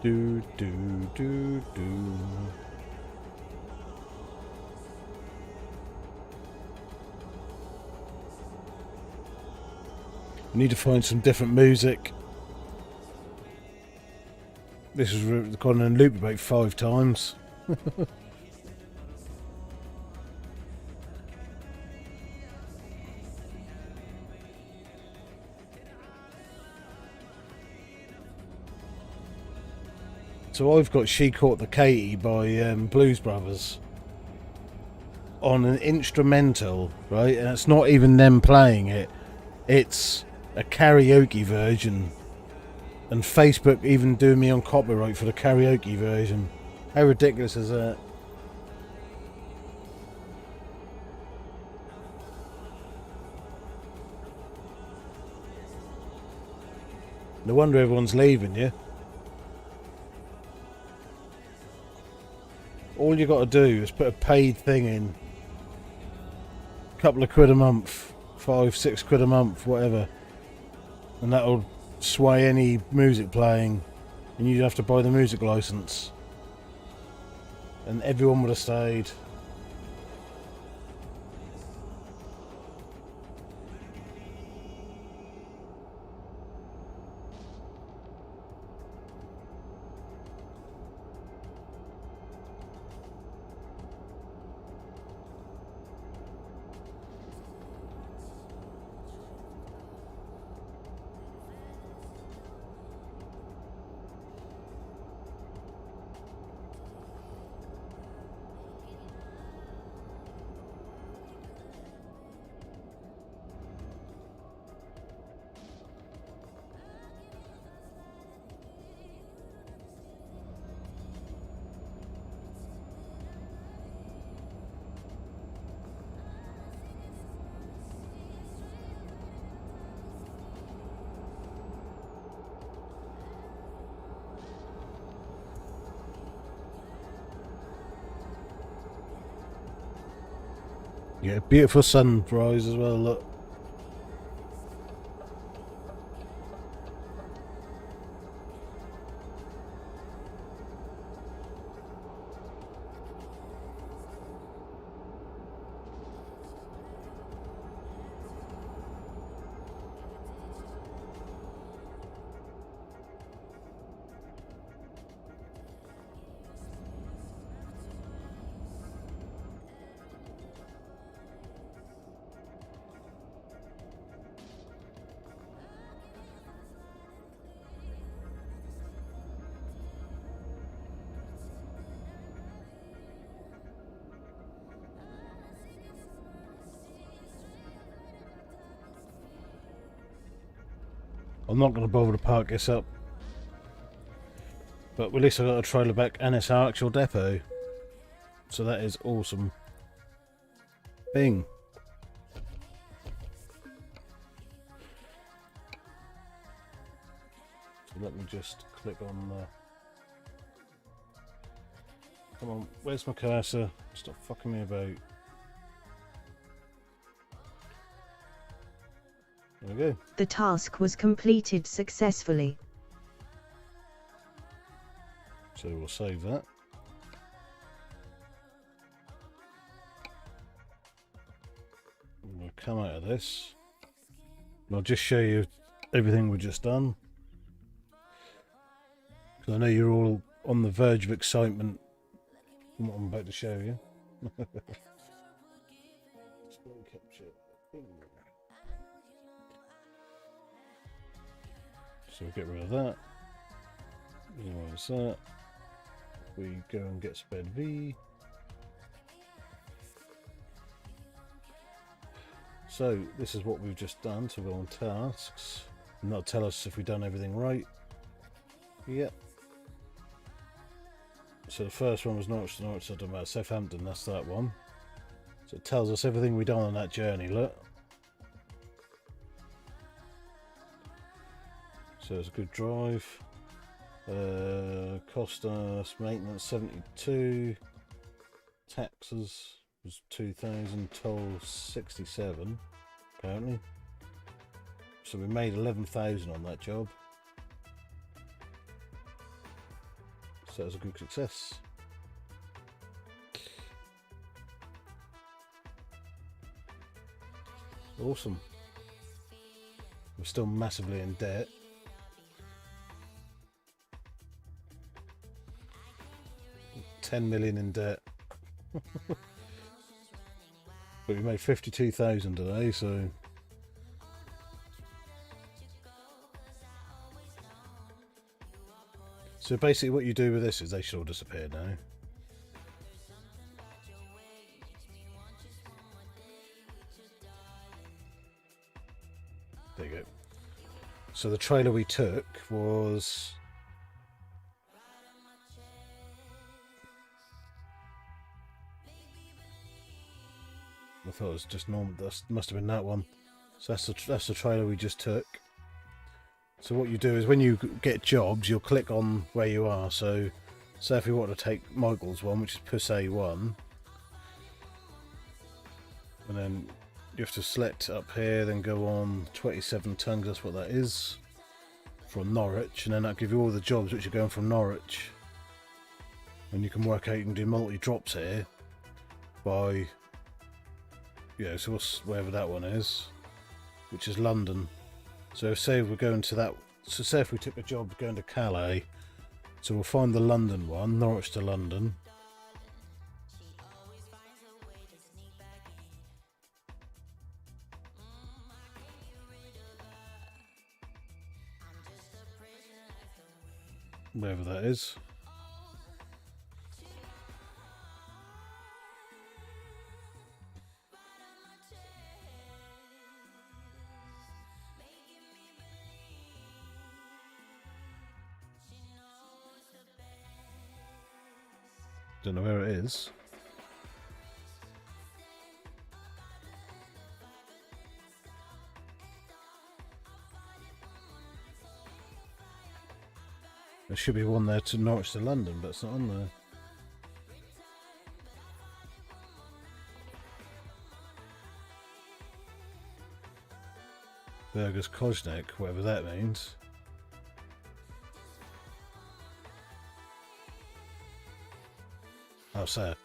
Do do do do. I need to find some different music. This was gone in loop about 5 times. So I've got She Caught the Katie by Blues Brothers on an instrumental, right? And it's not even them playing it. It's a karaoke version. And Facebook even doing me on copyright for the karaoke version. How ridiculous is that? No wonder everyone's leaving you. All you got to do is put a paid thing in. A couple of quid a month, 5, 6 quid a month, whatever, and that'll sway any music playing, and you'd have to buy the music license, and everyone would have stayed. Yeah, beautiful sunrise as well, look. I'm not going to bother to park this up. But at least I got a trailer back and it's our actual depot. So that is awesome. Bing. So let me just click on the... Come on, where's my cursor? Stop fucking me about. There we go. The task was completed successfully. So we'll save that. We'll come out of this. And I'll just show you everything we've just done. Because I know you're all on the verge of excitement from what I'm about to show you. So we'll get rid of that. Minimize that. We go and get sped V. So this is what we've just done. So we're on tasks. And that'll tell us if we've done everything right. Yep. So the first one was Norwich to Norwich, so talking about Southampton, that's that one. So it tells us everything we've done on that journey, look. So it's a good drive. Cost us maintenance 72. Taxes was 2,000, toll 67 apparently. So we made 11,000 on that job. So that was a good success. Awesome. We're still massively in debt. $10 million in debt. But we made 52,000 today, so basically what you do with this is they should all disappear now. There you go. So the trailer we took was I thought it was just normal. That must have been that one. So that's the trailer we just took. So what you do is when you get jobs, you'll click on where you are. So say if we want to take Michael's one, which is Puss A1, and then you have to select up here, then go on 27 tons. That's what that is from Norwich, and then that'll give you all the jobs which are going from Norwich. And you can work out, you can do multi drops here by. Yeah, so wherever that one is, which is London. So say we're going to that, so say if we took a job going to Calais, so we'll find the London one, Norwich to London. Wherever that is. Don't know where it is. There should be one there to Norwich to London, but it's not on there. Burgers Kojnik, whatever that means. Oh, sad.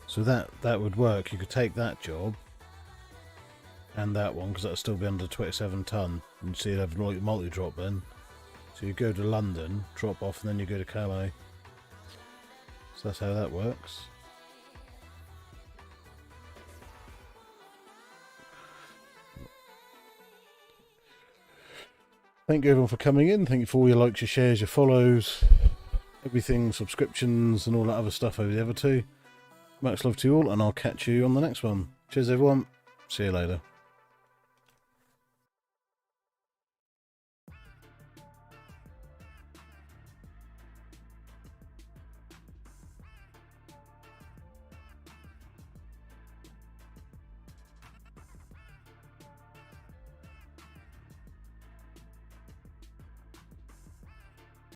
So that would work. You could take that job and that one, because that'll still be under 27 ton, and see you'd have multi-drop then. So you go to London, drop off, and then you go to Calais. So that's how that works. Thank you everyone for coming in. Thank you for all your likes, your shares, your follows, everything, subscriptions and all that other stuff over the other two. Much love to you all, and I'll catch you on the next one. Cheers everyone. See you later.